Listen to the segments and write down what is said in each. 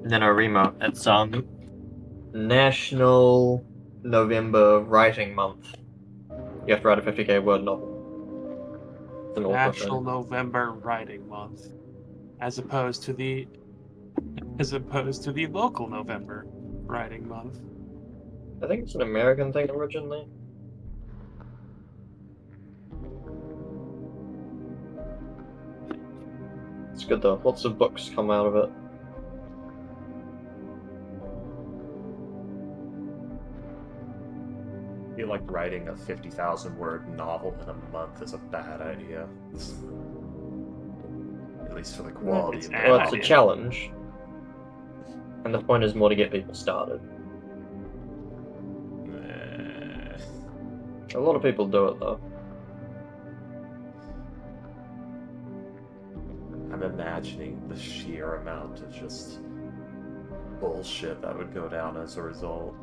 NaNoWriMo. It's National November Writing Month. You have to write a 50k word novel. It's an author National thing. November Writing Month, as opposed to the local November Writing Month. I think it's an American thing originally. It's good though. Lots of books come out of it. I feel like writing a 50,000 word novel in a month is a bad idea. At least for the quality It's of the an Well, it's a idea. challenge. And the point is more to get people started. A lot of people do it though. I'm imagining the sheer amount of just bullshit that would go down as a result.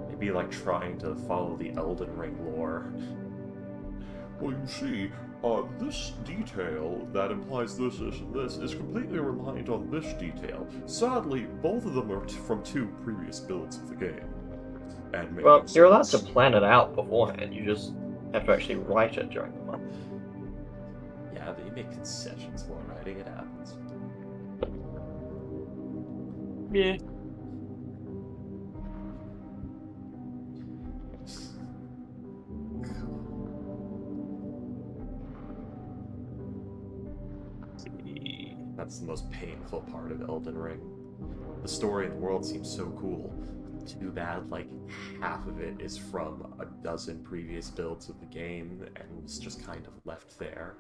It'd be like trying to follow the Elden Ring lore. Well, you see, this detail that implies this is completely reliant on this detail. Sadly, both of them are from two previous builds of the game. And Well, you're allowed to plan it out beforehand. You just have to actually write it during the month. Yeah, but you make concessions while writing, it happens. Yeah. That's the most painful part of Elden Ring. The story and the world seems so cool. Too bad, like, half of it is from a dozen previous builds of the game and was just kind of left there.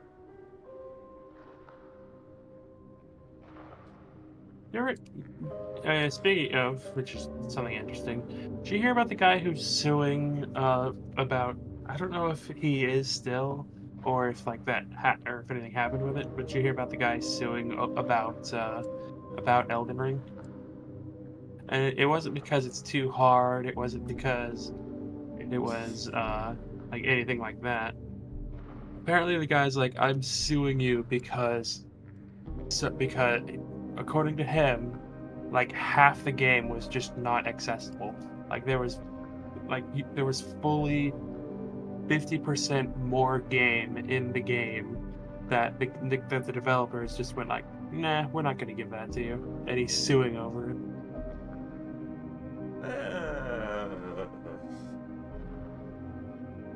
Speaking of, which is something interesting, did you hear about the guy who's suing about? I don't know if he is still, or if like or if anything happened with it. But did you hear about the guy suing about Elden Ring? And it wasn't because it's too hard. It wasn't because it was like anything like that. Apparently, the guy's like, "I'm suing you because according to him, like half the game was just not accessible. Like there was fully 50% more game in the game that the developers just went like, nah, we're not going to give that to you, and he's suing over it.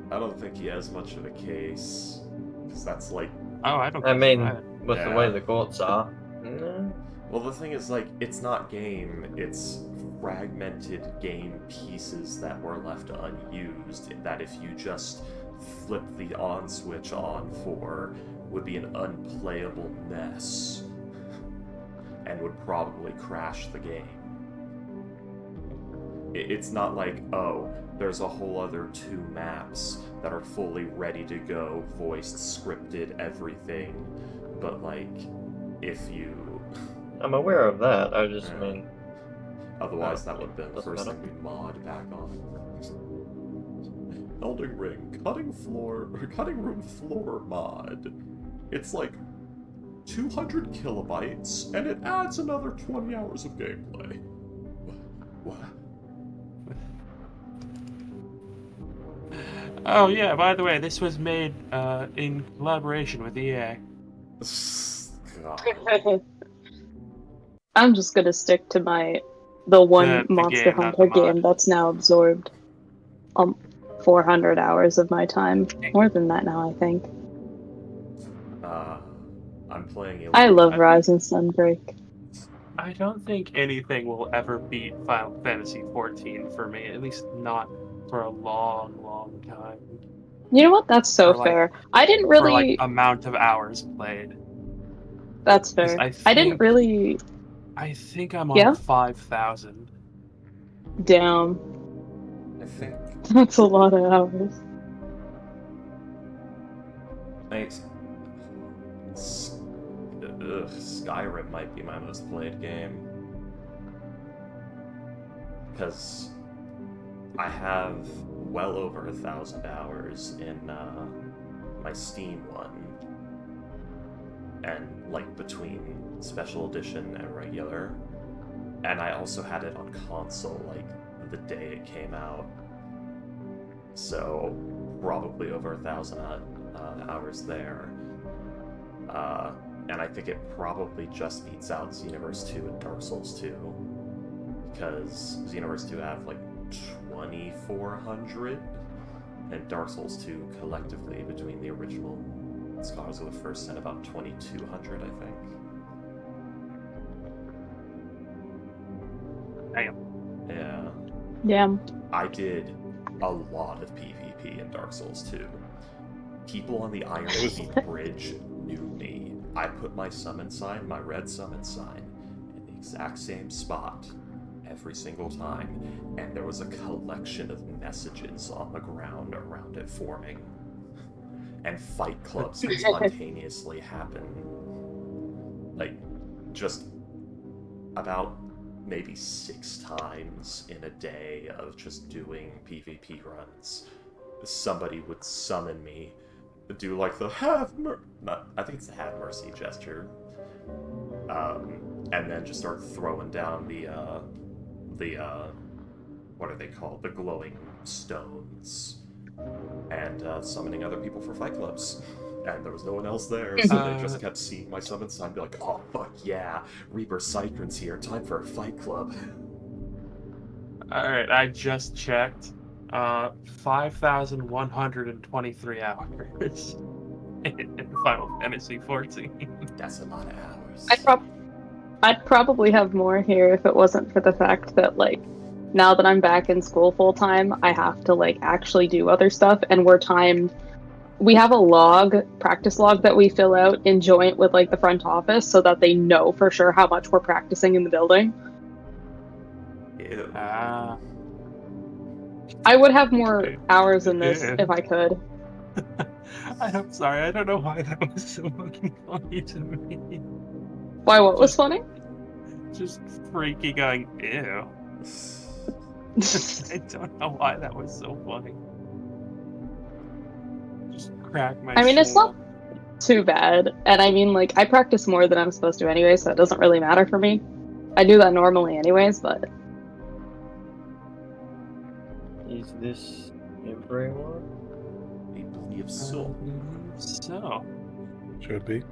I don't think he has much of a case. Because that's like. Oh, I don't I think so mean, either. with the way the courts are. Well, the thing is, like, it's not game, it's fragmented game pieces that were left unused that if you just flip the on switch on for would be an unplayable mess and would probably crash the game. It's not like, oh, there's a whole other 2 maps that are fully ready to go, voiced, scripted, everything. But, like, if you. I'm aware of that. I just mean. Otherwise, that would have been the doesn't first matter. thing we'd mod back on. Elden Ring, cutting room floor mod. It's like 200 kilobytes, and it adds another 20 hours of gameplay. What? Oh yeah, by the way, this was made in collaboration with EA. God. I'm just gonna stick to the one The Monster game, not the Hunter game mod. that's now absorbed 400 hours of my time. More than that now, I think. I'm playing Elite. I love Rise and Sunbreak. I don't think anything will ever beat Final Fantasy XIV for me, at least not for a long, long time. You know what? That's so For like, fair. I didn't for like really. amount of hours played. That's 'Cause fair. I didn't really. I think I'm on Yeah? 5,000. Damn. I think. That's a lot of hours. Skyrim might be my most played game. Because I have well over 1,000 hours in my Steam one. and like between special edition and regular. And I also had it on console like the day it came out. So probably over 1,000 hours there. And I think it probably just beats out Xenoverse 2 and Dark Souls 2. Because Xenoverse 2 have like 2,400, and Dark Souls 2 collectively between the original Scholars of the First Sin about 2,200, I think. Damn. Yeah. Yeah. I did a lot of PvP in Dark Souls 2. People on the Iron Keep Bridge knew me. I put my summon sign, my red summon sign, in the exact same spot every single time, and there was a collection of messages on the ground around it forming. And fight clubs would spontaneously happen. Like, just about maybe 6 times in a day of just doing PvP runs. Somebody would summon me, do like the I think it's the have mercy gesture, and then just start throwing down the what are they called? The glowing stones, and summoning other people for fight clubs. And there was no one else there, so they just kept seeing my summon sign and be like, oh fuck yeah, Reaper Cycron's here, time for a fight club. Alright, I just checked. 5,123 hours in Final Fantasy 14. That's a lot of hours. I'd probably have more here if it wasn't for the fact that, like, now that I'm back in school full time, I have to, like, actually do other stuff, and we're timed. We have a practice log that we fill out in joint with, like, the front office so that they know for sure how much we're practicing in the building. Ew. I would have more hours in this if I could. I'm sorry, I don't know why that was so fucking funny to me. Why, what was funny? Just freaky going, ew. I don't know why that was so funny. Just crack my I mean, it's skull. not too bad. And I mean, like, I practice more than I'm supposed to anyway, so it doesn't really matter for me. I do that normally anyways, but... Is this everyone? I believe so. So, Should be.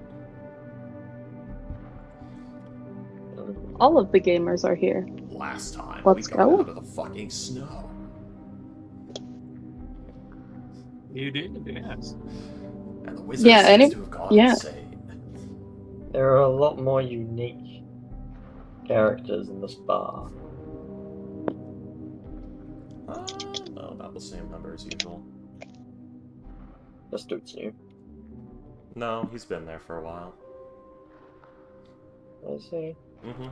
all of the gamers are here. Last time Let's we got go. out of the fucking snow. you did, yes. And the wizard Yeah, seems to have gone yeah. insane. There are a lot more unique characters in this bar. No, about the same number as usual. This dude's new. No, he's been there for a while. I see. Mm-hmm.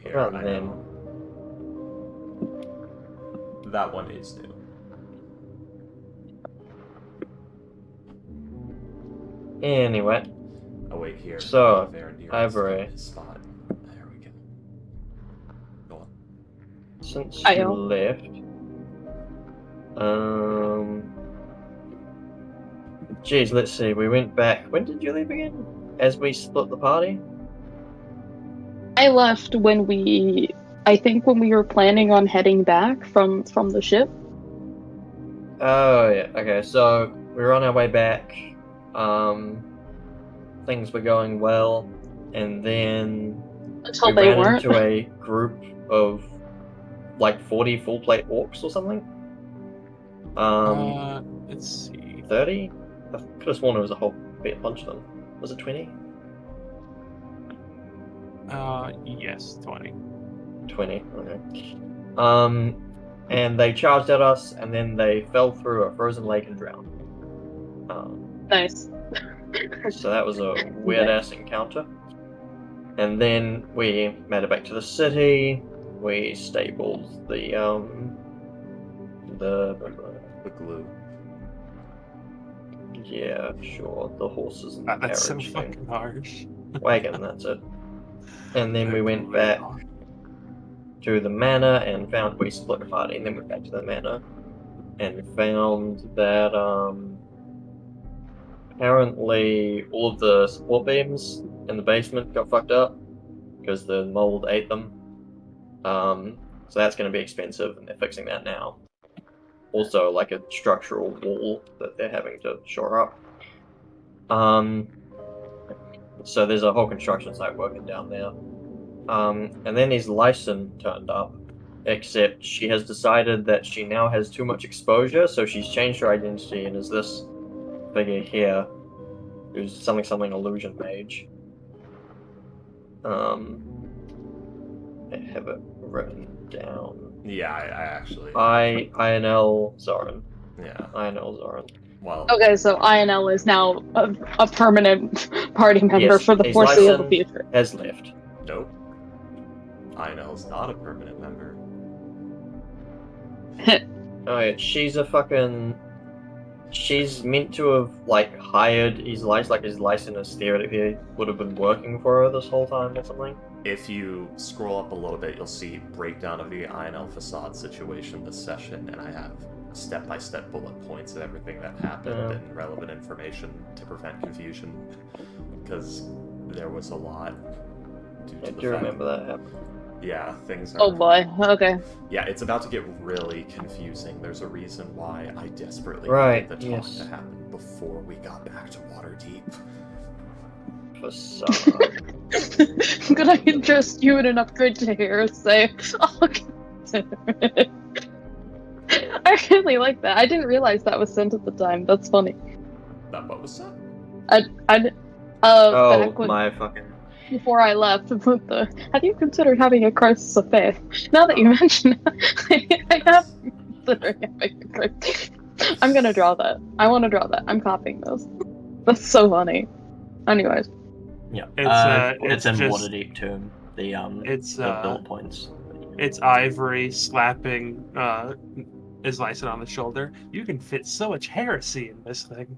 Here, Well, I then. know. That one is new. Anyway, Oh wait, here. So, Varandir Ivory. is his spot. There we go. Go on. since you Ayo. left, geez, let's see. We went back. When did you leave again? As we split the party? I left I think when we were planning on heading back from the ship. Oh yeah. Okay, so we were on our way back. Things were going well, and then Until we they ran weren't. into a group of like 40 full plate orcs or something. Let's see. 30? I could have sworn it was a whole bunch of them. Was it 20? Yes, 20. 20, okay. And they charged at us, and then they fell through a frozen lake and drowned. Nice. So that was a weird-ass encounter. And then we made it back to the city. We stabled the glue. yeah, sure, the horses and the That's so carriage thing. fucking harsh. Wagon, that's it. And then we went back to the manor and found we split the party, and then went back to the manor and found that apparently all of the support beams in the basement got fucked up because the mold ate them. So that's going to be expensive, and they're fixing that now. Also, like a structural wall that they're having to shore up. So there's a whole construction site working down there. And then his license turned up, except she has decided that she now has too much exposure, so she's changed her identity and is this figure here, who's something illusion mage. I have it written down. Yeah, I actually. INL Zoran. Yeah. INL Zoran. Well. Okay, so INL is now a permanent party member Yes, for the his foreseeable license future. has left. Nope. INL's not a permanent member. Alright, she's meant to have, like, hired his license, like his license theoretically would have been working for her this whole time or something. If you scroll up a little bit, you'll see breakdown of the INL facade situation this session, and I have step-by-step bullet points of everything that happened and relevant information to prevent confusion, because there was a lot. I do remember that happened. Yeah, things are... Oh boy, okay. Yeah, it's about to get really confusing. There's a reason why I desperately Right, needed the talk yes. to happen before we got back to Waterdeep. Facade. Could I interest you in an upgrade to here? Say, I'll consider it. I really like that. I didn't realize that was sent at the time. That's funny. That what was said? Oh, back when, my fucking... before I left, with the, have you considered having a crisis of faith? Now that you mention it, I have considered having a crisis. I'm gonna draw that. I want to draw that. I'm copying those. That's so funny. Anyways. Yeah, It's in just- Waterdeep Tomb, the It's bullet points. It's Ivory slapping his license on the shoulder. You can fit so much heresy in this thing.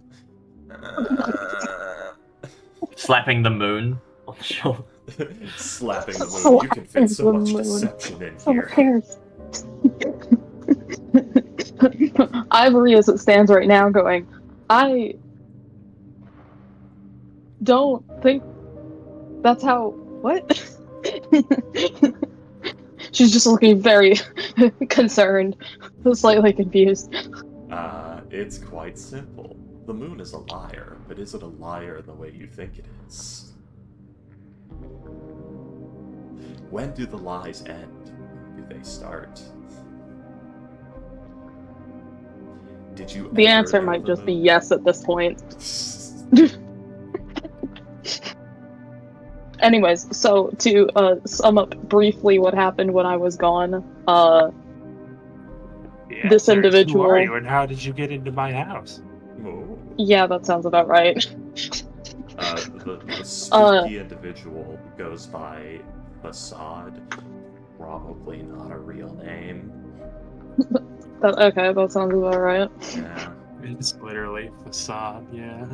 Slapping the moon on the shoulder. Slapping the moon. You can fit so much deception in So here. cares? Ivory, as it stands right now, going, I don't think that's how. What? She's just looking very concerned, slightly confused. It's quite simple. The moon is a liar, but is it a liar in the way you think it is? When do the lies end? Do they start? Did you The ever answer know might the just be moon? yes at this point. Anyways, so to sum up briefly what happened when I was gone, Yeah, This Sarah, individual- Who are you and how did you get into my house? Oh. yeah, that sounds about right. The spooky individual goes by Facade. Probably not a real name. Okay, that sounds about right. Yeah. It's literally facade, yeah.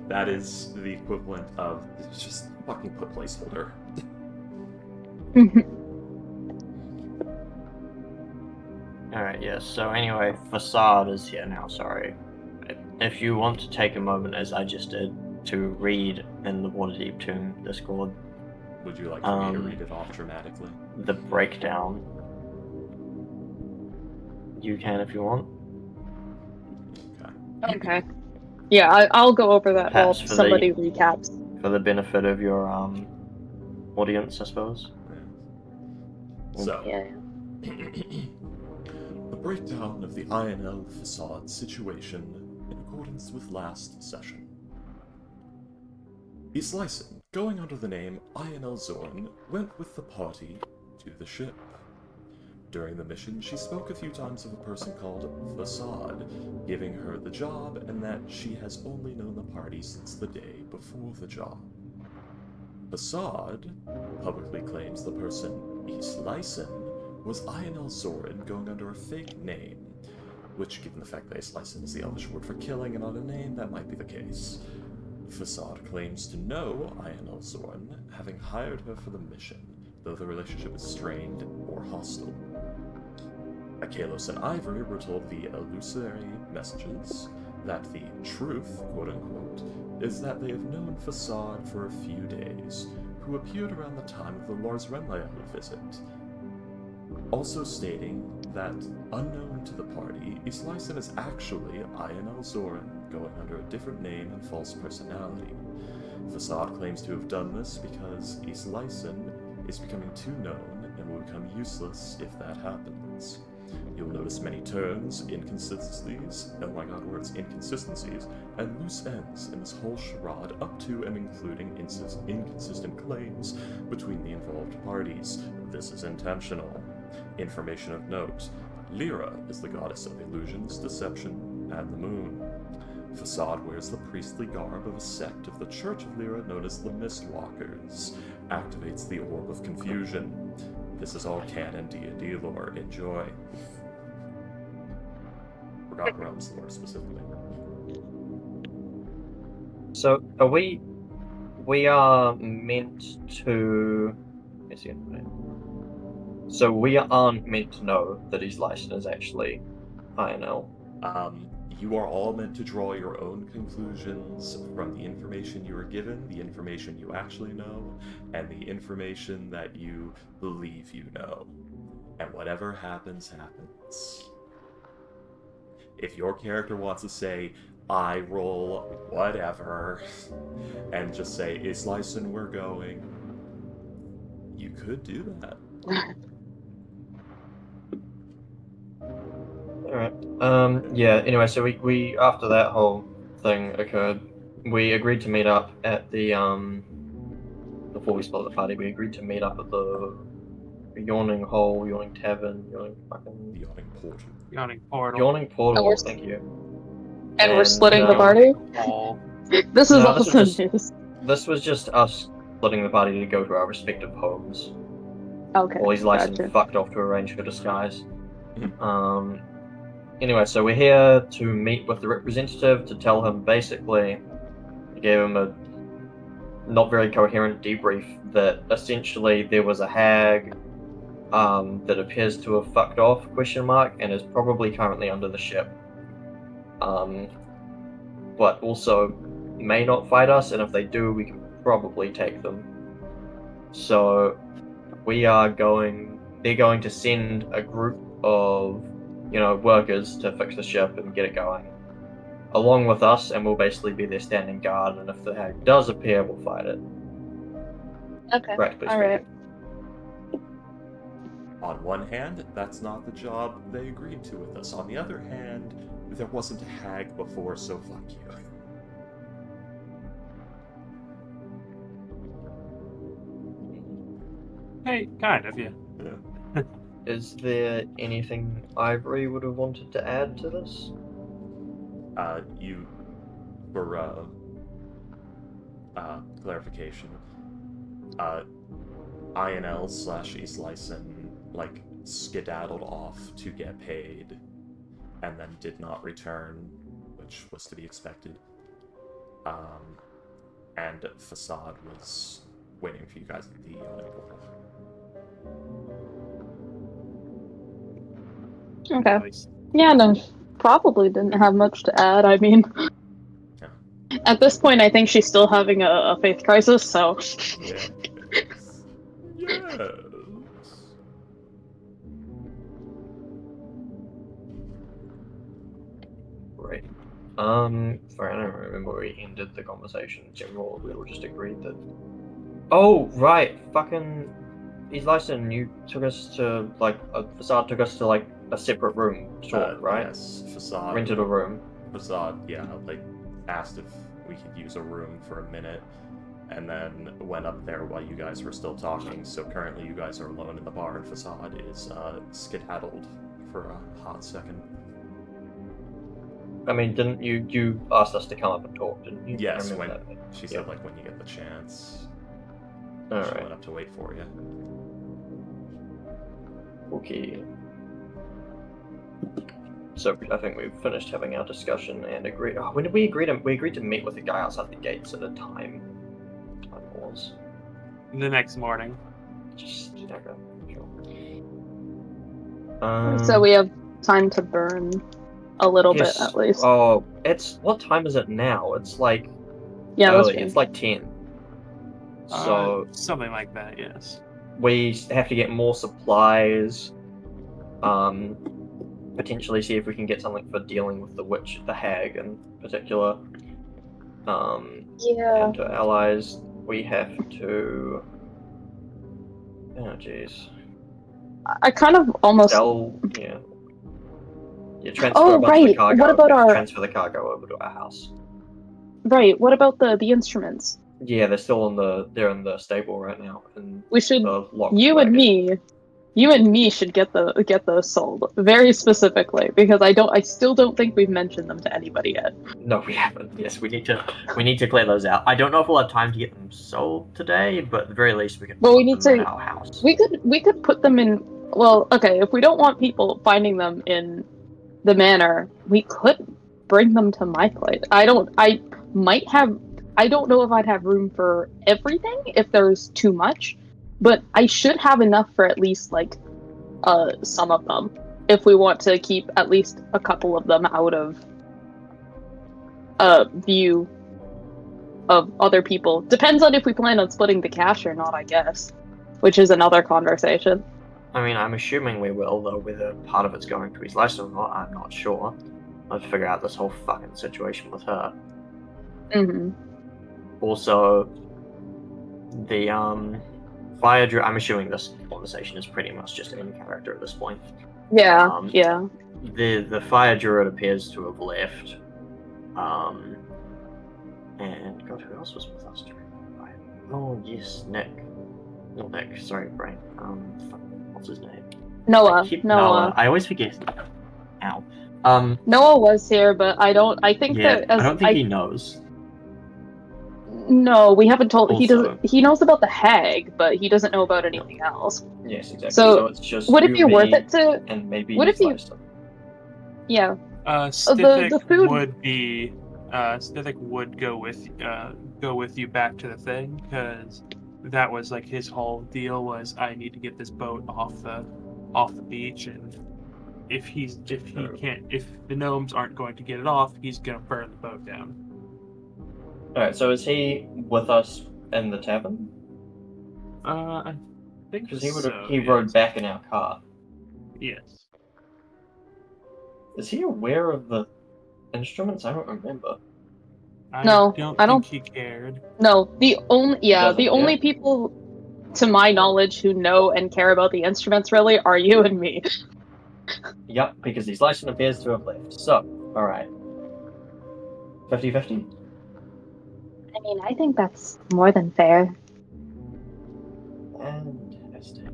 That is the equivalent of just fucking put placeholder. Alright, yes, so anyway, Facade is here now, sorry. If you want to take a moment, as I just did, to read in the Waterdeep Tomb Discord Would you like for me to read it off dramatically? the breakdown, you can if you want. Okay. Okay. Yeah, I'll go over that while Perhaps for somebody recaps. For the benefit of your audience, I suppose. So, Yeah. the breakdown of the INL Facade situation in accordance with last session. Islyson, going under the name INL Zorn, went with the party to the ship. During the mission, she spoke a few times of a person called Facade, giving her the job and that she has only known the party since the day before the job. Facade publicly claims the person, Islyson, was INL Zorin going under a fake name, which, given the fact that Islyson is the Elvish word for killing and not a name, that might be the case. Facade claims to know Ionel Zorn, having hired her for the mission, though the relationship is strained or hostile. Akalos and Ivory were told via illusory messages that the truth, quote-unquote, is that they have known Facade for a few days, who appeared around the time of the Lars Renlael visit. Also stating that, unknown to the party, Islyson is actually Ionel Zorn, going under a different name and false personality. Facade claims to have done this because Islyson is becoming too known and will become useless if that happens. You'll notice many turns, inconsistencies, inconsistencies, and loose ends in this whole charade up to and including inconsistent claims between the involved parties. This is intentional. Information of note: Lyra is the goddess of illusions, deception, and the moon. Facade wears the priestly garb of a sect of the Church of Lyra known as the Mistwalkers, activates the Orb of Confusion. This is all canon D&D lore. Enjoy. Forgotten Realms lore specifically. So are we are meant to so we aren't meant to know that his license is actually Ionel. You are all meant to draw your own conclusions from the information you are given, the information you actually know, and the information that you believe you know. And whatever happens, happens. If your character wants to say, I roll whatever, and just say, Islyson, we're going, you could do that. Alright. Yeah, anyway, so we after that whole thing occurred, we agreed to meet up at the before we split the party, we agreed to meet up at the Yawning Hole, Yawning Tavern, Yawning Portal. Yawning portal. Yawning Portal, we're- thank you. And we're splitting the party? Hall. This is No, this was awesome just- news. This was just us splitting the party to go to our respective homes. Okay. All his license gotcha. fucked off to arrange for disguise. Anyway, so we're here to meet with the representative to tell him basically, we gave him a not very coherent debrief that essentially there was a hag that appears to have fucked off, and is probably currently under the ship. But also may not fight us, and if they do, we can probably take them. So they're going to send a group of, workers to fix the ship and get it going, along with us, and we'll basically be their standing guard, and if the hag does appear, we'll fight it. Okay. Practically All right. speaking. On one hand, that's not the job they agreed to with us. On the other hand, there wasn't a hag before, so fuck you. Hey, kind of, yeah. Yeah. Is there anything Ivory would have wanted to add to this? For clarification, INL/Islyson, skedaddled off to get paid, and then did not return, which was to be expected. And Facade was waiting for you guys at the portal. Okay. Nice. Yeah, no, probably didn't have much to add. I mean, at this point, I think she's still having a faith crisis, so. Yes. Yes. Right. Sorry, I don't remember where we ended the conversation in general. We all just agreed that. Oh, right. Fucking. Islyson, you took us to, Facade took us to, a separate room to talk, right? Yes, Facade. Rented a room. Facade, yeah, asked if we could use a room for a minute, and then went up there while you guys were still talking. So currently you guys are alone in the bar, and Facade is skedaddled for a hot second. I mean, didn't you asked us to come up and talk, didn't you? I Yes, remember that. she said when you get the chance. She Alright. went up to wait for you. Okay. So I think we've finished having our discussion and agreed. Oh, when did we agree to? We agreed to meet with the guy outside the gates at a time. Time was The next morning. just okay, sure. So we have time to burn a little bit yes. at least. Oh, it's what time is it now? It's like Yeah, that's early. true. It's like 10. So Something like that, yes. we have to get more supplies. Potentially see if we can get something for dealing with the witch, the hag in particular. Yeah. And to allies, we have to. Oh jeez. I kind of almost. Sell. Yeah. Yeah. Transfer Oh, a bunch of the right. cargo. What about our- Transfer the cargo over to our house. Right. What about the instruments? Yeah, they're still in the. They're in the stable right now. And We should. the locked You and wagon. you and me should get those sold very specifically because I still don't think we've mentioned them to anybody yet. No, we haven't. Yes, we need to clear those out. I don't know if we'll have time to get them sold today, but at the very least we can Well, we put need them to- at our house. We could put them in. Well, okay. If we don't want people finding them in the manor, we could bring them to my place. I don't know if I'd have room for everything if there's too much, but I should have enough for at least like some of them if we want to keep at least a couple of them out of view of other people. Depends on if we plan on splitting the cash or not, I guess, which is another conversation. I mean, I'm assuming we will, though whether part of it's going to his license or not, I'm not sure. Let's figure out this whole fucking situation with her. Mm-hmm. Also, the fire druid. I'm assuming this conversation is pretty much just in character at this point. Yeah, Um, yeah. The fire druid appears to have left. And God, who else was with us during the fire? Oh yes, Nick. Not Nick. Sorry, brain. What's his name? Noah. Noah. I always forget. Ow. Noah was here, but I think Yeah, that as I don't think he knows. No, we haven't told. He Also- doesn't. He knows about the hag, but he doesn't know about anything else. Yes, exactly. So, it's just Would it you, be worth me, it to? and maybe would it be- Slicer. Yeah. Stithik the food- would be. Stithik would go with you back to the thing because that was like his whole deal was I need to get this boat off the beach, and if the gnomes aren't going to get it off, he's gonna burn the boat down. Alright, so is he with us in the tavern? I think Because so, he yes. rode back in our car. Yes. Is he aware of the instruments? I don't remember. No, don't I don't- think he cared. No, the only Doesn't, only yeah. people, to my knowledge, who know and care about the instruments really are you and me. Yep, because his license appears to have left. So, alright. 50-50? I mean, I think that's more than fair. Fantastic.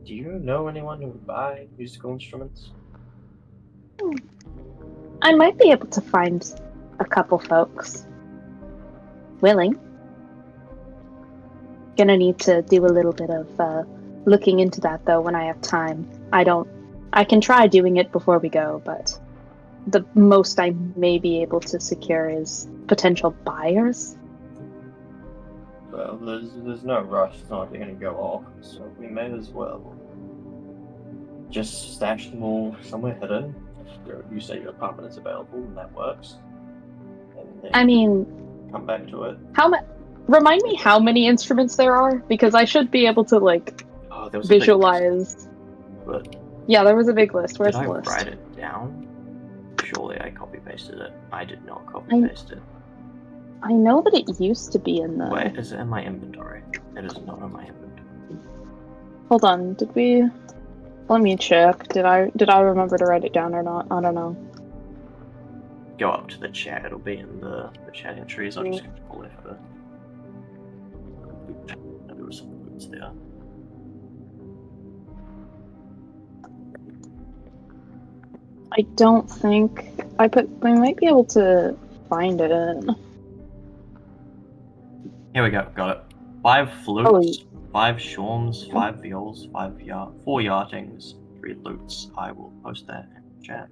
Do you know anyone who would buy musical instruments? I might be able to find a couple folks willing. Gonna need to do a little bit of looking into that though when I have time. I can try doing it before we go, but the most I may be able to secure is potential buyers. Well, there's no rush. It's not like they're going to go off, so we may as well just stash them all somewhere hidden. You say your apartment is available, and that works. And then I mean, come back to it. remind me how many instruments there are, because I should be able to like Oh, there was a big visualize. list, but Yeah, there was a big list. Where's did I the list? write it down? Surely I copy pasted it. I did not copy I- paste it. I know that it used to be in the. Wait, is it in my inventory? It is not in my inventory. Hold on, did we? Let me check. Did I remember to write it down or not? I don't know. Go up to the chat. It'll be in the chat entries. I'll just control F it. There were some boots there. I don't think I might be able to find it. Here we go. Got it. 5 flutes, Oh. 5 shawms, 5 viols, 4 yartings, 3 lutes. I will post that chat.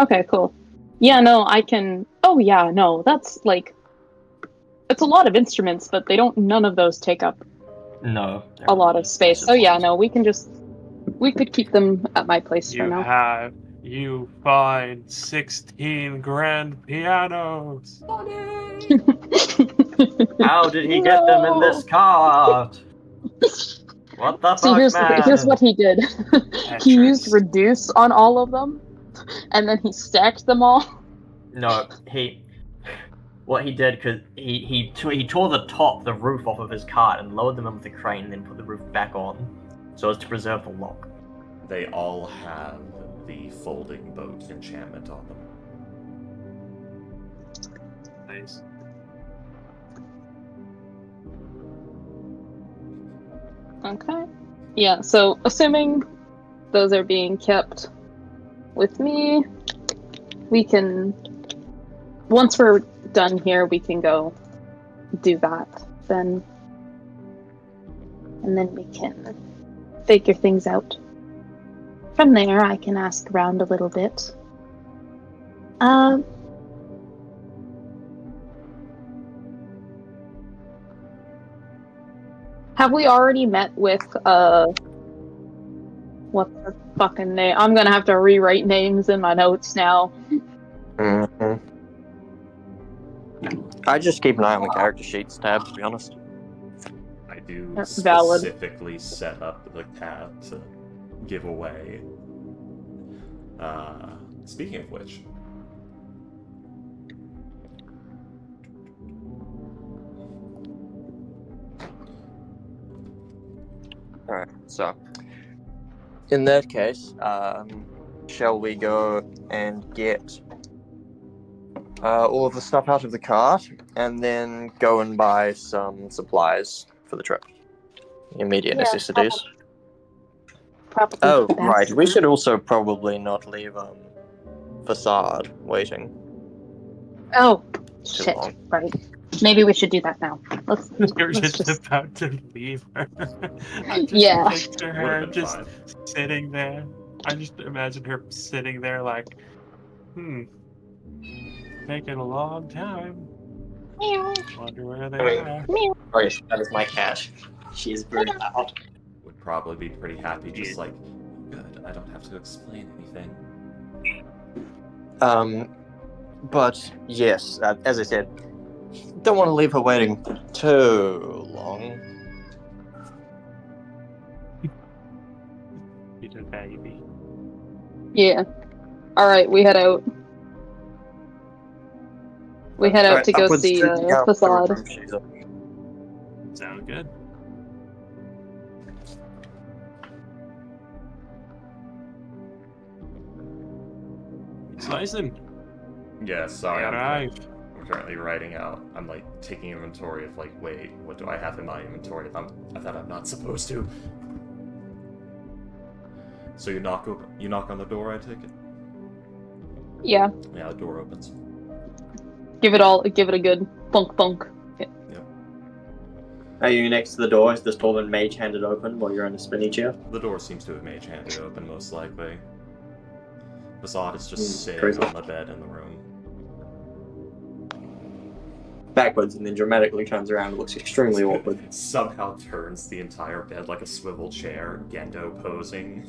Okay, cool. Yeah, no, I can. Oh, yeah, no, that's like. It's a lot of instruments, but none of those take up No. a lot of space. Just So, yeah, ones. no, we could keep them at my place for now. You find 16 grand pianos. How did he get them in this cart? What the See, fuck, here's what man? he did. He used Tetris. reduce on all of them, and then he stacked them all. No, what he did, because he tore the roof off of his cart and lowered them in with a crane and then put the roof back on, so as to preserve the lock. They all have the folding boat enchantment on them. Nice. Okay. Yeah, so assuming those are being kept with me, we can. Once we're done here, we can go do that then. And then we can figure things out. From there, I can ask around a little bit. Have we already met with, what's her fucking name? I'm gonna have to rewrite names in my notes now. Mm-hmm. I just keep an eye on the character sheets tab, to be honest. I do Valid. specifically set up the tab to give away. Speaking of which, Alright, so in that case, shall we go and get all of the stuff out of the cart and then go and buy some supplies for the trip? Immediate necessities. Probably Oh, the best. right. We should also probably not leave Facade waiting Oh, too shit. long. Right. Maybe we should do that now. You're Let's just just... about to leave her. I just Yeah. picture would her have been just fine. sitting there. I just imagine her sitting there like, taking a long time. Wonder where they are. Sorry, that is my cat. She is very loud. Would probably be pretty happy, just Yeah. like, good, I don't have to explain anything. But yes, as I said, don't want to leave her waiting too long. She's a baby. Yeah. Alright, we head out. We head out Alright, to go upwards see to the Facade. room she's in. Sound good? Slicing. Yeah, sorry, I'm Arrived. currently writing out. I'm like taking inventory of like, wait, what do I have in my inventory? I thought I'm not supposed to. So you knock on the door, I take it? Yeah. Yeah, the door opens. Give it a good thunk thunk. Are you next to the door? Is this door been mage-handed open while you're in a spinny chair? The door seems to have mage-handed open, most likely. Facade is just sitting crazy. on the bed in the room. Backwards and then dramatically turns around and looks extremely awkward. Somehow turns the entire bed like a swivel chair, Gendo posing.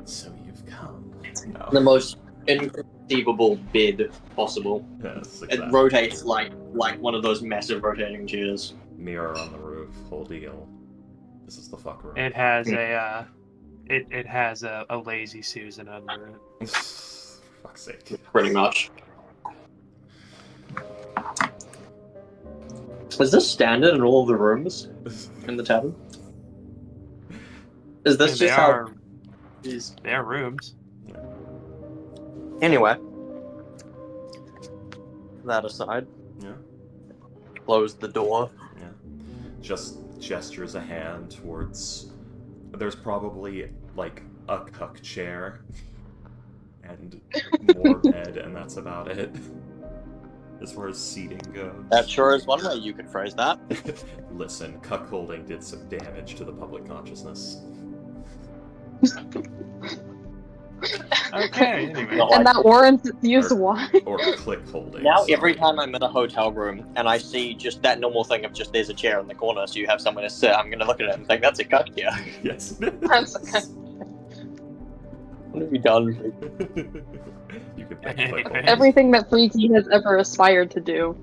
So you've come. No. The most inconceivable bid possible. Yes, It exactly. rotates like one of those massive rotating chairs. Mirror on the roof, whole deal. This is the fuck room. It has a it has a lazy Susan under it. Fuck's sake. Pretty much. Is this standard in all of the rooms in the tavern? Is this They just how are it is? they are rooms. Anyway, that aside, Yeah. close the door. Yeah. Just gestures a hand towards. There's probably like a cuck chair and more bed, and that's about it. As far as seating goes. That sure is one way you could phrase that. Listen, cuckolding did some damage to the public consciousness. Okay, anyway. No, And that warrants its use. Why? Or click holding. Now, sorry. every time I'm in a hotel room and I see just that normal thing of just there's a chair in the corner, so you have somewhere to sit, I'm gonna look at it and think that's a cut here. Yes. What have you done? You can make click holders. Everything that Freaky has ever aspired to do.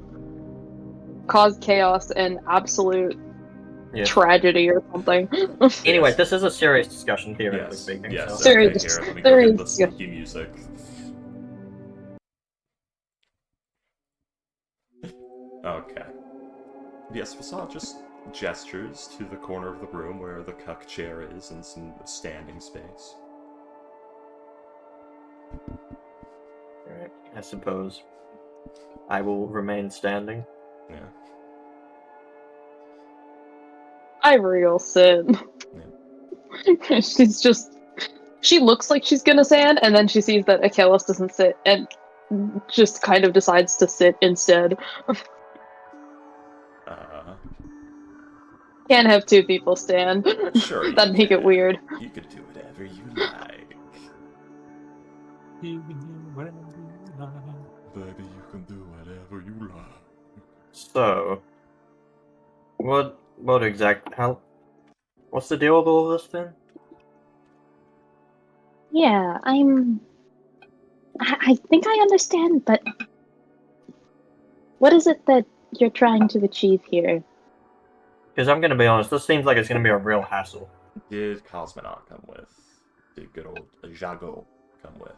Cause chaos and absolute Yes. tragedy or something. Anyway, Yes. this is a serious discussion, theoretically Yes. speaking. Yes. So. Serious- Okay, here, let me go get the serious- spooky music. Okay. Yes, Facade just gestures to the corner of the room where the cuck chair is and some standing space. Alright, I suppose I will remain standing. Yeah. Ivory will sit. She's just. She looks like she's gonna stand, and then she sees that Achilles doesn't sit, and just kind of decides to sit instead. Can't have two people stand. Sure, That'd make it can. weird. You can do whatever you like. You can do whatever you like. Baby, you can do whatever you like. So, what what's the deal with all this then? Yeah, I think I understand, but what is it that you're trying to achieve here? Because I'm gonna be honest, this seems like it's gonna be a real hassle. Did Cosmonaut come with? Did good old Jago come with?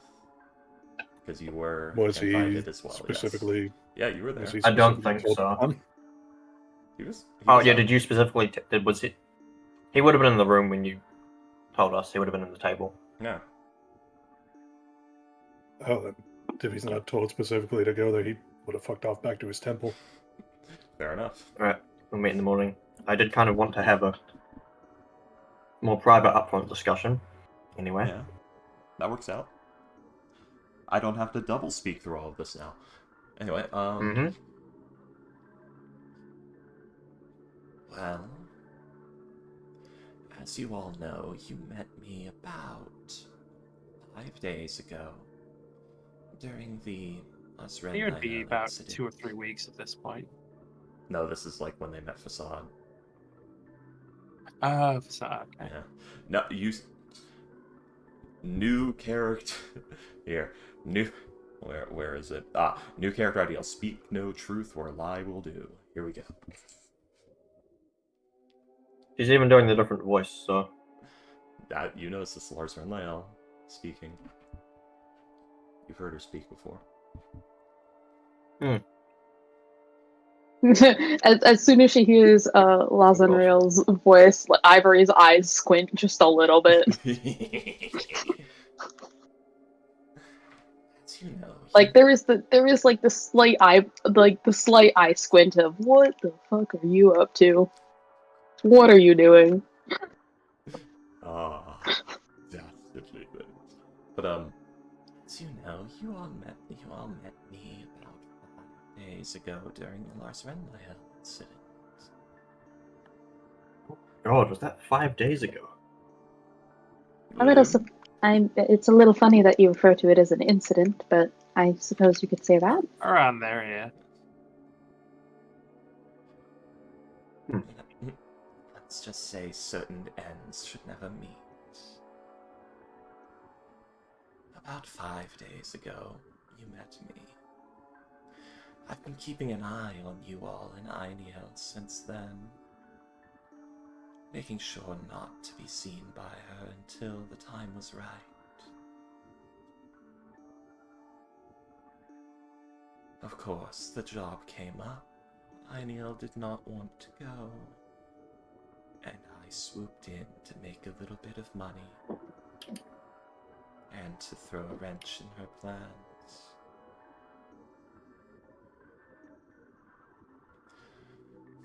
Because you were Was he invited as well. specifically? Yes. Yeah, you were there. Was he I don't specifically think told so. on? He was Oh yeah, did you specifically? Was he? He would have been in the room when you told us. He would have been in the table. No. Oh, then if he's not told specifically to go there, he would have fucked off back to his temple. Fair enough. Alright, we'll meet in the morning. I did kind of want to have a more private, upfront discussion. Anyway. Yeah. That works out. I don't have to double speak through all of this now. Anyway, Well, as you all know, you met me about 5 days ago during the It would be about 2 or 3 weeks at this point. No, this is like when they met Facade. Facade. Okay. Yeah. No, new character here. Where is it? New character ideal. Speak no truth or lie will do. Here we go. She's even doing the different voice, so. You know, this is Lars Renlael speaking. You've heard her speak before. as soon as she hears Lazanriel's voice, Ivory's eyes squint just a little bit. As you know, Like there is like the slight eye squint of what the fuck are you up to? What are you doing? dastardly bit. But as you know, you all met me about 5 days ago during the Lars Renlael incident. God, was that 5 days ago? It's a little funny that you refer to it as an incident, but I suppose you could say that. Around there, yeah. Let's just say certain ends should never meet. About 5 days ago, you met me. I've been keeping an eye on you all in Ainiel since then, making sure not to be seen by her until the time was right. Of course, the job came up. Ainiel did not want to go, and I swooped in to make a little bit of money and to throw a wrench in her plans.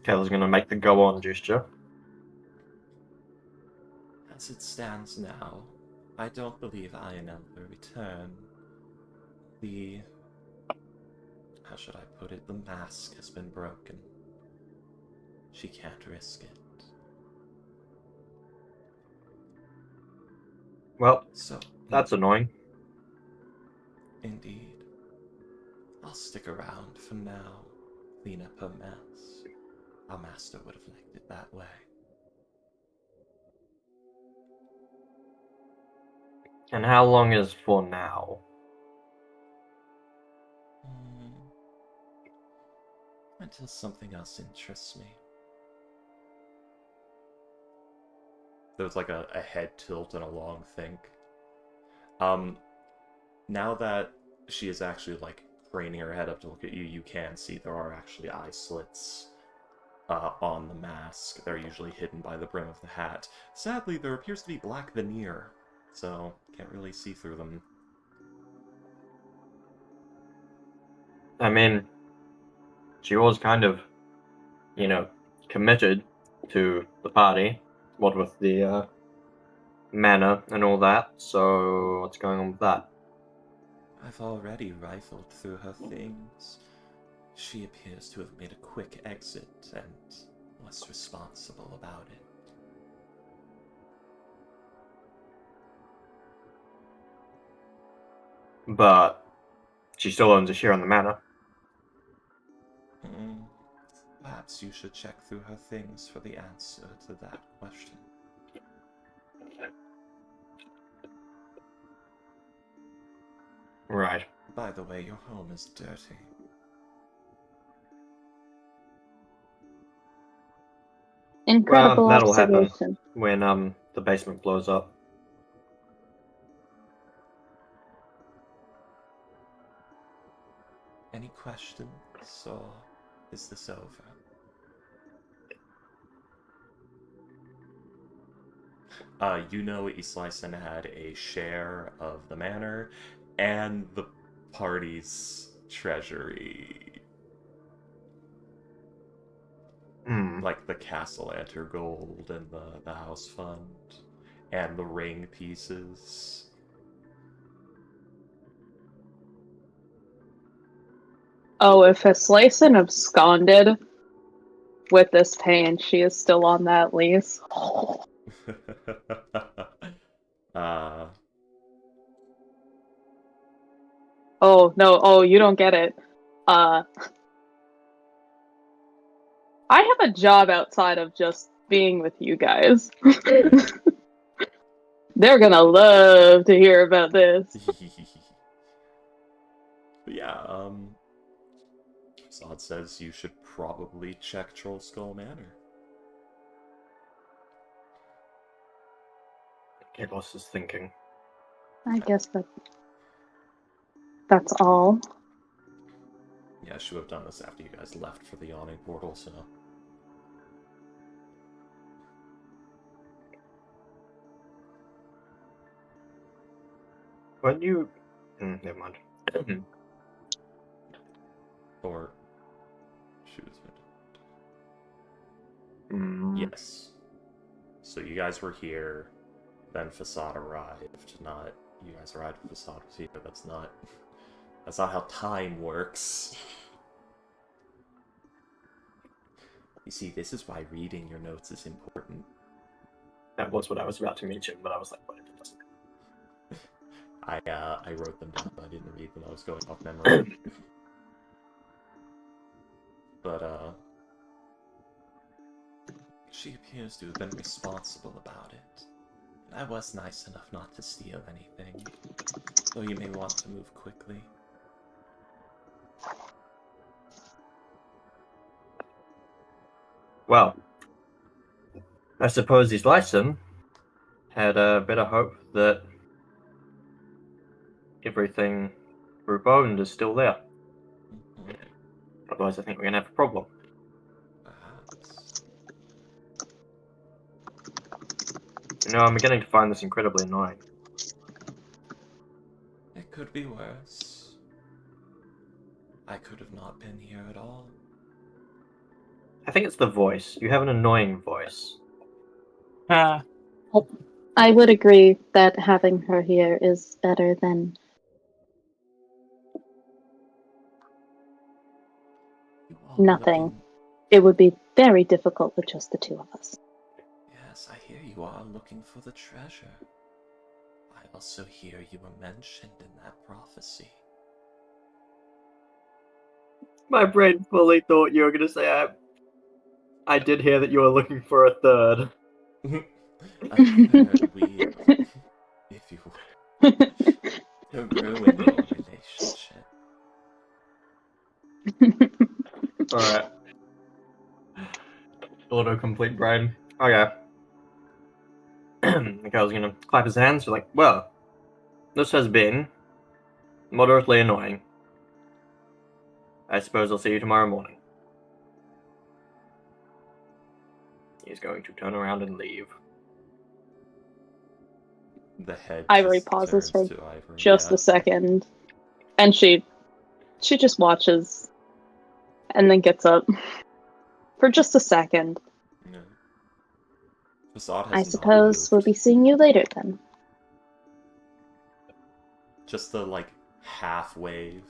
Taylor's gonna make the go on gesture. As it stands now, I don't believe Ainiel will return. How should I put it? The mask has been broken. She can't risk it. Well, So, that's annoying. Indeed. I'll stick around for now, clean up her mess. Our master would have liked it that way. And how long is for now? Until something else interests me. There's like a head tilt and a long think. Now that she is actually like craning her head up to look at you, you can see there are actually eye slits on the mask. They're usually hidden by the brim of the hat. Sadly, there appears to be black veneer, so can't really see through them. I mean, she was kind of, committed to the party, what with the manor and all that, so what's going on with that? I've already rifled through her things. She appears to have made a quick exit and was responsible about it. But she still owns a share in the manor. Perhaps you should check through her things for the answer to that question. Right. By the way, your home is dirty. Incredible Well, that'll happen observation. when the basement blows up. Any questions, or is this over? East Lyson had a share of the manor and the party's treasury. Like the Castellanter gold and the house fund and the ring pieces. Oh, if Slicin absconded with this pay and she is still on that lease. Oh, no. Oh, you don't get it. I have a job outside of just being with you guys. They're gonna love to hear about this. But yeah, Sod says you should probably check Troll Skull Manor. Okay, boss is thinking. I guess that's all. Yeah, I should have done this after you guys left for the yawning portal, so... When you... never mind. Or... She was... Mm. Yes. So you guys were here, then Facade arrived. Not... You guys arrived when Facade was here. That's not how time works. You see, this is why reading your notes is important. That was what I was about to mention, but I was like, what if it doesn't? I wrote them down, but I didn't read them. I was going off memory. But, she appears to have been responsible about it. And I was nice enough not to steal anything, though you may want to move quickly. Well, I suppose his Lyson had a bit of hope that everything group owned is still there. Otherwise, I think we're gonna have a problem. Perhaps. I'm beginning to find this incredibly annoying. It could be worse. I could have not been here at all. I think it's the voice. You have an annoying voice. Ah, I would agree that having her here is better than You all nothing. looking- It would be very difficult with just the two of us. Yes, I hear you are looking for the treasure. I also hear you were mentioned in that prophecy. My brain fully thought you were going to say I did hear that you were looking for a third. A third wheel, if you will, to ruin your relationship. Alright. Autocomplete brain. Okay. The guy's gonna clap his hands. Like, well, this has been moderately annoying. I suppose I'll see you tomorrow morning. He's going to turn around and leave. The head Ivory just pauses turns for to Ivory. just a second, and she just watches, and then gets up for just a second. Yeah. Facade has I not suppose we'll moved. be seeing you later then. Just the, like, half wave.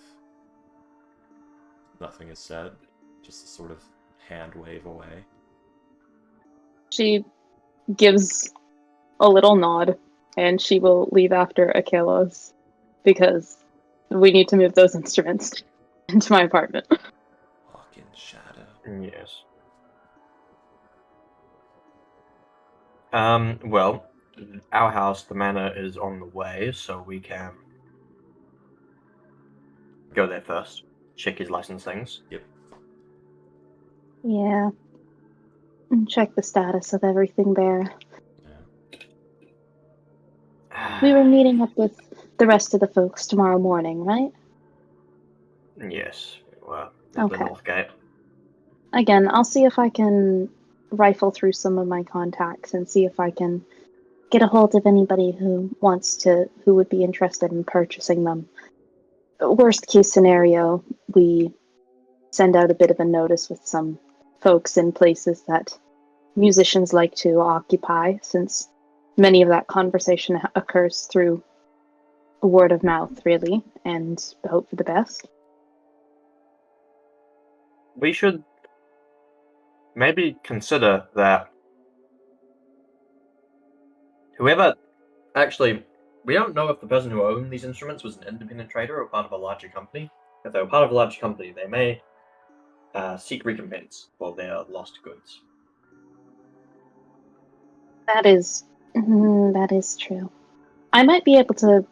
Nothing is said. Just a sort of hand wave away. She gives a little nod, and she will leave after Akelos, because we need to move those instruments into my apartment. Walk in shadow. Yes. Well, our house, the manor, is on the way, so we can go there first. Check his license things. Yep. Yeah. And check the status of everything there. We were meeting up with the rest of the folks tomorrow morning, right? Yes, well, at the Okay. North Gate. Again, I'll see if I can rifle through some of my contacts and see if I can get a hold of anybody who would be interested in purchasing them. Worst case scenario, we send out a bit of a notice with some folks in places that musicians like to occupy, since many of that conversation occurs through word of mouth, really, and hope for the best. We should maybe consider that whoever actually, we don't know if the person who owned these instruments was an independent trader or part of a larger company. If they were part of a larger company, they may seek recompense for their lost goods. That is true. I might be able to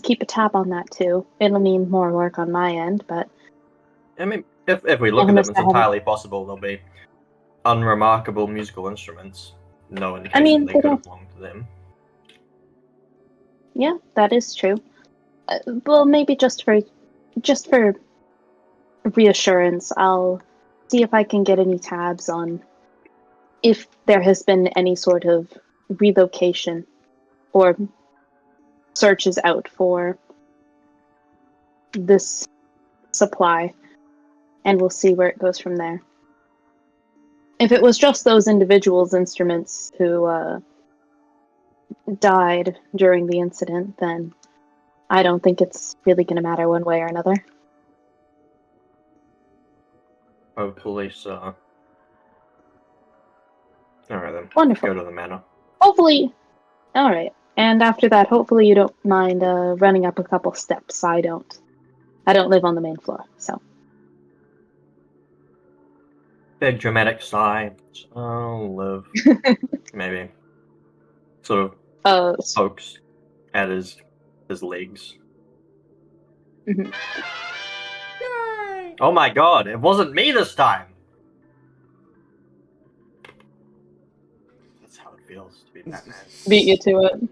keep a tab on that too. It'll mean more work on my end, but I mean, if we look at them, it's entirely possible they'll be unremarkable musical instruments. No indication they could have belonged to them. Yeah, that is true. Well, maybe just for reassurance, I'll see if I can get any tabs on if there has been any sort of relocation or searches out for this supply, and we'll see where it goes from there. If it was just those individuals' instruments who died during the incident, then I don't think it's really going to matter one way or another. Hopefully so. Alright then. Wonderful. Go to the manor. Hopefully. Alright. And after that, hopefully you don't mind running up a couple steps. I don't live on the main floor, so. Big dramatic sigh. I'll live. Maybe. Sort of pokes at his legs. Mhm. Oh my god, it wasn't me this time! That's how it feels to be Batman. Beat you to it.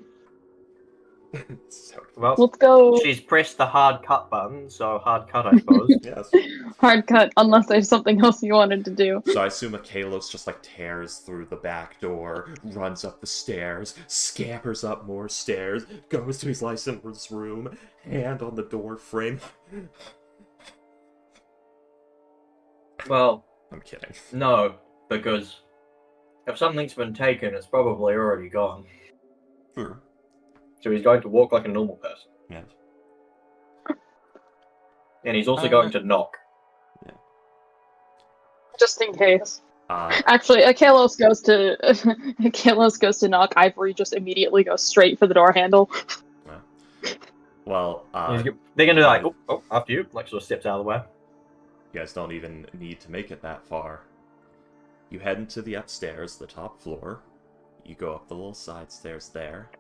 Well, Let's go. she's pressed the hard cut button, so hard cut, I suppose. Yes. Hard cut, unless there's something else you wanted to do. So I assume Kalos just, like, tears through the back door, runs up the stairs, scampers up more stairs, goes to his license room, hand on the door frame. Well, I'm kidding. no, because if something's been taken, it's probably already gone. Sure. So he's going to walk like a normal person. Yes. And he's also going to knock. Just in case. Uh, Actually, Kalos goes to knock. Ivory just immediately goes straight for the door handle. well, They're going to be like, oh, after you, like sort of steps out of the way. You guys don't even need to make it that far. You head into the upstairs, the top floor. You go up the little side stairs there.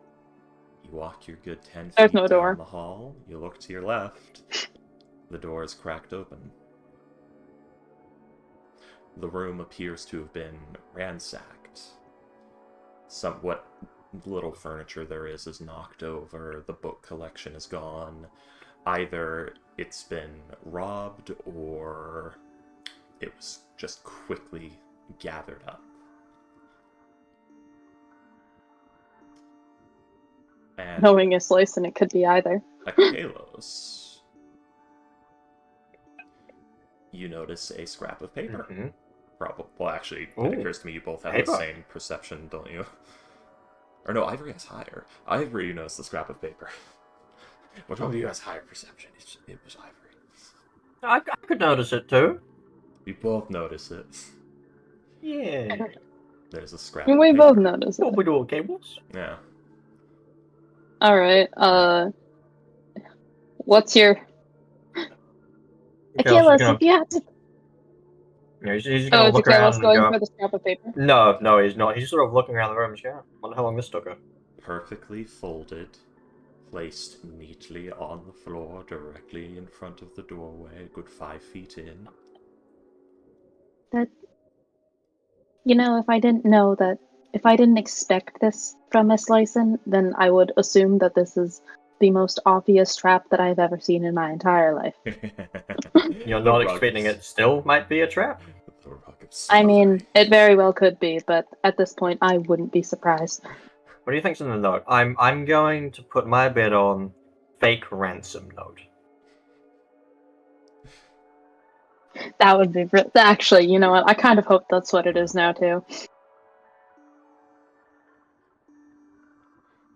You walk your good 10 There's feet no down door. the hall. You look to your left. The door is cracked open. The room appears to have been ransacked. What little furniture there is knocked over. The book collection is gone. Either it's been robbed or it was just quickly gathered up. And Knowing a slice, and it could be either. at Kalos, you notice a scrap of paper. Mhm. Probably. Well, actually, it Ooh. occurs to me you both have Paper. the same perception, don't you? Or no, Ivory has higher. Ivory, you notice the scrap of paper. Which one of you has higher perception? It was Ivory. I could notice it too. We both notice it. Yeah. There's a scrap We of paper. both noticed What it. we doing, cables? Yeah. Alright, what's your... Okay, I was Achilles, gonna- if you have to... he's gonna is look around Achilles and going go, for the scrap of paper? No, he's not. He's sort of looking around the room and going, wonder how long this took her. Perfectly folded, placed neatly on the floor directly in front of the doorway, a good 5 feet in. That, you know, if I didn't expect this from Miss Lyson, then I would assume that this is the most obvious trap that I've ever seen in my entire life. You're The not rug expecting is- it still might be a trap. The rug is I mean, smothering. it very well could be, but at this point, I wouldn't be surprised. What do you think's in the note? I'm going to put my bid on fake ransom note. That would be actually, you know what? I kind of hope that's what it is now too.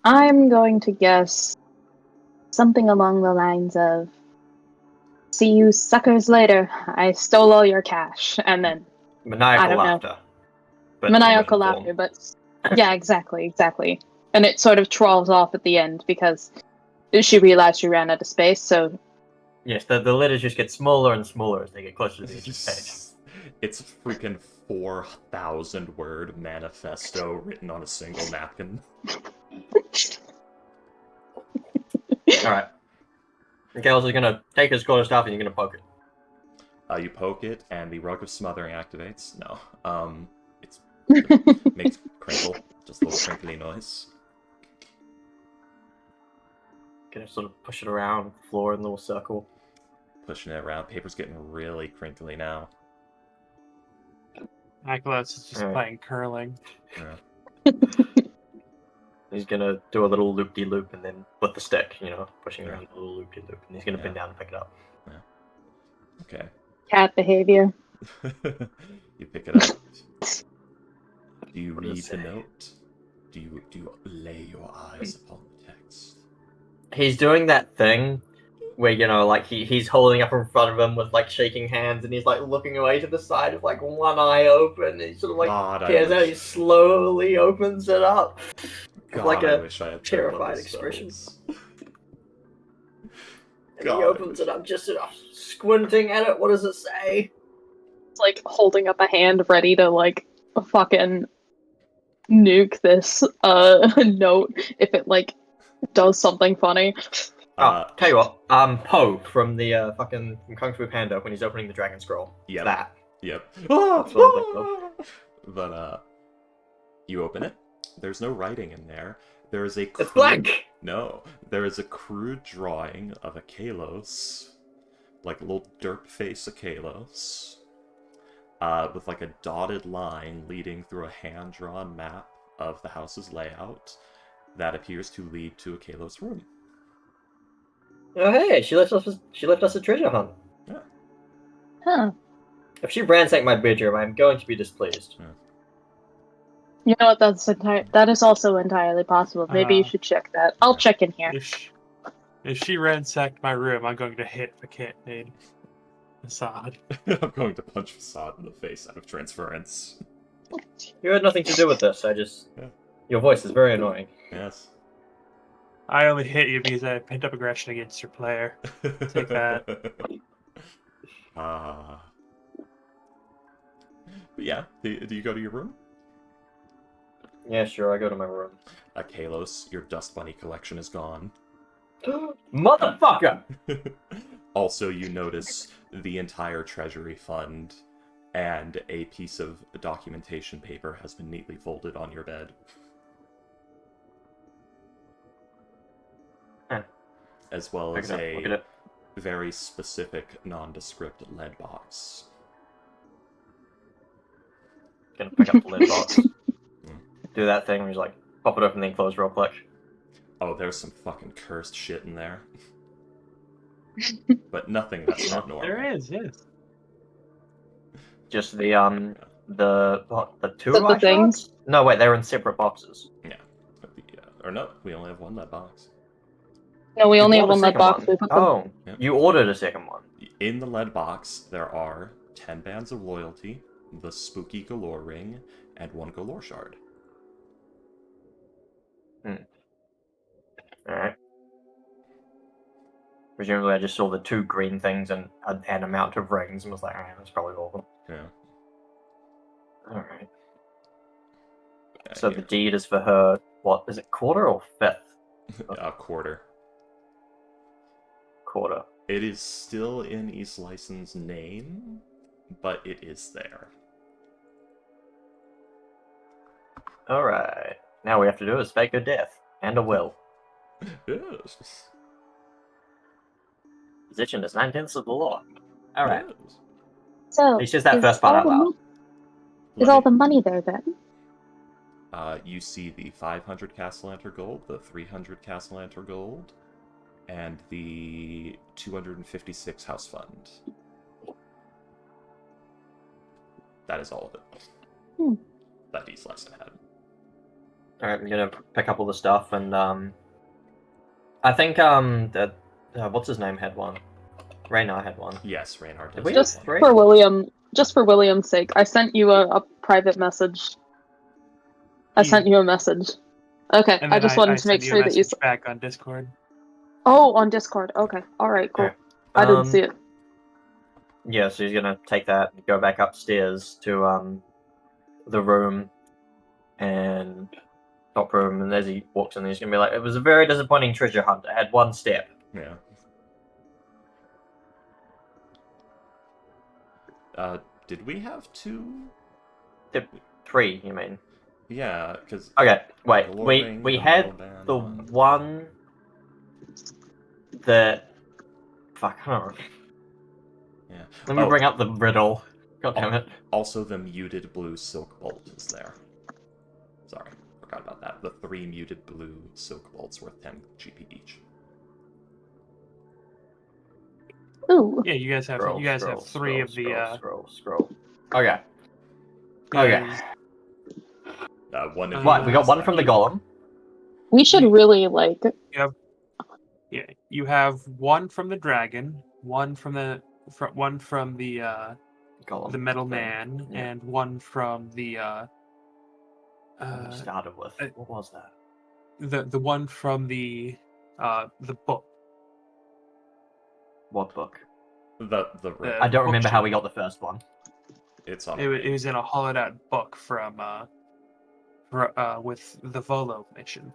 I'm going to guess something along the lines of, "See you suckers later. I stole all your cash," and then I Maniacal don't know. laughter. But in maniacal written laughter. form. But yeah, exactly. And it sort of trolls off at the end because she realized she ran out of space. So Yes, the letters just get smaller and smaller as they get closer to the edge of the page. It's a freaking 4,000 word manifesto written on a single napkin. Alright. Gales is gonna take his quarter staff and you're gonna poke it. You poke it, and the rug of smothering activates. No. It makes crinkle. Just a little crinkly noise. Gonna sort of push it around the floor in a little circle. Pushing it around. Paper's getting really crinkly now. Achilles is just Alright. playing curling. Yeah. He's gonna do a little loop-de-loop and then with the stick, pushing Yeah. around a little loop-de-loop. And he's gonna bend down and pick it up. Okay. cat behavior. You pick it up. Do you What read does it the say? note? Do you lay your eyes upon the text? He's doing that thing where, he's holding up in front of him with, shaking hands, and he's, looking away to the side with, one eye open, and he sort of, God, I peers out, wish- he slowly opens it up. God, like I a wish I had terrified expression. spells. And God, he I opens it up, just squinting at it. What does it say? It's like holding up a hand ready to fucking nuke this note if it does something funny. Tell you what, Poe from the from Kung Fu Panda when he's opening the Dragon Scroll. Yep. That. Yep. That's what I'm thinking But you open it. There's no writing in there. There is a It's blank! No, there is a crude drawing of a Kalos, like a little derp face of Kalos, with a dotted line leading through a hand-drawn map of the house's layout that appears to lead to a Kalos room. Oh hey, she left us a treasure hunt. Huh. If she ransacked my bedroom, I'm going to be displeased. You know what? That is also entirely possible. Maybe you should check that. I'll check in here. If she ransacked my room, I'm going to hit the kid named Assad. I'm going to punch Facade in the face out of transference. You had nothing to do with this. Yeah. Your voice is very annoying. Yes. I only hit you because I have pent up aggression against your player. Take that. But yeah, do you go to your room? Yeah, sure. I go to my room. Kalos, your dust bunny collection is gone. Motherfucker! Also, you notice the entire treasury fund and a piece of documentation paper has been neatly folded on your bed. Huh. As well as Look at a it. very specific nondescript lead box. Gonna pick up the lid box. Do that thing where you just like pop it open and then close real quick. Oh, there's some fucking cursed shit in there. But nothing that's not normal. There is, yes. Just the two But the eye things- shards? No, wait, they're in separate boxes. Yeah. Or no, we only have one lead box. No, we You only bought have a one lead second box. one. We put them. Oh, Yep. you ordered a second one. In the lead box, there are 10 bands of loyalty, the spooky galore ring, and 1 galore shard. Alright. Presumably I just saw the 2 green things and an amount of rings and was like, alright, that's probably all of them. Yeah. Alright. Yeah, So here. the deed is for her, what, is it quarter or fifth? A quarter. Quarter. It is still in East Lyson's name, but it is there. Alright. Now we have to do is fake her death. And a will. Yes. Position is 9/10 of the law. Alright. Yes. So, It's just that is first part all out the loud. mo- Let Is all me- the money there then? You see the 500 Castellanter gold, the 300 Castellanter gold, and the 256 house fund. That is all of it. Hmm. That East Lyson had. Alright, I'm gonna pick up all the stuff and I think that what's his name had one. Raynar had one. Yes, Reinhardt Did does we have have Just one. three? for William, just for William's sake, I sent you a private message. I sent you a message. Okay, And I then just wanted to sent make you a sure that you. message back on Discord. Oh, on Discord. Okay, all right, cool. Alright. I didn't see it. Yeah, so he's gonna take that and go back upstairs to the room and top room, and as he walks in, he's gonna be like, "It was a very disappointing treasure hunt. I had one step." Yeah. Did we have 2? 3, you mean? Yeah, because Okay, wait. Galore We ring, we the had metal band the one. one that. Fuck, I don't remember. Yeah. Let me bring up the riddle. God damn it. Also, the muted blue silk bolt is there. Sorry, forgot about that. The 3 muted blue silk bolts worth 10 GP each. Ooh, Yeah, you guys have Scroll, have scroll, 3 of the scroll. Okay. Okay. One of What? you We got has one from the actually- golem. We should really like. yeah, you have 1 from the dragon, 1 from the Golem. the metal thing. man, Yeah. and 1 from What we started with. What was that? the one from the book. What book? The ring. I don't remember how bookshelf. we got the first one. It's on. It was in a hollowed out book from with the Volo mission.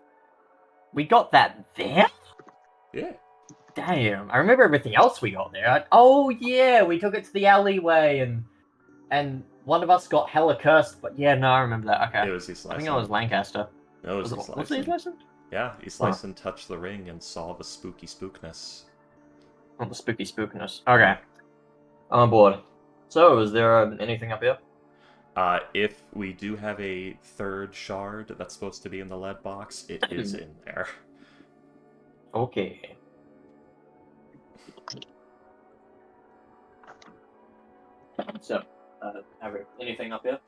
We got that there? Yeah. Damn. I remember everything else we got there. Oh yeah, we took it to the alleyway and one of us got hella cursed, but yeah, no, I remember that. Okay. It was East I think Lyson. it was Lancaster. No, it was Was East it, what's the East Lyson. Lyson? Yeah, East Huh. Lyson touched the ring and saw the spooky spookness. Oh, the spooky spookiness. Okay. I'm on board. So, is there anything up here? If we do have a 3rd shard that's supposed to be in the lead box, it is in there. Okay. So, anything up here?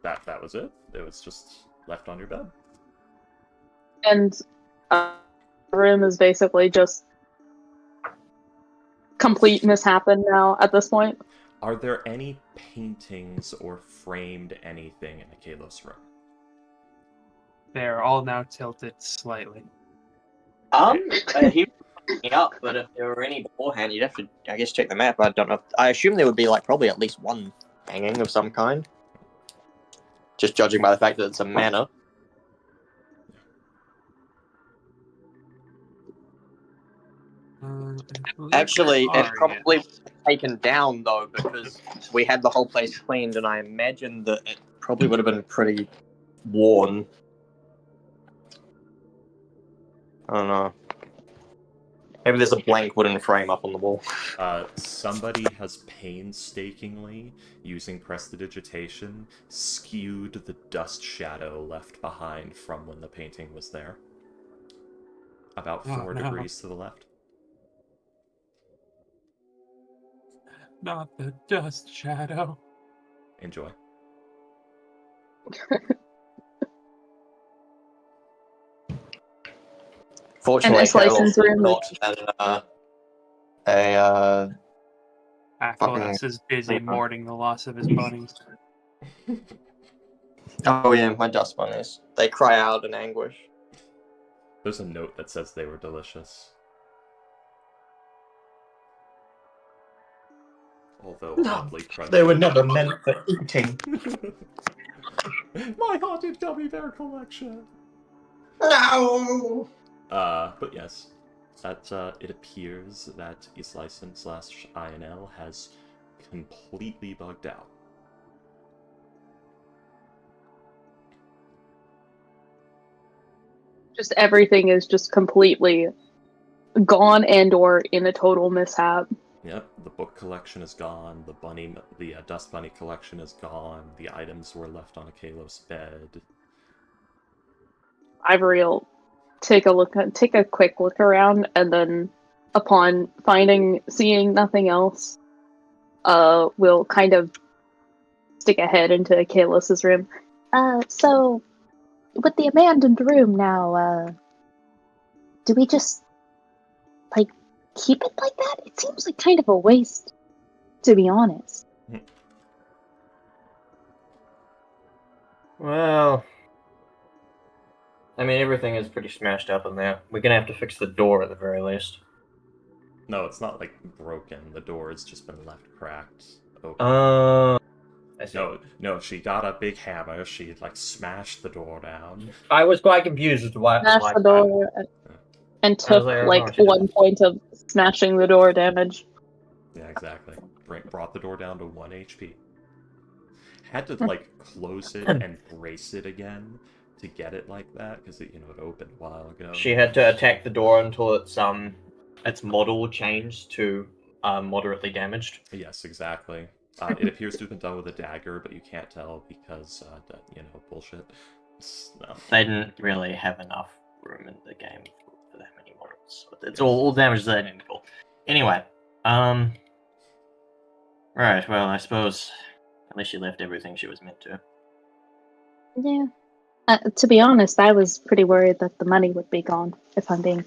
That was it. It was just left on your bed. And the room is basically just complete mishappen now at this point. Are there any paintings or framed anything in the Kalos room? They're all now tilted slightly. He Yeah, but if there were any beforehand, you'd have to, I guess, check the map. I don't know. I assume there would be like probably at least one hanging of some kind. Just judging by the fact that it's a manor. I believe Actually, there it are, probably yes. was taken down though because we had the whole place cleaned, and I imagine that it probably would have been pretty worn. I don't know. Maybe there's a blank wooden frame up on the wall. Somebody has painstakingly, using prestidigitation, skewed the dust shadow left behind from when the painting was there. About 4 no. degrees to the left. Not the dust shadow. Enjoy. Fortunately, Miss Lyson's room not a Aquilus is busy mourning the loss of his bunnies. Oh yeah, my dust bunnies. They cry out in anguish. There's a note that says they were delicious. Although oddly crunchy. They were never meant for eating. My haunted gummy bear collection! No! But yes, that it appears that Islyson/INL has completely bugged out. Just everything is just completely gone and or in a total mishap. Yep, the book collection is gone. The dust bunny collection is gone. The items were left on a Kalos bed. Ivory will take a quick look around, and then upon seeing nothing else, will kind of stick a head into Kalos's room. So, with the abandoned room now, do we just, like, keep it like that? It seems like kind of a waste, to be honest. Well, I mean, everything is pretty smashed up in there. We're gonna have to fix the door at the very least. No, it's not like broken. The door has just been left cracked open. I see. No, she got a big hammer. She like smashed the door down. I was quite confused as to why. Smashed the door and took like, I don't know like what she did. 1 point of smashing the door damage. Yeah, exactly. Brought the door down to 1 HP. Had to like close it and brace it again to get it like that because it opened a while ago. She had to attack the door until its model changed to moderately damaged. Yes, exactly. It appears to have been done with a dagger, but you can't tell because bullshit. No. They didn't really have enough room in the game for that many models. But it's all damage they didn't call. Anyway, right. Well, I suppose at least she left everything she was meant to. Yeah. To be honest, I was pretty worried that the money would be gone, if I'm being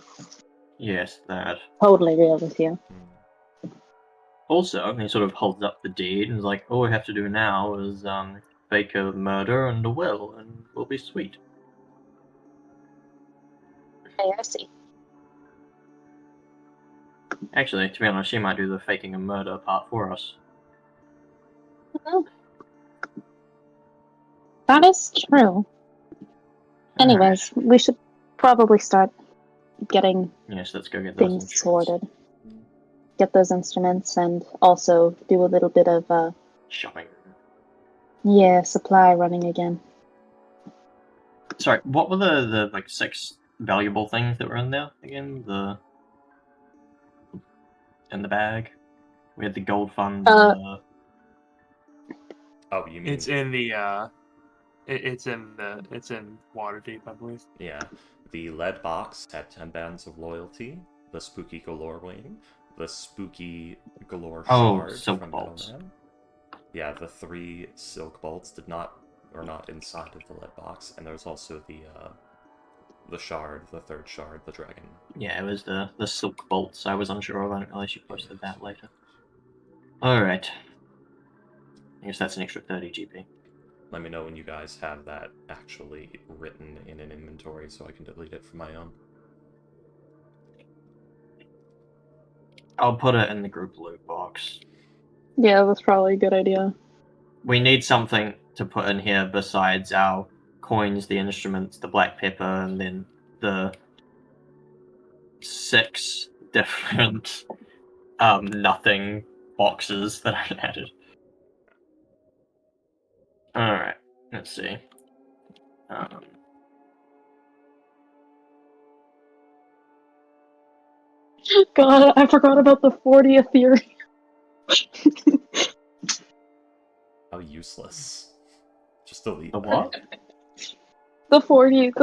Yes, that. totally real with you. Also, he sort of holds up the deed and is like, all we have to do now is fake a murder and a will, and we'll be sweet. Hey, I see. Actually, to be honest, she might do the faking a murder part for us. Well, that is true. Anyways, we should probably start getting Yes, let's go get those things instruments. sorted. Get those instruments and also do a little bit of, Shopping. supply running again. Sorry, what were the like 6 valuable things that were in there again? In the bag? We had the gold fund. Oh, you mean It's in the it's in Waterdeep, I believe. yeah. The lead box had 10 bands of loyalty, the spooky galore wing, the spooky galore shard silk from bolts. Middleman. Yeah, the 3 silk bolts are not inside of the lead box, and there's also the shard, the 3rd shard, the dragon. Yeah, it was the silk bolts. I was unsure of. I didn't realize you posted that later. Alright. I guess that's an extra 30 GP. Let me know when you guys have that actually written in an inventory so I can delete it from my own. I'll put it in the group loot box. Yeah, that's probably a good idea. We need something to put in here besides our coins, the instruments, the black pepper, and then the 6 different nothing boxes that I added. Alright, let's see. God, I forgot about the 40th theory. How useless. Just delete The that. what? The 40th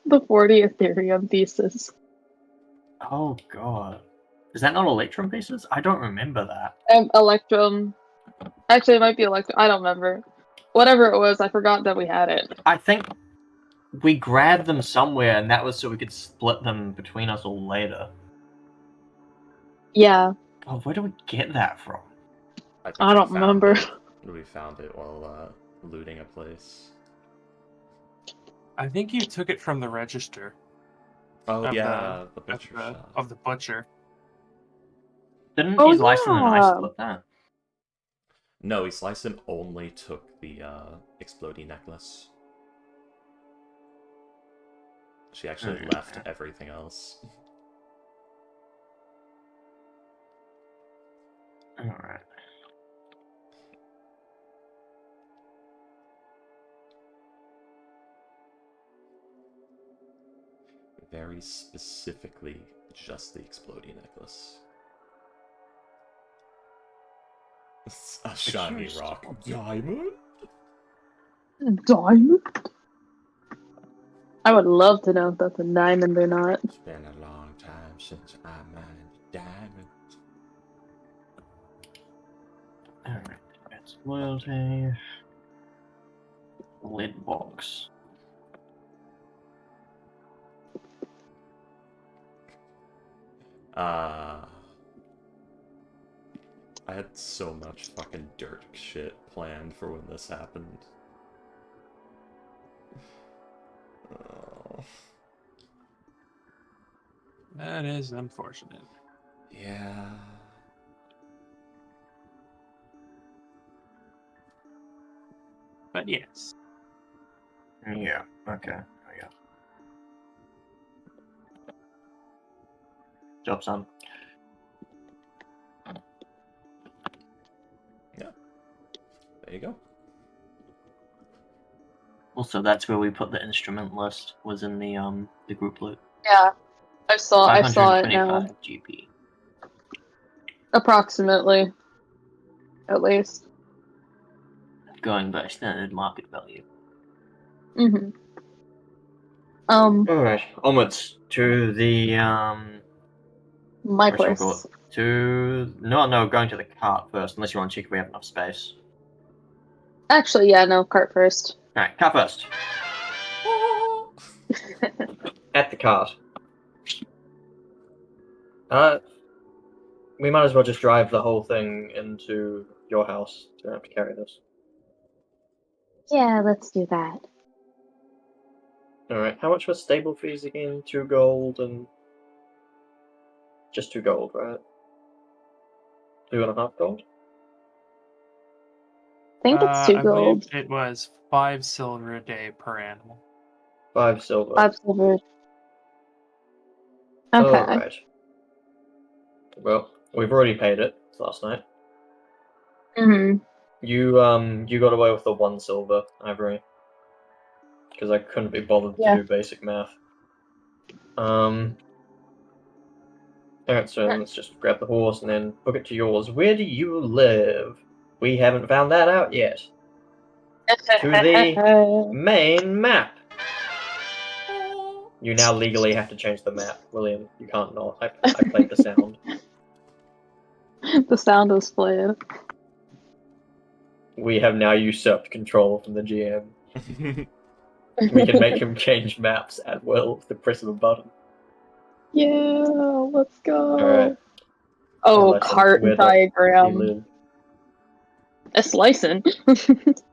Ethereum thesis. Oh god. Is that not Electrum pieces? I don't remember that. Electrum. Actually, it might be Electrum. I don't remember. Whatever it was, I forgot that we had it. I think we grabbed them somewhere and that was so we could split them between us all later. Yeah, Oh, where do we get that from? think I we don't found remember. it. We found it while looting a place. I think you took it from the register Oh Of yeah, the butcher shop. of the butcher. Didn't Oh, he Lyson and I yeah. split that? No, he sliced and only took the exploding necklace. She actually Okay. left everything else. Alright. Very specifically, just the exploding necklace. It's a shiny yours. rock. Diamond? Diamond? I would love to know if that's a diamond or not. It's been a long time since I mined a diamond. Alright. That's loyalty. Lid box. I had so much fucking dirt shit planned for when this happened. Oh. That is unfortunate. Yeah. But yes. Yeah, okay. Oh, yeah. Job done. There you go. Also, that's where we put the instrument list, was in the group loot. Yeah, I saw it now. 525 GP. Approximately. At least. Going by standard market value. Mm-hmm. Alright, onwards to the My whatchamacallit? place. No, going to the cart first, unless you want to check if we have enough space. Actually, yeah, no, cart first. Alright, cart first. At the cart. We might as well just drive the whole thing into your house. You don't have to carry this. Yeah, let's do that. Alright, how much was stable fees again? 2 gold and... Just 2 gold, right? 2.5 gold? I think it's 2 I gold. believe it was 5 silver a day per animal. 5 silver. 5 silver. Okay. Alright. Well, we've already paid it last night. Mm-hmm. You got away with the 1 silver, Ivory. Because I couldn't be bothered Yeah. to do basic math. Alright, so let's just grab the horse and then book it to yours. Where do you live? We haven't found that out yet. To the main map. You now legally have to change the map, William. You can't not. I played the sound. The sound was played. We have now usurped control from the GM. We can make him change maps at will with the press of a button. Yeah, let's go. Alright. Oh, License, cart where the f- diagram. he live? A slicing.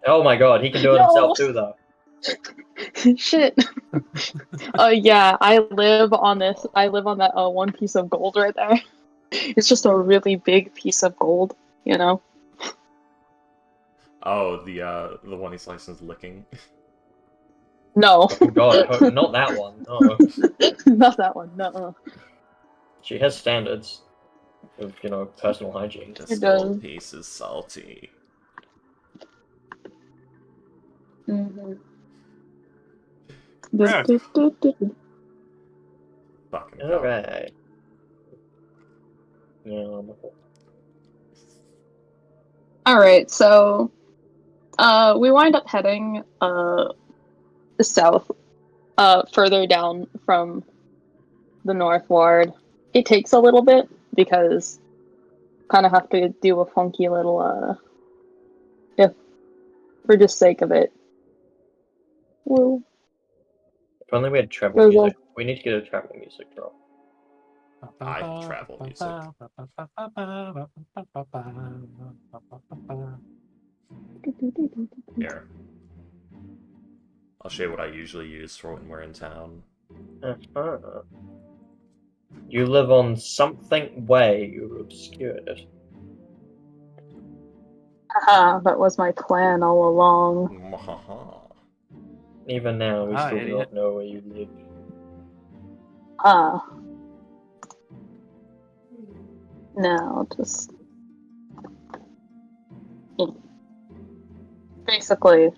Oh my god, he can do it No. himself too, though. Shit. Yeah, I live on that 1 piece of gold right there. It's just a really big piece of gold, you know? Oh, the one he's licensed licking. No. Oh god, not that one. No. Not that one, no. She has standards of, personal hygiene. This It gold does. piece is salty. Mm-hmm. Right. Fucking hell. Alright. Yeah. Alright, so we wind up heading south, further down from the North Ward. It takes a little bit because kind of have to do a funky little for just sake of it. Woo. If only we had travel There's music. We need to get a travel music drop. I travel music. Here. I'll show you what I usually use for when we're in town. Uh-huh. You live on something way, you obscured. Haha, that was my plan all along. Mwahaha. Even now, we still do idiot. not know where you live. No, just basically.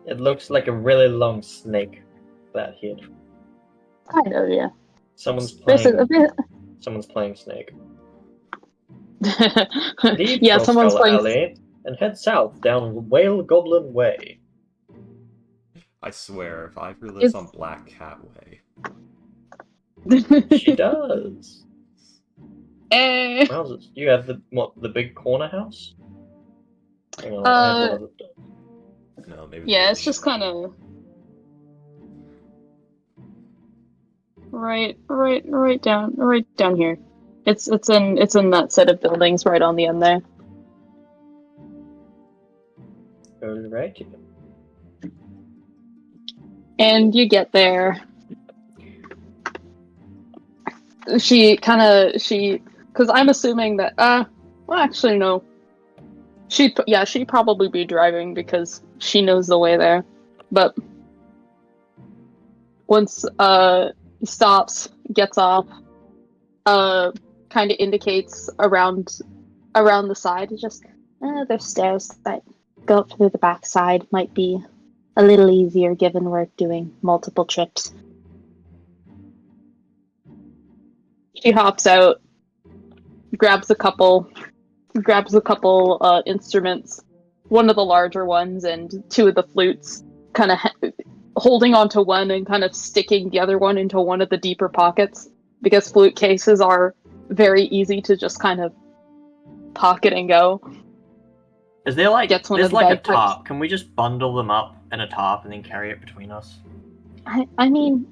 It looks like a really long snake, that head. Kind of, yeah. Someone's Basically, playing Snake. yeah, Leave someone's Skull playing. Alley and head south down Whale Goblin Way. I swear, if Ivy lives It's- on Black Cat Way. She does. Eh. Wowzers. You have the big corner house? Hang on, I have one of them. No, maybe. Yeah, it's just kind of right down here. It's in that set of buildings right on the end there. Alright. And you get there. Because I'm assuming that, well, actually, no. She'd probably be driving because she knows the way there. But once, he stops, gets off, kind of indicates around the side, just, there's stairs that go up through the back side, might be a little easier given we're doing multiple trips. She hops out, grabs a couple instruments, one of the larger ones and two of the flutes, kind of holding onto one and kind of sticking the other one into one of the deeper pockets, because flute cases are very easy to just kind of pocket and go. Is there Gets one there's of the like a bagpipes. tarp? Can we just bundle them up in a tarp and then carry it between us? I mean,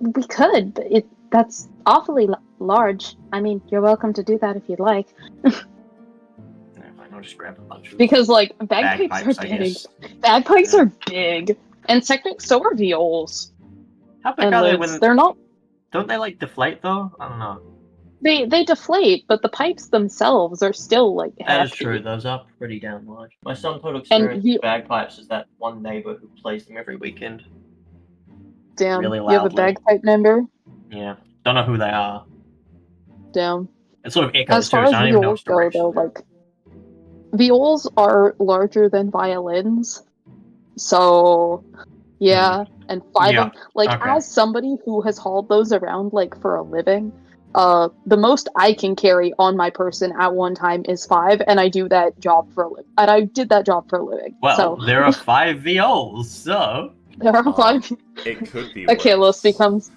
we could, but that's awfully large. I mean, you're welcome to do that if you'd like. No, I'll just grab a bunch of Because, like, bagpipes bagpipes, are I big. guess. Bagpipes Yeah. are big. And technically, so are viols. How big And are they lids. when... They're not. Don't they, deflate, though? I don't know. They deflate, but the pipes themselves are still, like, hefty. That is true, those are pretty damn large. My sum total And experience with bagpipes is that one neighbor who plays them every weekend. Damn. Really You have a loudly. bagpipe member? Yeah. Don't know who they are. Damn. It sort of echoes As too, far so as I don't even know viols which go, direction though, they're like, viols are larger than violins. So, yeah. And five Yeah, of, like, okay. as somebody who has hauled those around, like, for a living, the most I can carry on my person at one time is 5, and I do that job for a living. And I did that job for a living. Well, so there are 5 viols, so... there are 5. It could be Okay, worse. becomes.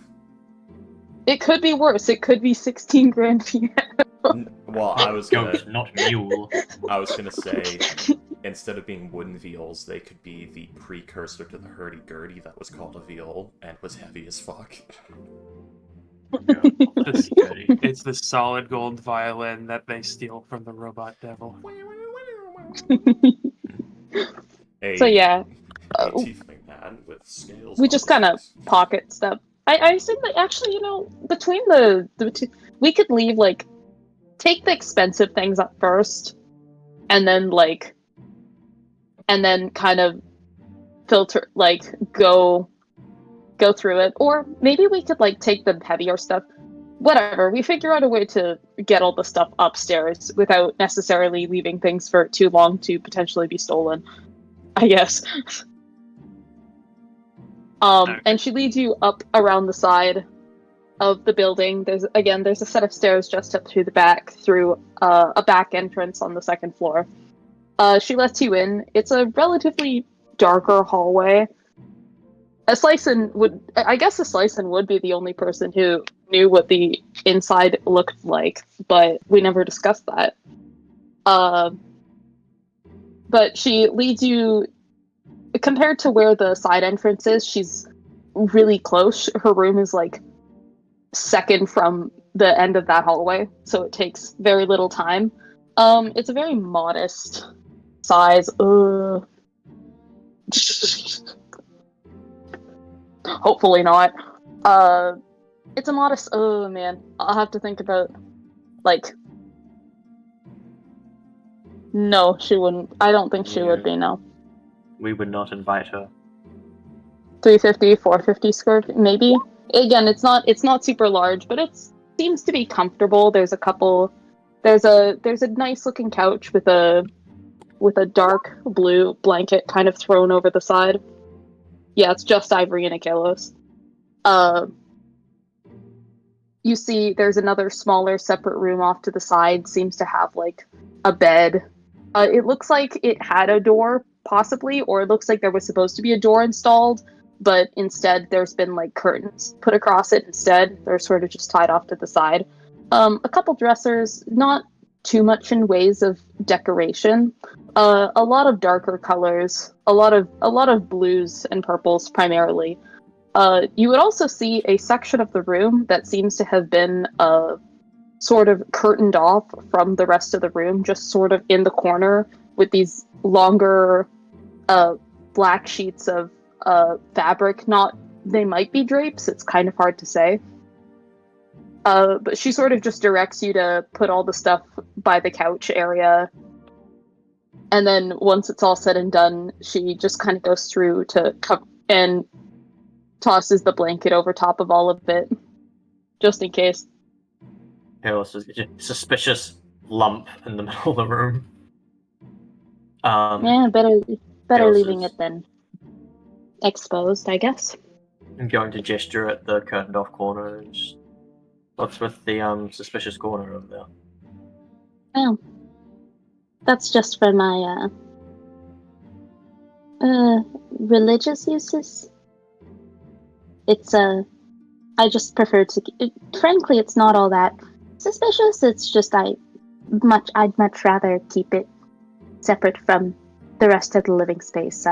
It could be worse. It could be 16 grand piano. Well, I was gonna Goat, not mule. say, instead of being wooden viols, they could be the precursor to the hurdy-gurdy that was called a viol and was heavy as fuck. It's the solid gold violin that they steal from the robot devil. Hey, So yeah. hey, tiefling can with scales. We just kind of pocket stuff. I assume that actually, between the two, we could leave take the expensive things up first, and then kind of filter go through it, or maybe we could take the heavier stuff. Whatever, we figure out a way to get all the stuff upstairs without necessarily leaving things for too long to potentially be stolen, I guess. And she leads you up around the side of the building. There's a set of stairs just up through the back, through a back entrance on the second floor. She lets you in. It's a relatively darker hallway. A Slicin would be the only person who knew what the inside looked like, but we never discussed that. But she leads you, compared to where the side entrance is, she's really close. Her room is second from the end of that hallway, so it takes very little time. It's a very modest size. Hopefully not. It's a modest. Oh man, I'll have to think about. No, she wouldn't. I don't think she would be. No. We would not invite her. 350, 450 square feet, maybe. Again, it's not super large, but it seems to be comfortable. There's a nice looking couch with a dark blue blanket kind of thrown over the side. Yeah, it's just Ivory and Akelos. You see there's another smaller separate room off to the side, seems to have a bed. It looks like it had a door, possibly, or it looks like there was supposed to be a door installed, but instead there's been curtains put across it instead. They're sort of just tied off to the side. A couple dressers, not too much in ways of decoration. A lot of darker colors, a lot of blues and purples primarily. You would also see a section of the room that seems to have been sort of curtained off from the rest of the room, just sort of in the corner with these longer black sheets of fabric. They might be drapes, it's kind of hard to say. But she sort of just directs you to put all the stuff by the couch area. And then once it's all said and done, she just kind of goes through to and tosses the blanket over top of all of it, just in case. Chaos is a suspicious lump in the middle of the room. Yeah, better Chaos leaving is- it than exposed, I guess. I'm going to gesture at the curtained off corner. And just, what's with the suspicious corner over there? Oh. That's just for my, religious uses. It's, I just prefer to... frankly, it's not all that suspicious, it's just I'd much rather keep it separate from the rest of the living space.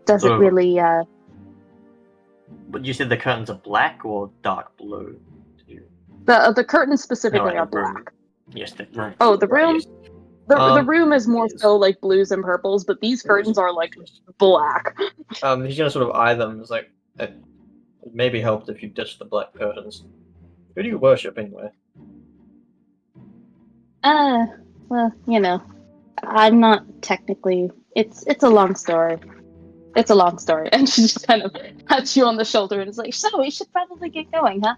Doesn't So- really, But you said the curtains are black or dark blue? The curtains specifically No, are the room. black. Yes, the room. Oh, the room? Yes. The room is more yes. so blues and purples, but these curtains are black. He's gonna sort of eye them. It's it maybe helped if you ditched the black curtains. Who do you worship anyway? well, I'm not technically... It's a long story. It's a long story. And she just kind of pats you on the shoulder and is like, so we should probably get going, huh?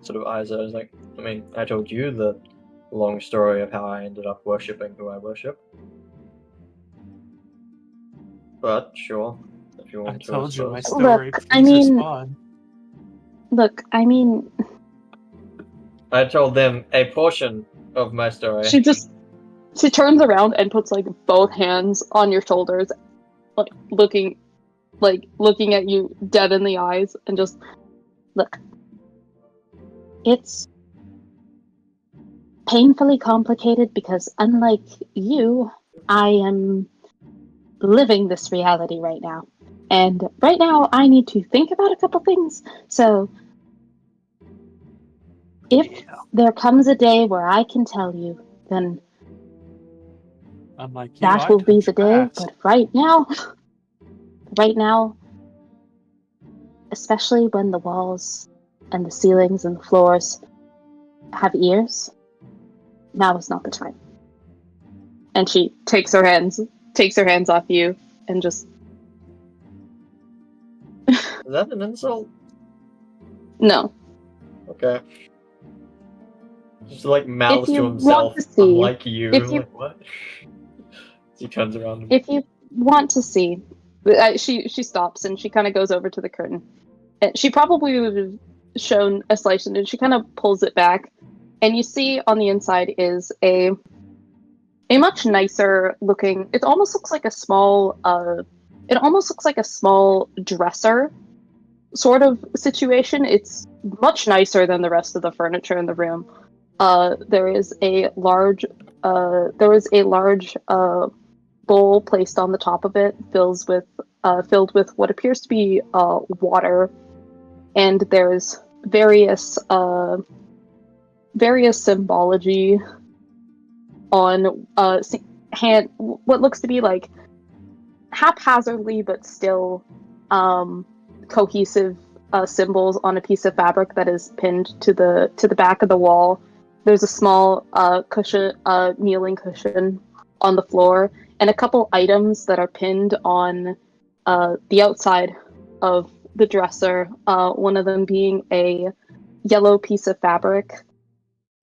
Sort of eyes her. I told you the long story of how I ended up worshipping who I worship. But sure, if you I want to. told you my suppose. story. Look, Please respond. I told them a portion of my story. She turns around and puts both hands on your shoulders, looking at you dead in the eyes, and just look. It's painfully complicated because, unlike you, I am living this reality right now. And right now, I need to think about a couple things. So, if there comes a day where I can tell you, then Unlike you, That I will be touch the day, grass. but right now, especially when the walls and the ceilings and the floors have ears, now is not the time. And she takes her hands off you and just Is that an insult? no. Okay. Just like mouths If you to want himself, to see- unlike you. if you- Like, what? He turns around. If you want to see, she stops and she kind of goes over to the curtain. And she probably would have shown a selection, and she kind of pulls it back, and you see on the inside is a much nicer looking. It almost looks like a small. It almost looks like a small dresser sort of situation. It's much nicer than the rest of the furniture in the room. There is a large. There is a large bowl placed on the top of it, filled with what appears to be water, and there's various symbology on hand, what looks to be like haphazardly but still cohesive symbols on a piece of fabric that is pinned to the back of the wall. There's a small cushion, kneeling cushion on the floor, and a couple items that are pinned on the outside of the dresser. One of them being a yellow piece of fabric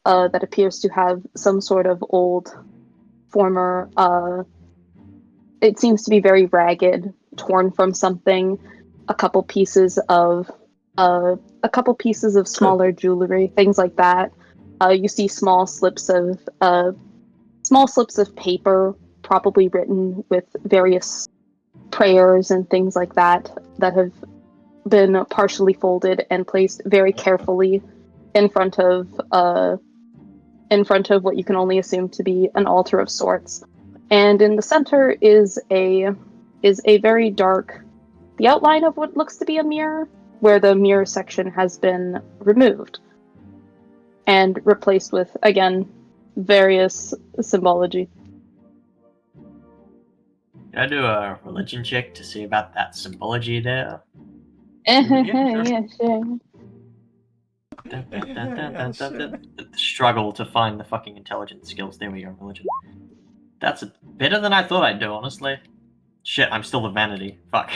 that appears to have some sort of old, former. It seems to be very ragged, torn from something. A couple pieces of smaller jewelry, things like that. You see small slips of paper, probably written with various prayers and things like that have been partially folded and placed very carefully in front of what you can only assume to be an altar of sorts. And in the center is a very dark, the outline of what looks to be a mirror, where the mirror section has been removed and replaced with, again, various symbology. Can I do a religion check to see about that symbology there? Yeah, sure. The struggle to find the fucking intelligence skills. There we go, religion. That's better than I thought I'd do, honestly. Shit, I'm still the vanity. Fuck.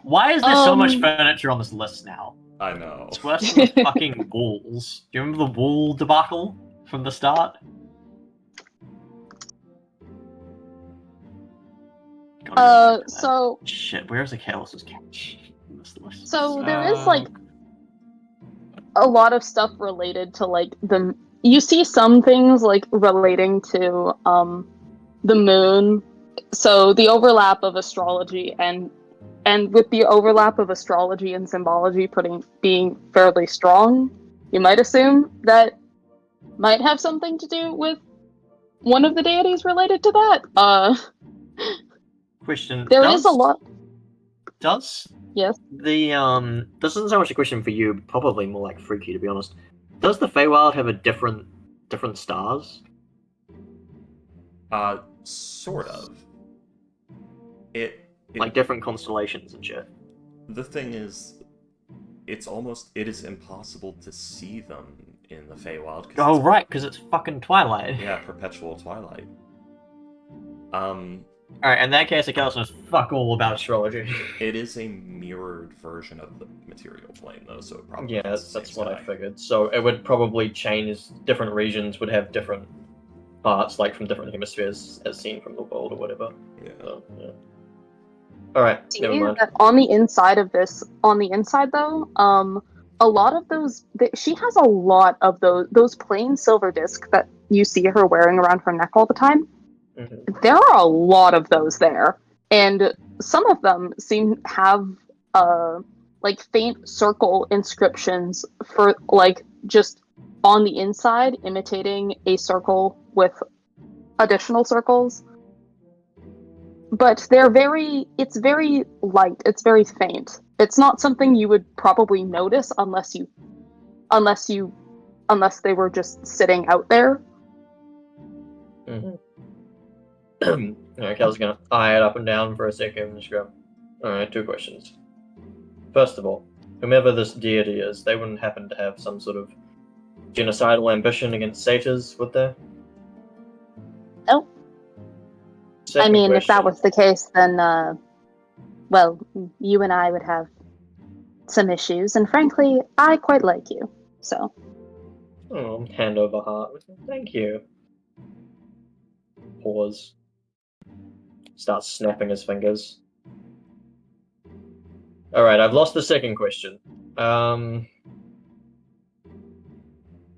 Why is there so much furniture on this list now? I know. It's worse than the fucking walls. Do you remember the wall debacle from the start? So Shit, where's the carelessness catch in this list? So there is like a lot of stuff related to like you see some things like relating to the moon. So the overlap of astrology and with the overlap of astrology and symbology being fairly strong, you might assume that might have something to do with one of the deities related to that. Question. There is a lot. Does Yes. The this isn't so much a question for you, probably more like Freaky, to be honest. Does the Feywild have a different stars? Sort of. It Like different constellations and shit. The thing is, it is impossible to see them in the Feywild. Oh, right, because it's fucking Twilight. Yeah, perpetual twilight. Alright, in that case, I can also fuck all about astrology. It is a mirrored version of the material plane, though, so it probably Yeah, has the that's same what I sky. figured. So it would probably change, different regions would have different parts, like from different hemispheres, as seen from the world or whatever. Yeah. So, yeah. Alright, never mind. On the inside though, a lot of those, she has a lot of those plain silver discs that you see her wearing around her neck all the time. Mhm. There are a lot of those there, and some of them seem to have like faint circle inscriptions for like just on the inside, imitating a circle with additional circles. But it's very light, it's very faint. It's not something you would probably notice unless they were just sitting out there. Okay, Kel's gonna eye it up and down for a second and just go, alright, 2 questions. First of all, whomever this deity is, they wouldn't happen to have some sort of genocidal ambition against satyrs, would they? Nope. I Second mean, if that question. was the case, then, well, you and I would have some issues, and frankly, I quite like you, so. Oh, hand over heart. Thank you. Pause. Starts snapping his fingers. Alright, I've lost the second question.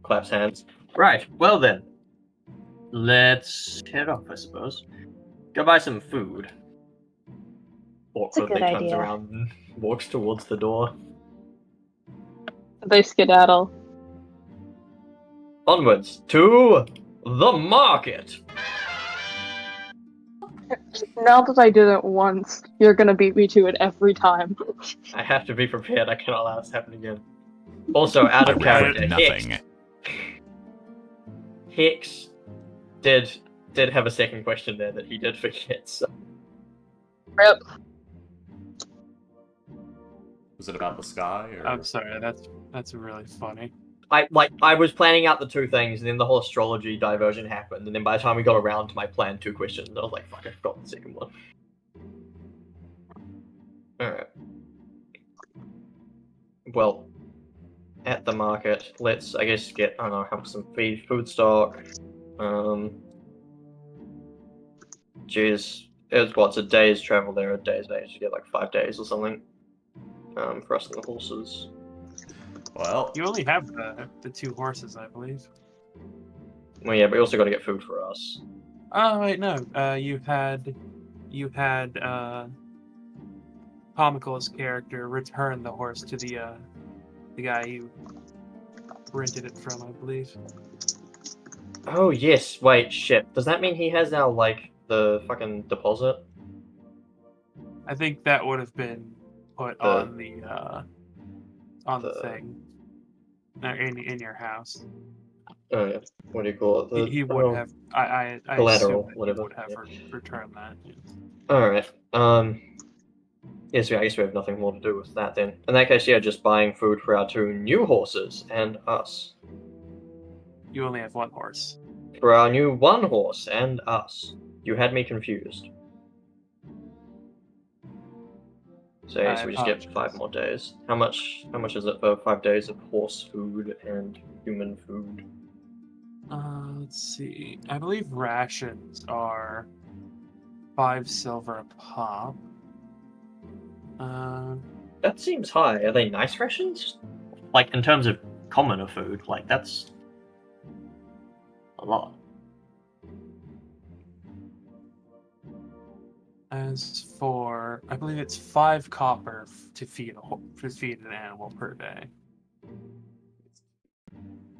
Claps hands. Right, well then. Let's head off, I suppose. Go buy some food. Awkwardly good turns idea. around and walks towards the door. They skedaddle. Onwards to the market! Now that I did it once, you're gonna beat me to it every time. I have to be prepared, I cannot allow this to happen again. Also, out of Okay. character, Nothing. Hex did have a second question there that he did forget, so... Rip. Was it about the sky? Or... I'm sorry, that's really funny. I was planning out the 2 things, and then the whole astrology diversion happened, and then by the time we got around to my planned 2 questions, I was like, fuck, I forgot the second one. Alright. Well, at the market, let's, I guess, get, I don't know, have some food stock. Jeez, it's a day's travel there, a day's age to get like 5 days or something. For us and the horses. Well, You only have the 2 horses, I believe. Well, yeah, but we also got to get food for us. Oh wait, no. You had Comical's character return the horse to the guy you rented it from, I believe. Oh yes, wait, shit. Does that mean he has our like the fucking deposit? I think that would have been put on the thing in your house. Oh yeah. What do you call it? He would have. I collateral, assume that whatever, He would have yeah. returned that. Yes. Alright. Yes, I guess we have nothing more to do with that then. In that case, yeah, just buying food for our 2 new horses and us. You only have 1 horse. For our new 1 horse and us. You had me confused. So yeah, I so we just get apologize. 5 more days. How much is it for 5 days of horse food and human food? Let's see. I believe rations are 5 silver a pop. That seems high. Are they nice rations? Like, in terms of commoner food, like, that's a lot. As for, I believe it's 5 copper to feed an animal per day.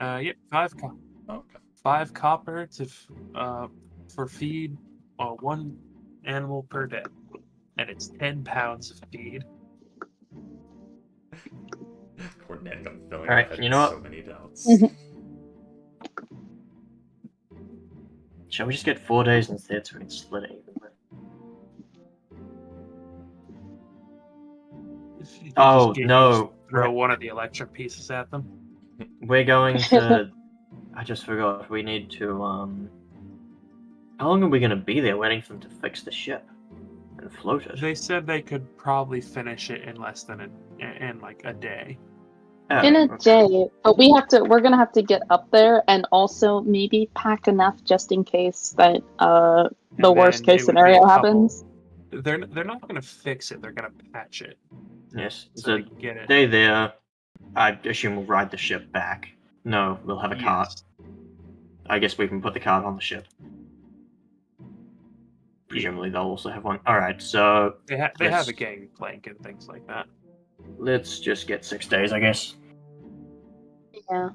Yep, 5 copper. okay. 5 copper for feed 1 animal per day, and it's 10 pounds of feed. Poor Nick, I'm filling Alright, my head you know with what? so many doubts. Shall we just get 4 days instead so we can split it evenly? If you Oh, just no. throw one of the electric pieces at them. We're going to... I just forgot. We need to, How long are we going to be there waiting for them to fix the ship and float it? They said they could probably finish it in less than in like a day. Oh, In a okay. day, but we're gonna have to get up there and also maybe pack enough just in case that the And worst then case it would be a scenario couple- happens. They're not going to fix it. They're going to patch it Yes. so So they can get it. stay there. I assume we'll ride the ship back. No, we'll have a cart. Yes. I guess we can put the cart on the ship. Presumably they'll also have one. Alright, so They have Yes. a gangplank and things like that. let's just get 6 days, I guess. Yeah.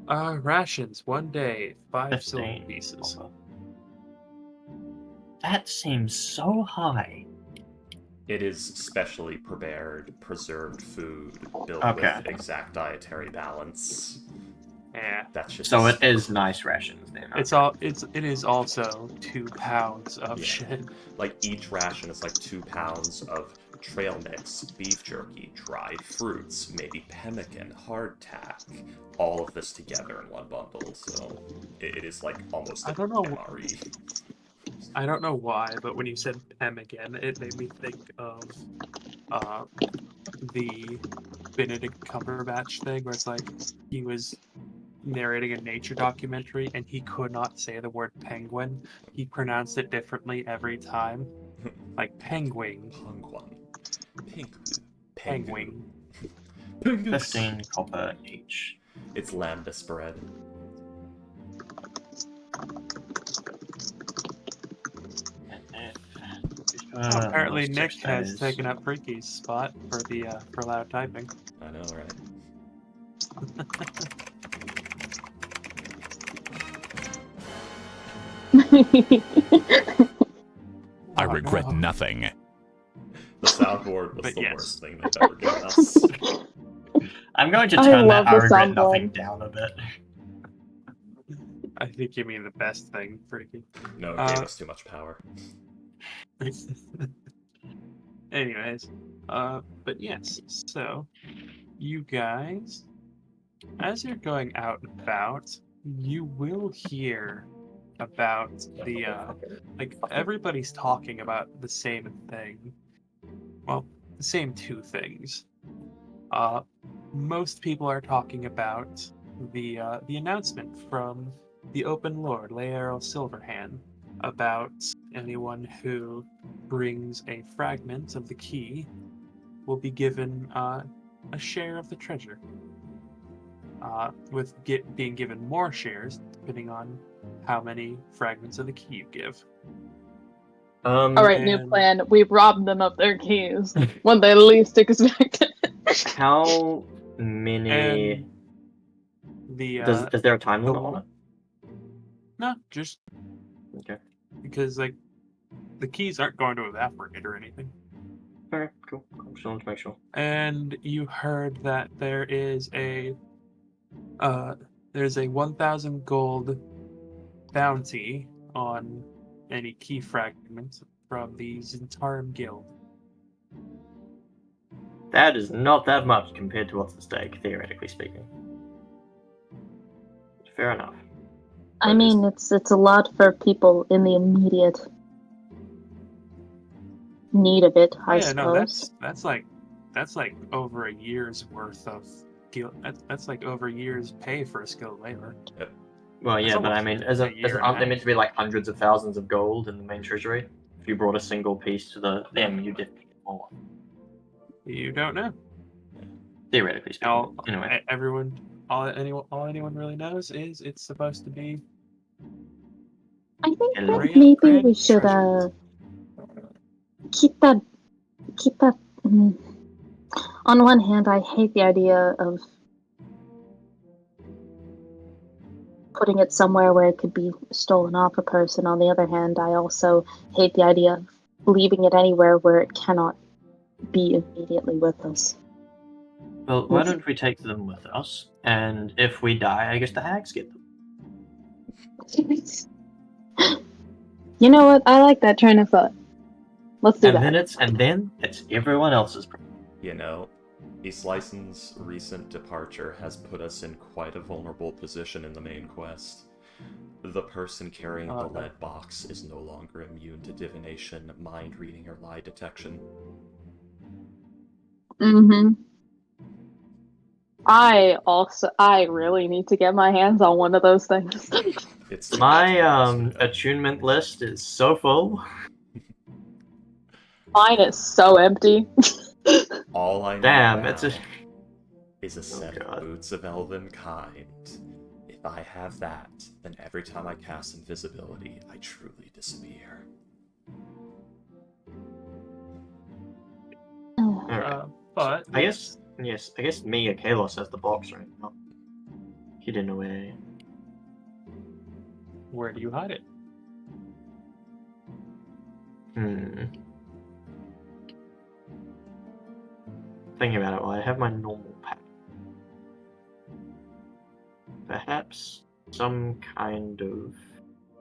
Rations, 1 day, 5 silver 15. pieces. That seems so high. It is specially prepared, preserved food built Okay. with exact dietary balance. Yeah. That shit. So it is nice rations then. It is also 2 pounds of Yeah. shit. Like each ration is like 2 pounds of trail mix, beef jerky, dried fruits, maybe pemmican, hardtack, all of this together in one bundle. So it is like almost I an don't know. MRE. I don't know why, but when you said pemmican, it made me think of the Benedict Cumberbatch thing, where it's like he was narrating a nature documentary and he could not say the word penguin. He pronounced it differently every time, like penguin, Penguin. Pingu. penguin. Pingus. 15 copper each. It's lambus bread. Apparently, those Nick 6 has days. taken up Freaky's spot for the for loud typing. I know, right? I Oh, regret no. nothing. The soundboard was But the yes. worst thing they've ever given us. I'm going to I turn love that the I regret nothing soundboard. down a bit. I think you mean the best thing, Freaky. No, it gave us too much power. Anyways, but yes, so you guys, as you're going out and about, you will hear about the like everybody's talking about the same thing. Well, the same 2 things. Most people are talking about the announcement from the Open Lord, Laeral Silverhand, about anyone who brings a fragment of the key will be given a share of the treasure. With being given more shares depending on how many fragments of the key you give. All right, new And- plan. We rob them of their keys when they least expect it. How many? And the Is there a time limit on it? no, just Okay. because like the keys aren't going to evaporate or anything. Okay, cool. Just wanted to make sure. And you heard that there's a 1,000 gold bounty on any key fragments from the Zentarum Guild. That is not that much compared to what's at stake, theoretically speaking. Fair enough. I mean, it's a lot for people in the immediate need of it, I Yeah, no, suppose. that's like over a year's worth of guild. That's like over a year's pay for a skilled labor. Well, yeah, That's but I almost mean, a year and a aren't they half. meant to be like hundreds of thousands of gold in the main treasury? If you brought a single piece to them, you definitely get more. You don't know. Theoretically speaking. All Anyway. all anyone really knows is it's supposed to be I think Hello. that maybe grand we should treasure. keep that. On one hand, I hate the idea of putting it somewhere where it could be stolen off a person. On the other hand, I also hate the idea of leaving it anywhere where it cannot be immediately with us. Well, why don't we take them with us? And if we die, I guess the hags get them. You know what? I like that train of thought. Let's do And that. then it's everyone else's problem. You know, East Licen's recent departure has put us in quite a vulnerable position in the main quest. The person carrying the lead box is no longer immune to divination, mind reading, or lie detection. Mm-hmm. I really need to get my hands on one of those things. It's too My bad. attunement list is so full. Mine is so empty. All I need Damn, now it's a is a set God. of boots of elven kind. If I have that, then every time I cast invisibility, I truly disappear. Alright. But I guess me or Kalos has the box right now. Hidden away. where do you hide it? Thinking about it, well, I have my normal pack. Perhaps some kind of.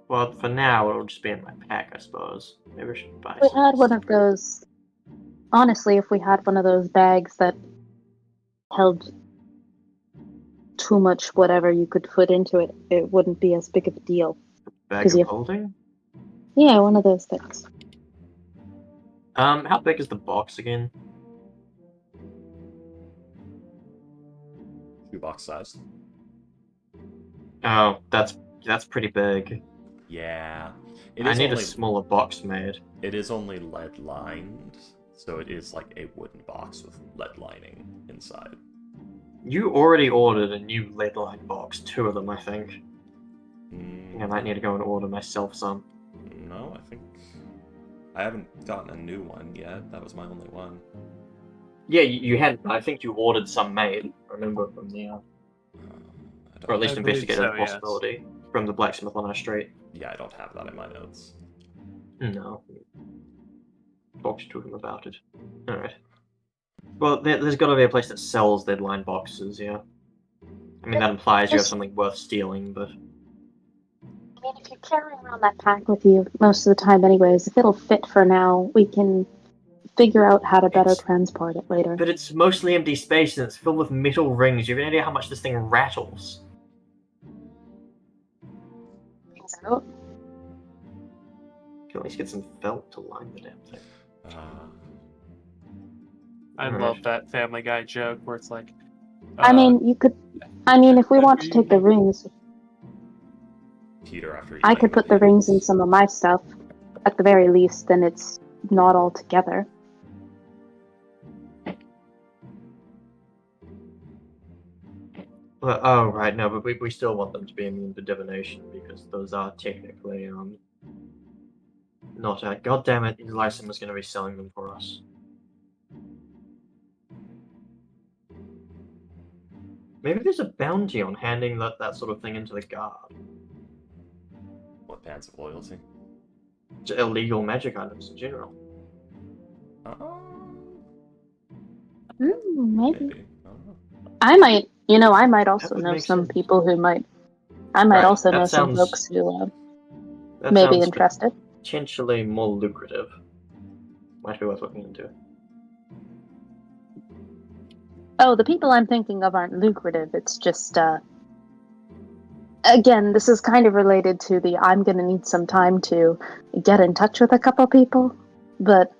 Well, for now, it'll just be in my pack, I suppose. Maybe I should buy We some had one of stickers. those. Honestly, if we had one of those bags that held too much whatever you could put into it, it wouldn't be as big of a deal. Bag 'Cause of you- holding? Yeah, one of those things. How big is the box again? Shoebox sized. Oh, that's pretty big. Yeah. I need a smaller box made. It is only lead lined, so it is like a wooden box with lead lining inside. You already ordered a new lead line box, 2 of them, I think. I think I might need to go and order myself some. No, I think I haven't gotten a new one yet. That was my only one. Yeah, you had. I think you ordered some made. I remember from the, I or at don't, least I believe investigated so, the yes. possibility from the blacksmith on our street. yeah, I don't have that in my notes. No. Talked to him about it. Alright. Well, there's got to be a place that sells lead line boxes, yeah. I mean, that implies you have something worth stealing, but. I mean, if you're carrying around that pack with you most of the time, anyways, if it'll fit for now, we can figure out how to better transport it later. But it's mostly empty space and it's filled with metal rings. You have any idea how much this thing rattles? So, You can at least get some felt to line the damn thing. I Alright. love that Family Guy joke where it's like, I mean, you could. I mean, if we want to take the rings, Peter, after I could put the rings in some of my stuff. At the very least, then it's not all together. Well, oh, right, no, but we still want them to be immune to divination because those are technically, not a. God damn it, Lyson was going to be selling them for us. Maybe there's a bounty on handing that sort of thing into the guard. What bands of loyalty? Illegal magic items in general. Maybe. Maybe. I don't know. I might. You know, I might also would know make some sense. people who might. I might Right, also that know some sounds- folks who That may be sounds interested. potentially more lucrative. Might be worth looking into. Oh, the people I'm thinking of aren't lucrative. It's just, again, this is kind of related to the I'm gonna need some time to get in touch with a couple people. But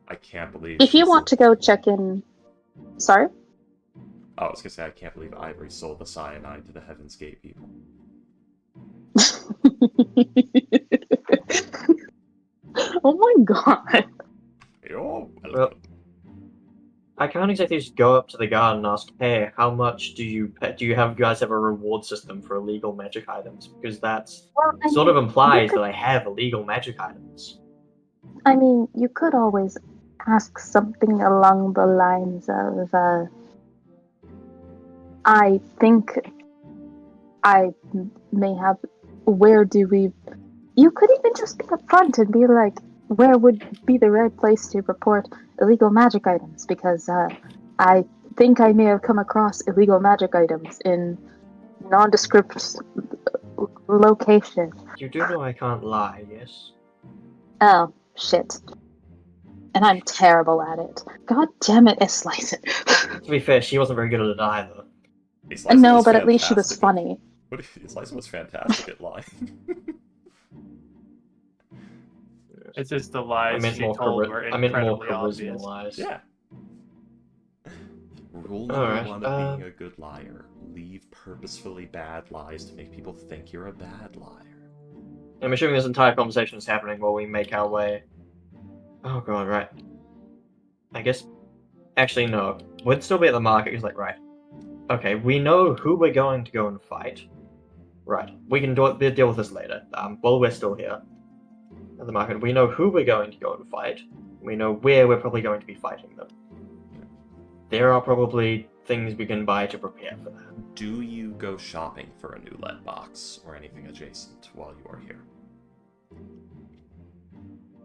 I can't believe. if you she want to sold- go check in. Sorry? Oh, I was gonna say I can't believe Ivory sold the cyanide to the Heaven's Gate people. Oh my god. Yo, Well, I can't exactly just go up to the guard and ask, "Hey, how much do you guys have a reward system for illegal magic items?" Because that's Well, I sort mean, of implies you could- that I have illegal magic items. I mean, you could always ask something along the lines of, I think I may have. Where do we. You could even just be upfront and be like, where would be the right place to report illegal magic items? Because I think I may have come across illegal magic items in nondescript location. You do know I can't lie, yes? Oh, shit. And I'm terrible at it. God damn it, Slice it. To be fair, she wasn't very good at it either. No, but at least she was funny. Slice was fantastic at lying. it's just the I lies meant she more told were I meant more incredibly charisma obvious. lies. Yeah. Rule number Alright, one of being a good liar: leave purposefully bad lies to make people think you're a bad liar. I'm assuming this entire conversation is happening while we make our way. Oh god, right. I guess. Actually, no. We'd still be at the market. It's like, right. Okay, we know who we're going to go and fight. Right. We can deal with this later. While we're still here at the market, we know who we're going to go and fight. We know where we're probably going to be fighting them. There are probably things we can buy to prepare for that. Do you go shopping for a new lead box or anything adjacent while you are here?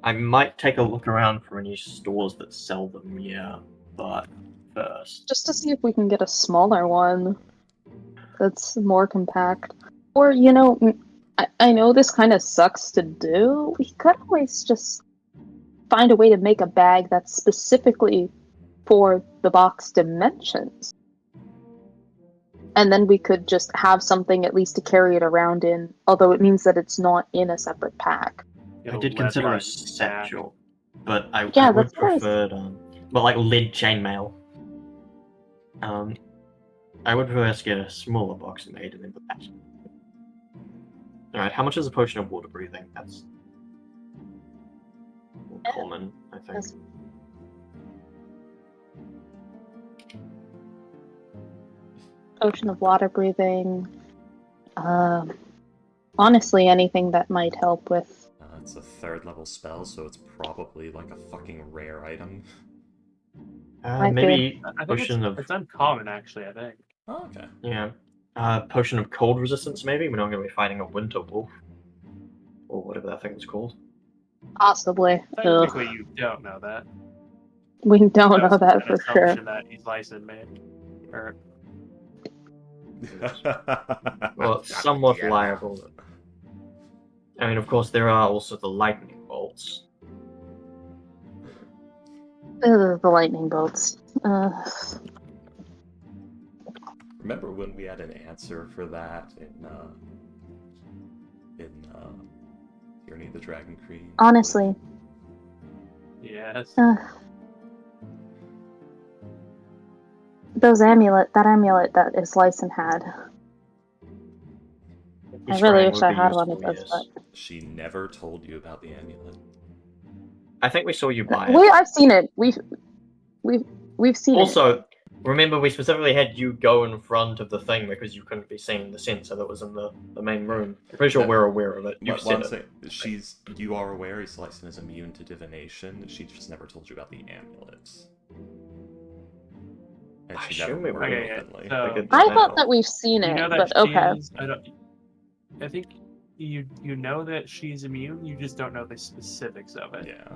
I might take a look around for any stores that sell them, yeah. But first. Just to see if we can get a smaller one. that's more compact. Or, you know, I know this kind of sucks to do. We could always just find a way to make a bag that's specifically for the box dimensions. And then we could just have something at least to carry it around in, although it means that it's not in a separate pack. I did consider a satchel, but I Yeah, would that's what I was- prefer, well, like lead chainmail. I would prefer to get a smaller box made and then put that. Alright, how much is a potion of water breathing? That's common, I think. That's- Potion of water breathing. Honestly, anything that might help with. It's a 3rd level spell, so it's probably like a fucking rare item. Might Maybe I think potion of it's uncommon, actually, I think. Oh, okay. yeah, potion of cold resistance. Maybe we're not going to be fighting a winter wolf or whatever that thing is called. Possibly. Technically, you don't know that. We don't know was that an for assumption sure. that he's licensed made. Or, Well, it's somewhat liable. I mean, of course, there are also the lightning bolts. The lightning bolts. Remember when we had an answer for that in Tyranny of the Dragon Queen? Honestly, yes. that amulet that Islyson had. I really wish I had one of those, but She never told you about the amulet. I think we saw you buy it. I've seen it. We've seen it. Also, remember we specifically had you go in front of the thing because you couldn't be seeing the sensor that was in the main room. I'm pretty sure we're aware of it. You've said it. You are aware Islyson is immune to divination. She just never told you about the amulet. And I she never assume we worked were. openly. So, I thought that we've seen you it, know that but okay. I think you know that she's immune. You just don't know the specifics of it. Yeah.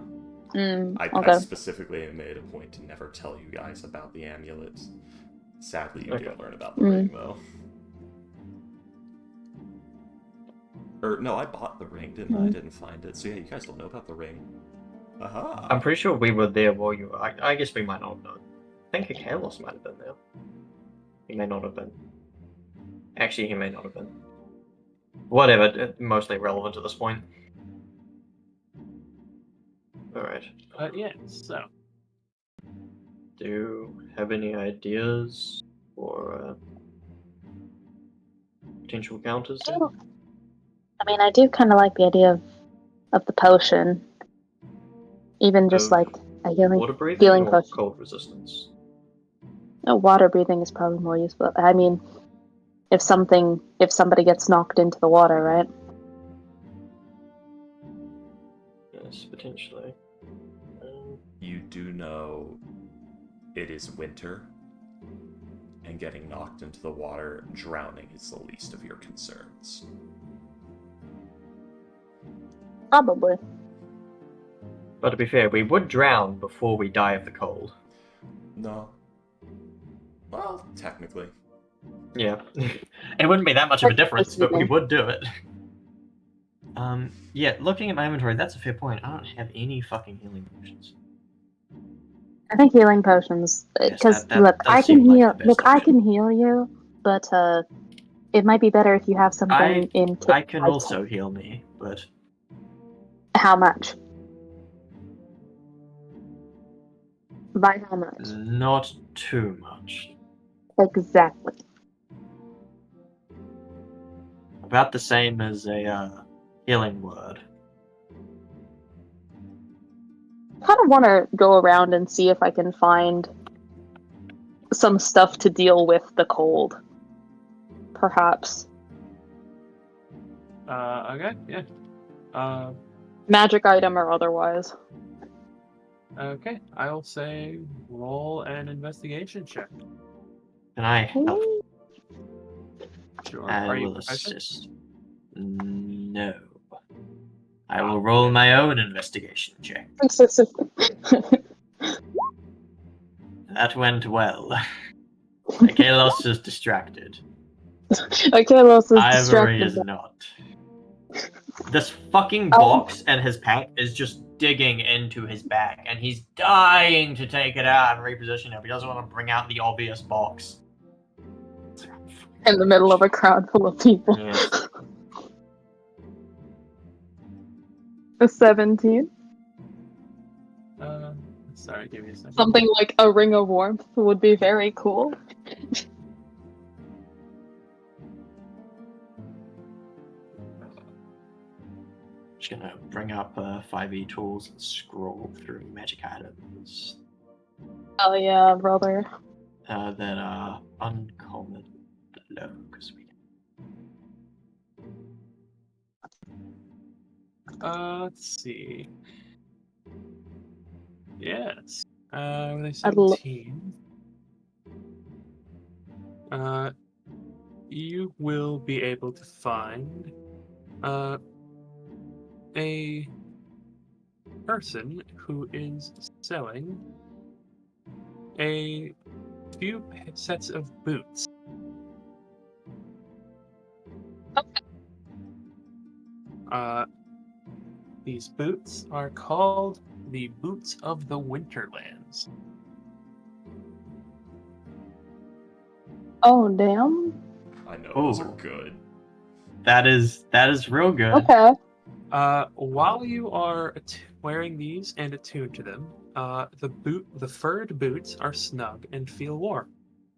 I Okay. specifically made a point to never tell you guys about the amulet. Sadly, you Okay. did learn about the ring, though. Or, no, I bought the ring, didn't I? I didn't find it. So yeah, you guys don't know about the ring. Aha! I'm pretty sure we were there while you were. I guess we might not have known. I think Kalos might have been there. He may not have been. Actually, he may not have been. Whatever, mostly relevant at this point. Alright. Yeah, so. Do you have any ideas for potential counters? There? I mean, I do kind of like the idea of the potion. Even just like a Water breathing healing or potion. cold resistance? No, water breathing is probably more useful. I mean, if somebody gets knocked into the water, right? Yes, potentially. You do know it is winter, and getting knocked into the water, drowning is the least of your concerns. Probably. But to be fair, we would drown before we die of the cold. No. Well, technically. Yeah. It wouldn't be that much of a difference, but we would do it. Yeah, looking at my inventory, that's a fair point. I don't have any fucking healing potions. I think healing potions, because that look, does I seem can like heal. the best Look, I option. can heal you, but it might be better if you have something in. I can also heal me, but How much? By how much? not too much. Exactly. About the same as a healing word. I kind of want to go around and see if I can find some stuff to deal with the cold. Perhaps. Okay, yeah. Magic item or otherwise. Okay, I'll say roll an investigation check. Can I help? Sure. I Are you will proficient? assist. No. I will roll my own investigation check. That went well. Kalos is distracted. Carlos is Ivory distracted. is not. This fucking Oh. box and his pack is just digging into his back, and he's dying to take it out and reposition it, but he doesn't want to bring out the obvious box. In the middle of a crowd full of people. Yes. A 17. Sorry, give me a second. Something like a ring of warmth would be very cool. Just gonna bring up 5e tools and scroll through magic items Oh yeah, brother. that are uncommon low, because we Let's see. Yes. Were they I'd lo- 17? You will be able to find a person who is selling a few sets of boots. These boots are called the Boots of the Winterlands. Oh damn. I know those are Ooh. good. That is real good. Okay. While you are wearing these and attuned to them, the furred boots are snug and feel warm.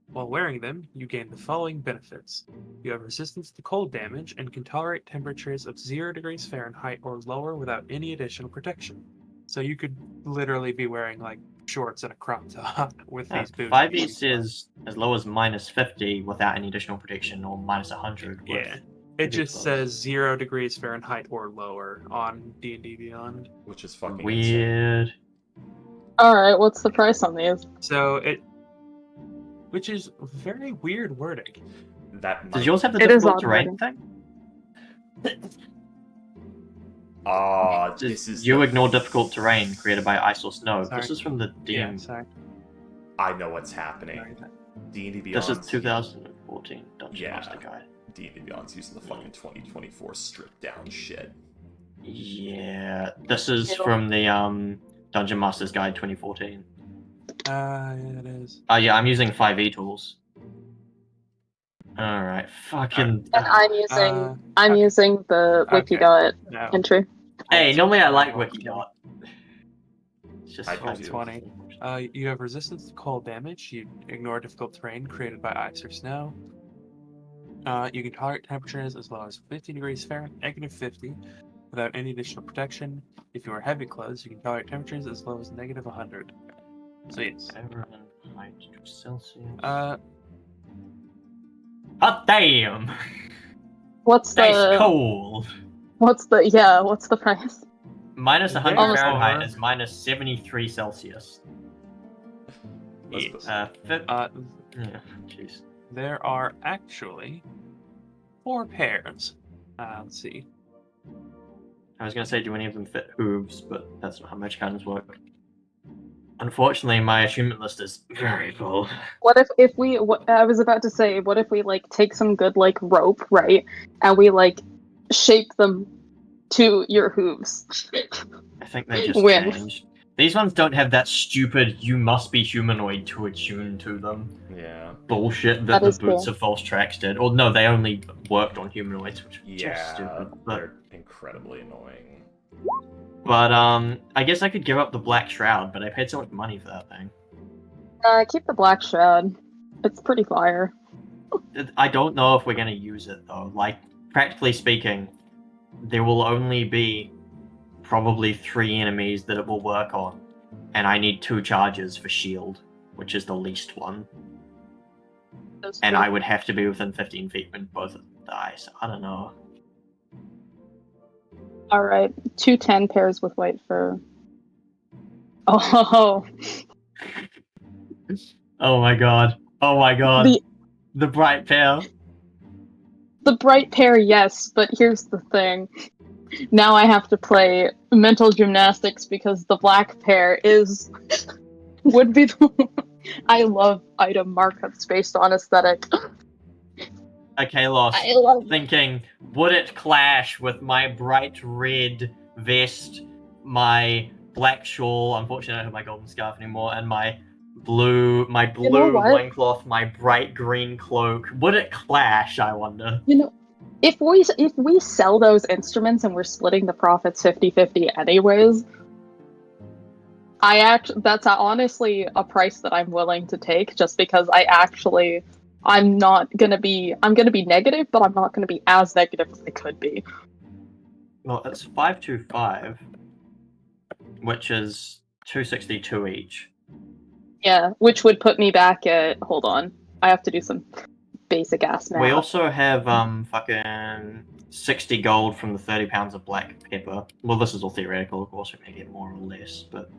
While wearing them, you gain the following benefits. You have resistance to cold damage and can tolerate temperatures of 0 degrees Fahrenheit or lower without any additional protection. So you could literally be wearing like shorts and a crop top with these boots. 5e says as low as -50 without any additional protection, or -100 with. Yeah. It heavy just gloves. says 0 degrees Fahrenheit or lower on D&D Beyond. Which is fucking insane. Weird. Alright, what's the price on these? So which is very weird wording. That Does might... yours have the It is difficult odd terrain wording. thing? This is You the- ignore difficult terrain created by ice or snow. Sorry. This is from the Yeah, DM. sorry. I know what's happening. Sorry. D&D Beyond. This is 2014 Dungeon Yeah. Master Guide. D&D Beyond's using the fucking 2024 stripped down shit. Yeah, this is Ew. from the Dungeon Master's Guide 2014. Yeah, it is. Yeah, I'm using 5e tools. Alright, fucking. And I'm okay. using the Okay. Wikidot No. entry. Hey, normally I like Well, Wikidot. It's just I do fun. too. 20. You have resistance to cold damage. You ignore difficult terrain created by ice or snow. You can tolerate temperatures as low as 50 degrees Fahrenheit, -50, without any additional protection. If you wear heavy clothes, you can tolerate temperatures as low as -100. So yes. Everyone height to Celsius. Uh, Hot damn! What's Nice the cold! what's the price? Minus 100 There Fahrenheit are- is minus 73 Celsius. Let's- Yeah, jeez. there are actually 4 pairs. Let's see. I was gonna say, do any of them fit hooves, but that's not how magic items work. Unfortunately, my attunement list is very full. What if we? I was about to say, what if we like take some good like rope, right, and we like shape them to your hooves? I think they just Win. changed. These ones don't have that stupid "you must be humanoid to attune to them" Yeah. bullshit That that the is Boots cool. of False Tracks did. Or no, they only worked on humanoids, which was just Yeah. stupid. But They're incredibly annoying. I guess I could give up the Black Shroud, but I paid so much money for that thing. Keep the black shroud. It's pretty fire. I don't know if we're gonna use it though. Like, practically speaking, there will only be probably 3 enemies that it will work on, and I need 2 charges for shield, which is the least one. And I would have to be within 15 feet when both die, so I don't know. All right, 2 10 pairs with white fur. Oh, Oh my god. Oh my god. the The bright pair. the bright pair, yes, but here's the thing. Now I have to play mental gymnastics because the black pair would be the I love item markups based on aesthetic. Kalos I love thinking, would it clash with my bright red vest, my black shawl? Unfortunately, I don't have my golden scarf anymore, and my blue what? loincloth, my bright green cloak. Would it clash? I wonder. You know, if we sell those instruments and we're splitting the profits 50-50 anyways, that's honestly a price that I'm willing to take, just because I'm gonna be negative, but I'm not gonna be as negative as I could be. Well, it's 525, which is 262 each. Yeah, which would put me back at, hold on, I have to do some basic ass math. We also have fucking 60 gold from the 30 pounds of black pepper. Well, this is all theoretical, of course. We may get more or less, but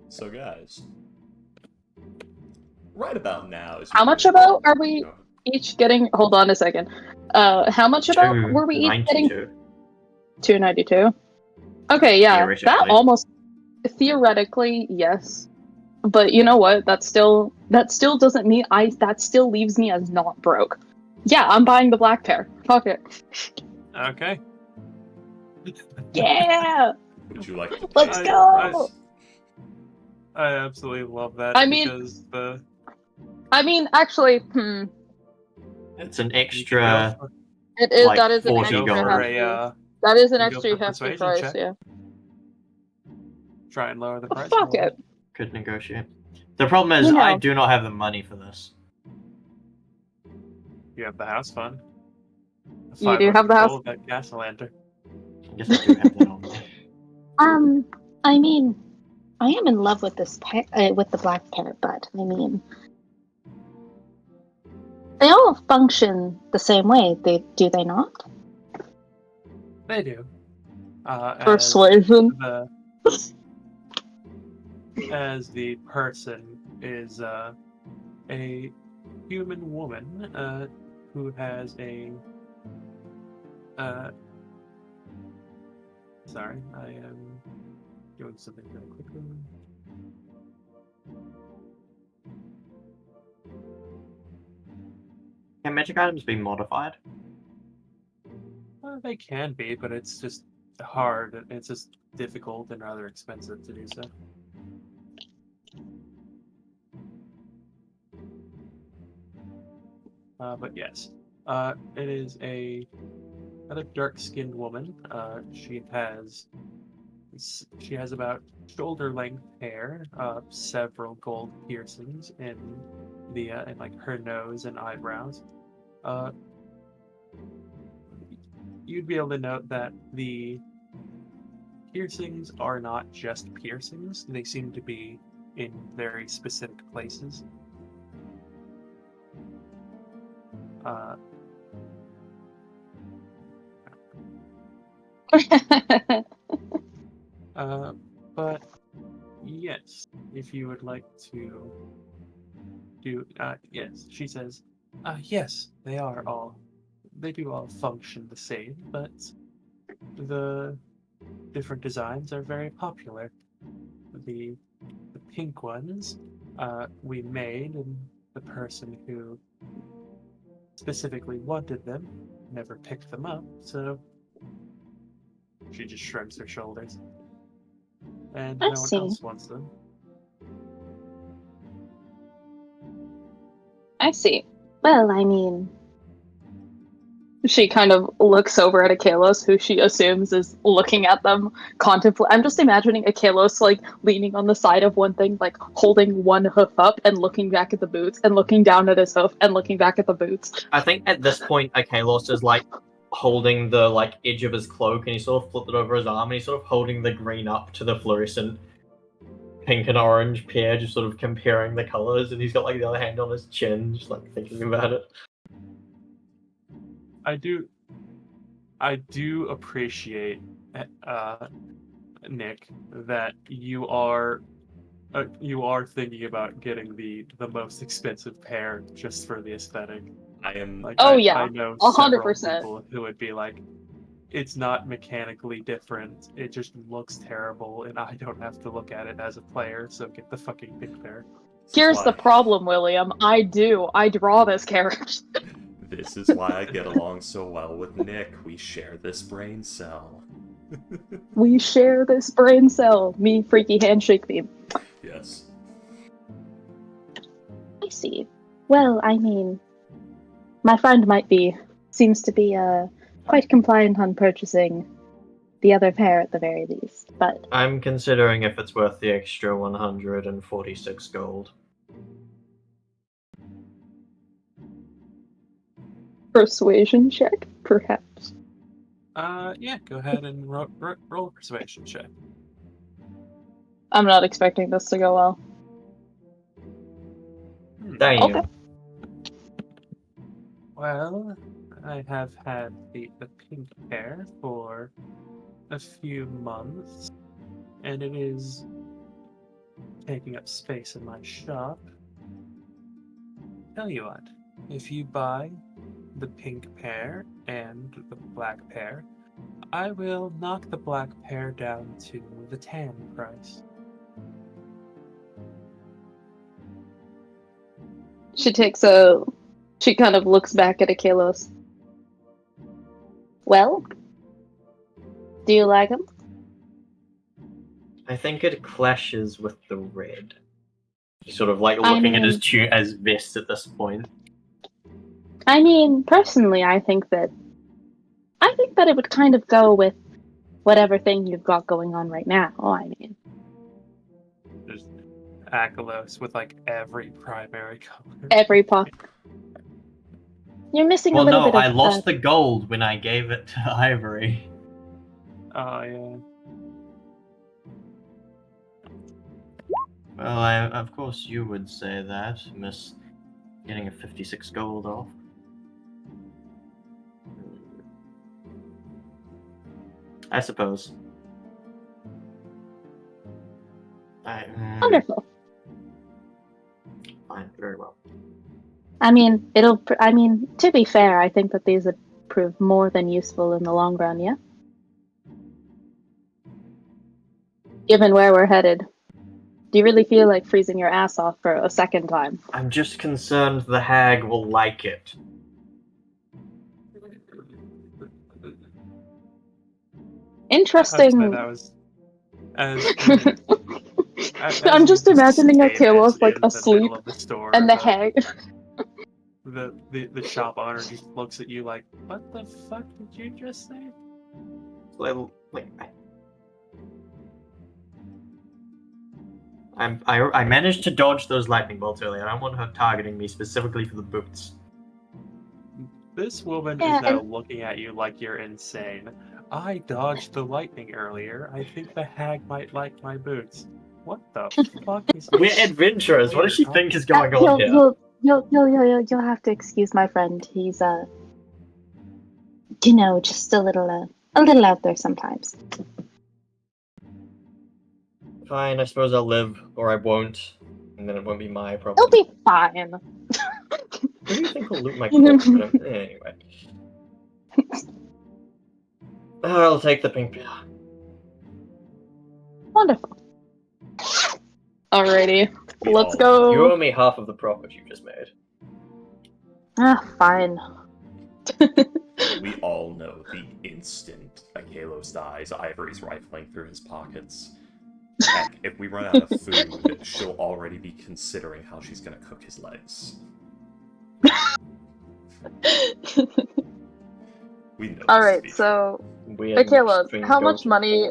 So, guys, right about now is How much about are we each getting? Hold on a second. How much about were we each getting? 292. Okay, yeah, that Theoretically. almost theoretically yes, but you know what? That still doesn't mean that still leaves me as not broke. Yeah, I'm buying the black pair. Fuck it. Okay. Yeah, Would you like to pay let's the go. price? I absolutely love that. I mean- because the actually, It's an you could extra. go for- it is Like that is an 40 extra gold. hefty. a, That is an you go extra for hefty persuasion price. check. Yeah. try and lower the price. Fuck a little it. bit. Could negotiate. The problem is, You know. I do not have the money for this. You have the house fund. You do have the house- gold at Castle Lantern. I guess I do have that on me. I mean, I am in love with with the black parrot, but I mean, they all function the same way. Do they not? They do. As Persuasion. as the person is a human woman who has a sorry, I am doing something very quickly. Can magic items be modified? They can be, but it's just hard. It's just difficult and rather expensive to do so. But yes, it is another dark-skinned woman. She has about shoulder-length hair, several gold piercings in like her nose and eyebrows. You'd be able to note that the piercings are not just piercings; they seem to be in very specific places. But yes, if you would like to do, yes, she says, yes, they do all function the same, but the different designs are very popular. The pink ones, we made, and the person who specifically wanted them never picked them up, so she just shrugs her shoulders. And I no one see. else wants them. I see. Well, I mean, She kind of looks over at Akalos, who she assumes is looking at them, I'm just imagining Akalos, like, leaning on the side of one thing, like, holding one hoof up and looking back at the boots, and looking down at his hoof and looking back at the boots. I think at this point, Akalos is like holding the like edge of his cloak, and he sort of flipped it over his arm, and he's sort of holding the green up to the fluorescent pink and orange pair, just sort of comparing the colors, and he's got like the other hand on his chin, just like thinking about it. I do appreciate, Nick, that you are thinking about getting the most expensive pair just for the aesthetic. I am. Like, Oh, I yeah, know 100%. several people who would be like, it's not mechanically different. It just looks terrible, and I don't have to look at it as a player. So get the fucking pink pair. Here's the why- problem, William. I draw this character. This is why I get along so well with Nick. We share this brain cell. We share this brain cell. Me, freaky handshake theme. Yes. I see. Well, I mean, my friend seems to be quite compliant on purchasing the other pair at the very least, but I'm considering if it's worth the extra 146 gold. Persuasion check, perhaps. Yeah, go ahead and roll a persuasion check. I'm not expecting this to go well. Damn. Okay. Well, I have had the pink pair for a few months, and it is taking up space in my shop. Tell you what, if you buy the pink pair and the black pair, I will knock the black pair down to the tan price. She kind of looks back at Akalos. well, do you like them? I think it clashes with the red. He's sort of like looking at his vest at this point. I mean, personally, I think that it would kind of go with whatever thing you've got going on right now. I mean, There's Akalos with like every primary color. Every pop. you're missing Well, a little no, bit of. I lost the gold when I gave it to Ivory. Oh yeah. Well, of course you would say that, Miss getting a 56 gold off. I suppose. Wonderful. Fine, very well. I mean, to be fair, I think that these would prove more than useful in the long run, yeah? Given where we're headed. Do you really feel like freezing your ass off for a second time? I'm just concerned the hag will like it. Interesting. That was. As I'm you just imagining stated Akalos like in the asleep, middle of the store, and the hag. the shop owner just looks at you like, "What the fuck did you just say?" I managed to dodge those lightning bolts earlier. I don't want her targeting me specifically for the boots. This woman Yeah, is now looking at you like you're insane. I dodged the lightning earlier. I think the hag might like my boots. What the fuck is this? We're adventurers. What does she think is going on here? You'll have to excuse my friend. He's just a little out there sometimes. Fine, I suppose I'll live, or I won't, and then it won't be my problem. He'll be fine. Who do you think will loot my corpse? Anyway. I'll take the pink pill. Wonderful. Alrighty, We let's all- go. You owe me half of the profit you just made. Fine. We all know the instant Akalos dies, Ivory's rifling through his pockets. Heck, if we run out of food, she'll already be considering how she's gonna cook his legs. We know. Alright, so We are Akalos, extreme how much goats. money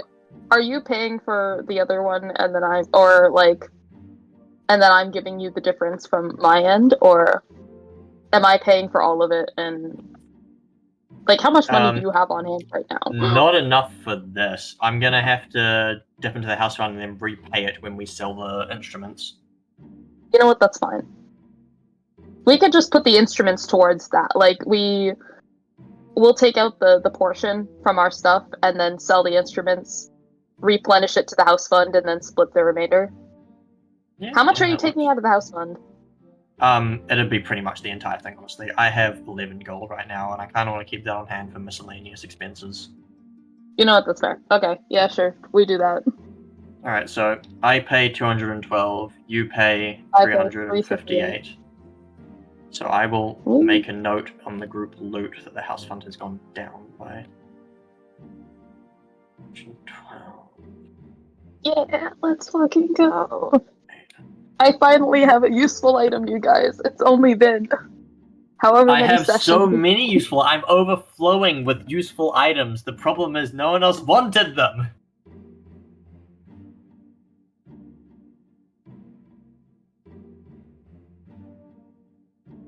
are you paying for the other one, and then I'm giving you the difference from my end, or am I paying for all of it? And how much money do you have on hand right now? Not enough for this. I'm gonna have to dip into the house fund and then repay it when we sell the instruments. You know what? That's fine. We could just put the instruments towards that. We'll take out the portion from our stuff and then sell the instruments, replenish it to the house fund, and then split the remainder. Yeah, How much are you that taking works. out of the house fund? It'd be pretty much the entire thing, honestly. I have 11 gold right now, and I kind of want to keep that on hand for miscellaneous expenses. You know what? That's fair. Okay, yeah, sure. We do that. Alright, so I pay 212, you pay I pay 358. So I will Ooh. make a note on the group loot that the house fund has gone down by 12. Yeah, let's fucking go. I finally have a useful item, you guys. It's only been however I many have sessions. so many useful. I'm overflowing with useful items. The problem is no one else wanted them.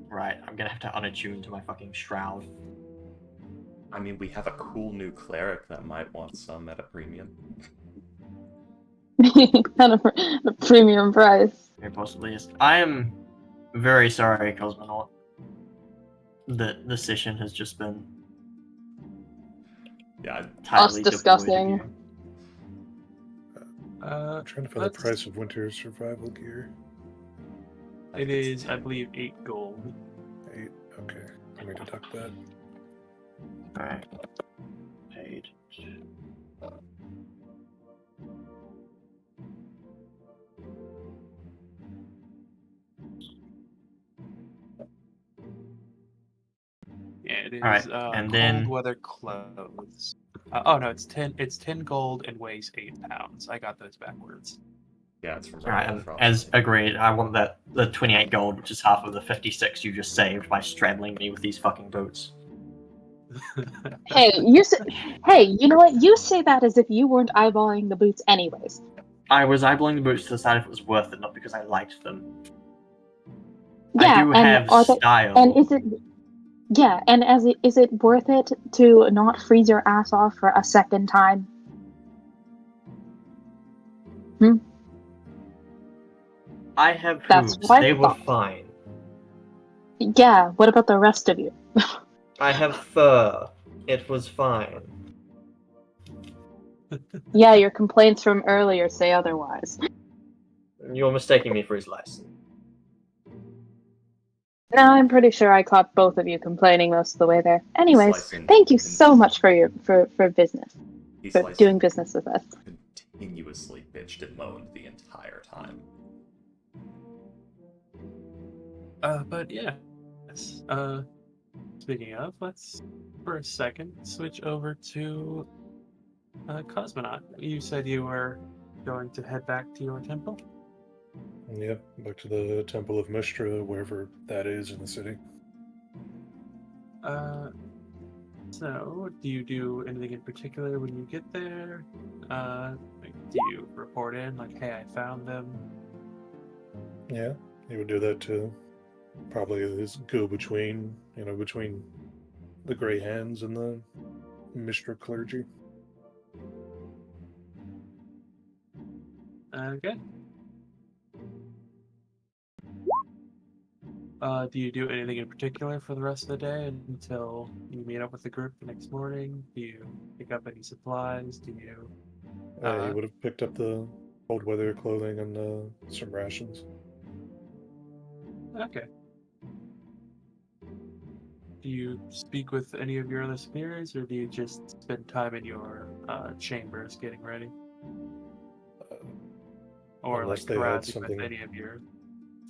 Right, I'm gonna have to unattune to my fucking shroud. I mean, we have a cool new cleric that might want some at a premium. Kind of a premium price. Very possibly is. I am very sorry, Cosmonaut. The session has just been Yeah, entirely disgusting. devoid of you. I'm trying to find the Let's- price of winter survival gear. It is, I believe, 8 gold. 8. Okay. Let me deduct that. Alright. Paid. Yeah, it is. Alright, and then- cold weather clothes. Oh no, it's 10. It's 10 gold and weighs 8 pounds. I got those backwards. yeah, it's from Alright, right and from. as agreed, I want the 28 gold, which is half of the 56 you just saved by straddling me with these fucking boots. Hey, hey, you know what? You say that as if you weren't eyeballing the boots anyways. I was eyeballing the boots to decide if it was worth it, not because I liked them. Yeah, I do and have are they, style. and is it worth it to not freeze your ass off for a second time? I have That's hooves. what I They were thought. fine. Yeah, what about the rest of you? I have fur. It was fine. Yeah, your complaints from earlier say otherwise. You're mistaking me for his license. No, I'm pretty sure I caught both of you complaining most of the way there. Anyways, slicing thank you and- so much for your for business. He For sliced doing business with us. continuously bitched and moaned the entire time. But yeah. Yes. Speaking of, let's for a second switch over to Cosmonaut. You said you were going to head back to your temple. Yep, back to the Temple of Mishra, wherever that is in the city. So, do you do anything in particular when you get there? Like, do you report in, like, hey, I found them? Yeah, he would do that too. Probably his go-between, between the Grey Hands and the Mishra clergy. Okay. Do you do anything in particular for the rest of the day until you meet up with the group the next morning? Do you pick up any supplies? Do you... He would have picked up the cold weather clothing and some rations. Okay. Do you speak with any of your other superiors, or do you just spend time in your chambers getting ready? Or Unless like they had carousing something- with any of your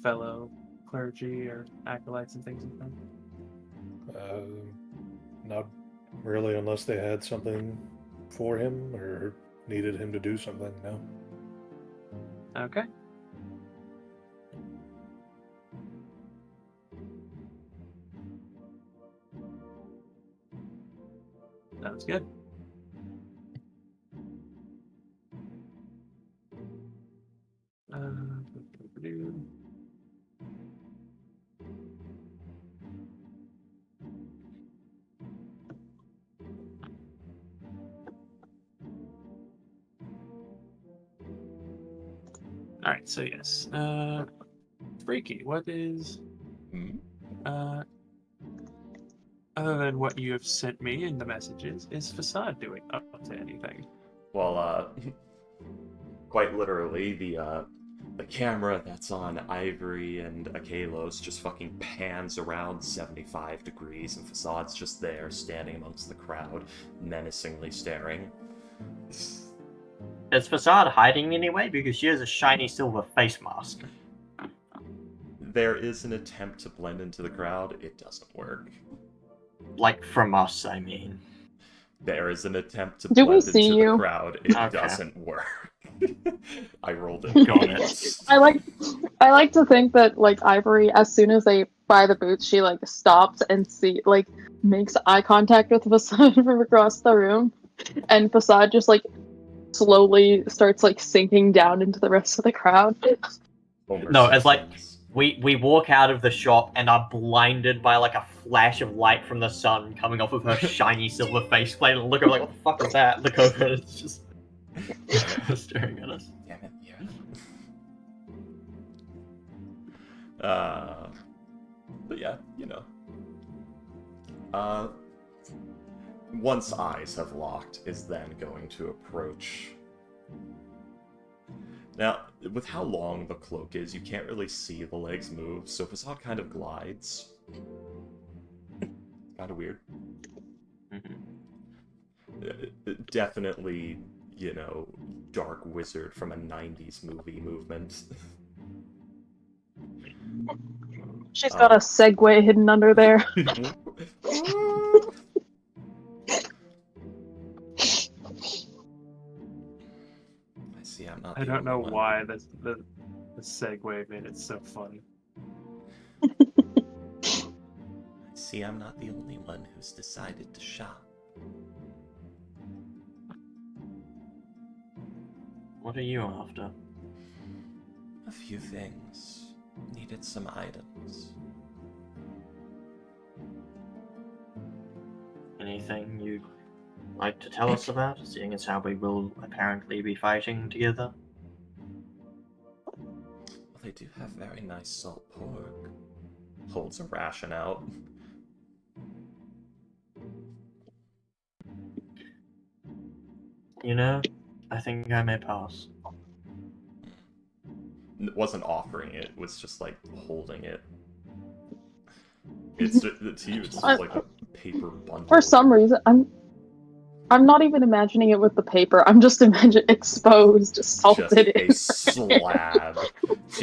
fellow clergy or acolytes and things like that? Not really, unless they had something for him or needed him to do something, no. Okay. Sounds good. Do-do-do. All right, so yes, Freaky, what is Hmm? other than what you have sent me in the messages, is Facade doing up to anything? Well, quite literally, the camera that's on Ivory and Akalos just fucking pans around 75 degrees, and Facade's just there, standing amongst the crowd, menacingly staring. Is Facade hiding anyway? Because she has a shiny silver face mask. There is an attempt to blend into the crowd. It doesn't work. Like from us, I mean. There is an attempt to Do we blend see into you? the crowd. It Okay. doesn't work. I rolled it. Got it. I like to think that like Ivory, as soon as they buy the boots, she like stops and makes eye contact with Facade from across the room, and Facade just like slowly starts like sinking down into the rest of the crowd. No, it's like we walk out of the shop and are blinded by like a flash of light from the sun coming off of her shiny silver faceplate, and look over like, what the fuck is that? Look over and it's just staring at us. Damn it, but yeah, you know. Once eyes have locked, is then going to approach. Now, with how long the cloak is, you can't really see the legs move, so Facade kind of glides. Kind of weird. Definitely, you know, dark wizard from a 90s movie movement. She's got a Segway hidden under there. I see, I'm not. I don't know one. why the segue made it so funny. See, I'm not the only one who's decided to shop. What are you after? A few things. Needed some items. Anything you'd like to tell us about, seeing as how we will apparently be fighting together? Well, they do have very nice salt pork. Holds a ration out. You know, I think I may pass. It wasn't offering it, was just like holding it. It's to you, it's just like a paper bundle. For some reason, I'm not even imagining it with the paper. I'm just imagining exposed, salted just a slab.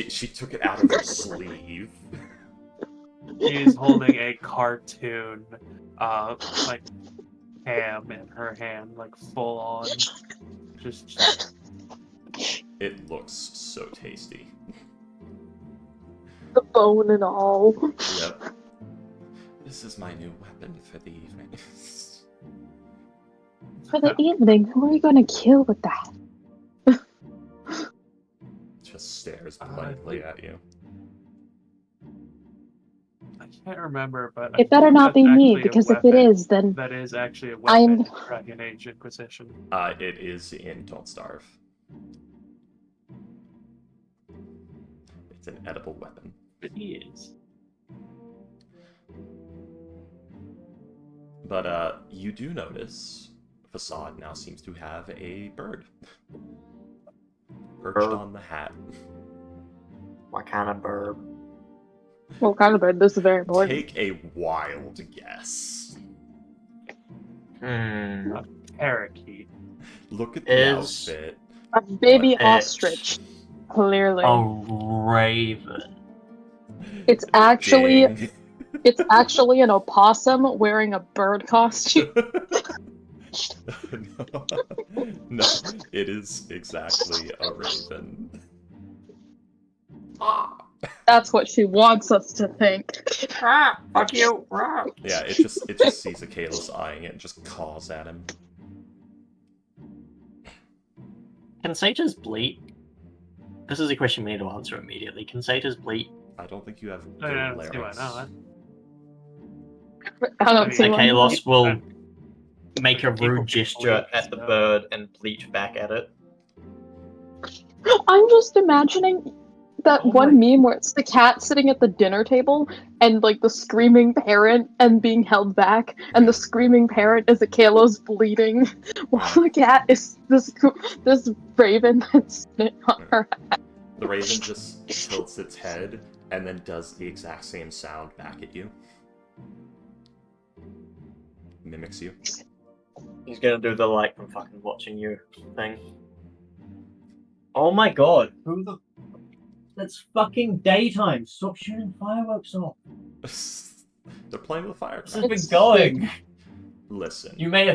She took it out of her sleeve. She's holding a cartoon, like ham in her hand, like full on. Just. It looks so tasty. the bone and all. Yep. This is my new weapon for the evening. For the evening, who are you gonna kill with that? Just stares blankly at you. I can't remember, but It better not be me, because if it is, then that is actually a weapon in Dragon Age Inquisition. It is in Don't Starve. It's an edible weapon. It is. But you do notice Facade now seems to have a bird perched on the hat. What kind of bird? what kind of bird? This is very important. Take a wild guess. Parakeet. Look at the Is- outfit. A baby What? ostrich. Clearly, A raven. it's actually Ding. it's actually an opossum wearing a bird costume. No, it is exactly a raven. That's what she wants us to think. Fuck you! Yeah, it just sees Akalos eyeing it and just caws at him. Can satyrs bleat? This is a question we need to answer immediately. Can satyrs bleat? I don't think you have I good don't see why larynx. not. I don't see why. Akalos will I- make a People rude can gesture bleat, at the so- bird and bleat back at it. I'm just imagining that Oh one my- meme where it's the cat sitting at the dinner table and like the screaming parent and being held back, and the screaming parent is Akalos bleeding while the cat is this raven that's sitting on her. The raven just tilts its head and then does the exact same sound back at you. Mimics you. He's gonna do the like I'm fucking watching you thing. Oh my god! Who the It's fucking daytime. Stop shooting fireworks off. They're playing with fire. This has been going. Listen. You may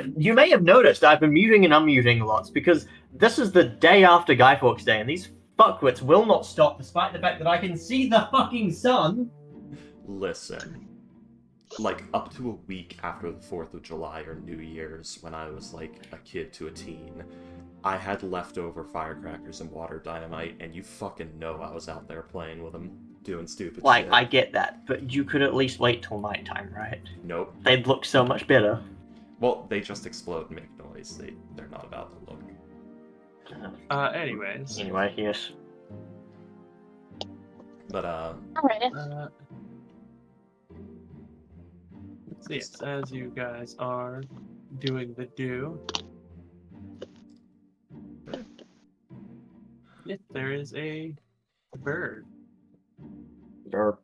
have noticed I've been muting and unmuting lots because this is the day after Guy Fawkes Day, and these fuckwits will not stop despite the fact that I can see the fucking sun. Listen. Like, up to a week after the 4th of July or New Year's, when I was, like, a kid to a teen, I had leftover firecrackers and water dynamite, and you fucking know I was out there playing with them, doing stupid Like, shit. I get that, but you could at least wait till nighttime, right? Nope. They'd look so much better. Well, they just explode and make noise. They're not about to look. Anyways. Anyway, yes. But, Alright. So yes, as you guys are doing the do, yes, there is a bird. Burp.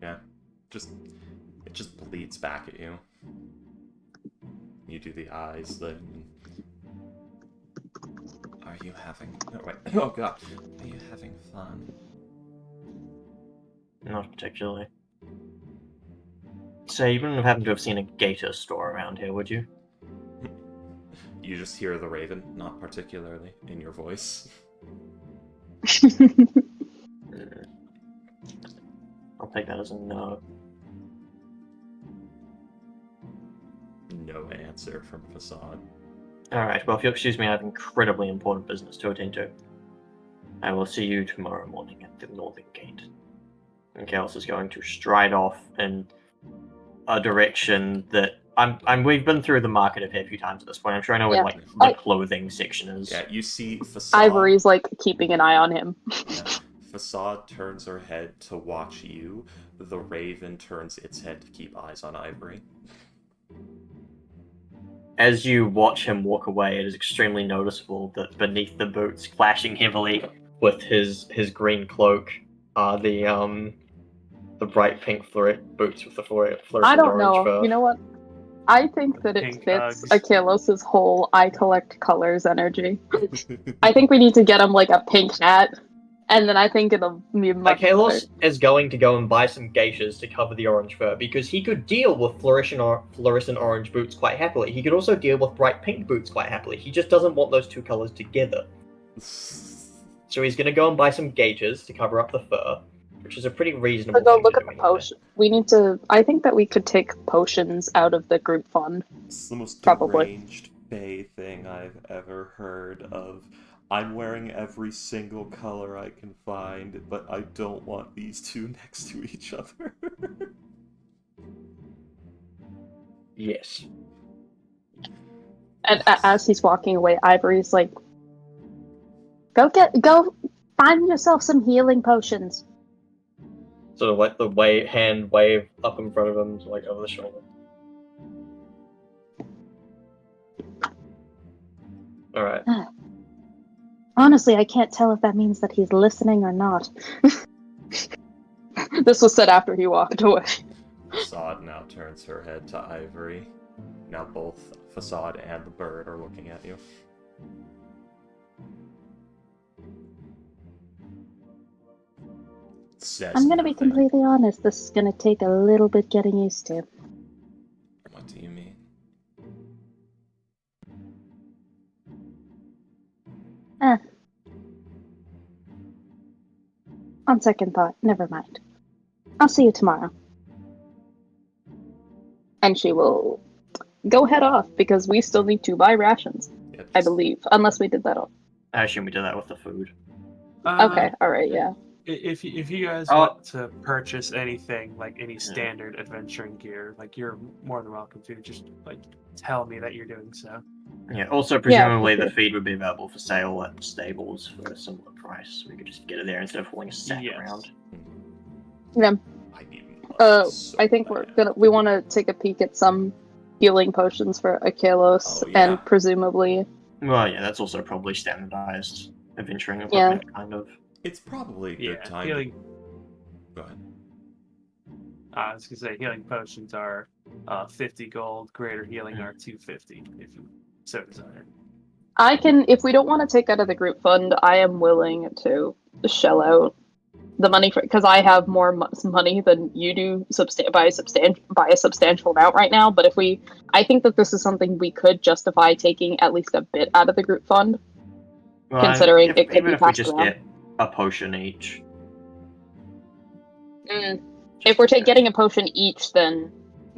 it just bleeds back at you. You do the eyes, Are you having... Oh, wait. Oh, God. Are you having fun? Not particularly. So you wouldn't have happened to have seen a gator store around here, would you? You just hear the raven, not particularly, in your voice. I'll take that as a no. No answer from Facade. Alright, well, if you'll excuse me, I have incredibly important business to attend to. I will see you tomorrow morning at the northern gate. And Chaos is going to stride off in a direction that we've been through the market a fair few times at this point. I'm sure I know Yeah. what the clothing section is. Yeah, you see Facade... Ivory's like keeping an eye on him. Yeah. Facade turns her head to watch you. The raven turns its head to keep eyes on Ivory. As you watch him walk away, it is extremely noticeable that beneath the boots, clashing heavily with his green cloak, are the bright pink boots with the fluorescent I don't orange know. fur. You know what? I think that it Pink fits Uggs. Achilles' whole I collect colors energy. I think we need to get him like a pink hat, and then I think it'll be much better. Kalos is going to go and buy some geishas to cover the orange fur because he could deal with fluorescent orange boots quite happily. He could also deal with bright pink boots quite happily. He just doesn't want those two colors together. So he's going to go and buy some geishas to cover up the fur, which is a pretty reasonable So go thing look to at do the anyway. potion. We need to. I think that we could take potions out of the group fund. It's the most Probably. deranged Fae thing I've ever heard of. I'm wearing every single color I can find, but I don't want these two next to each other. Yes. And as he's walking away, Ivory's like, go find yourself some healing potions. Sort of like the hand wave up in front of him, like over the shoulder. Alright. Honestly, I can't tell if that means that he's listening or not. This was said after he walked away. Facade now turns her head to Ivory. Now both Facade and the bird are looking at you. Says I'm gonna be nothing. completely honest, this is gonna take a little bit getting used to. What do you mean? On second thought, never mind. I'll see you tomorrow. And she will go head off because we still need to buy rations, Yeah, I believe. Unless we did that all. I assume we did that with the food. Okay, alright, yeah. If you guys Oh. want to purchase anything, like any standard adventuring gear, like you're more than welcome to. Just like tell me that you're doing so. Yeah, also presumably for the sure. feed would be available for sale at stables for a similar price. We could just get it there instead of hauling a sack Yes. around. Yeah. I need money so I think bad. we want to take a peek at some healing potions for Achilles, Oh, yeah. and presumably, Well, yeah, that's also probably standardized adventuring Yeah. equipment, kind of. It's probably a good Yeah, time. healing. Go ahead. I was gonna say healing potions are 50 gold. Greater healing are 250 if you so desire. I can. If we don't want to take out of the group fund, I am willing to shell out the money for, because I have more money than you do by a substantial amount right now. But I think that this is something we could justify taking at least a bit out of the group fund, Well, considering it could even be if we passed just around. get a potion each. If we're getting a potion each, then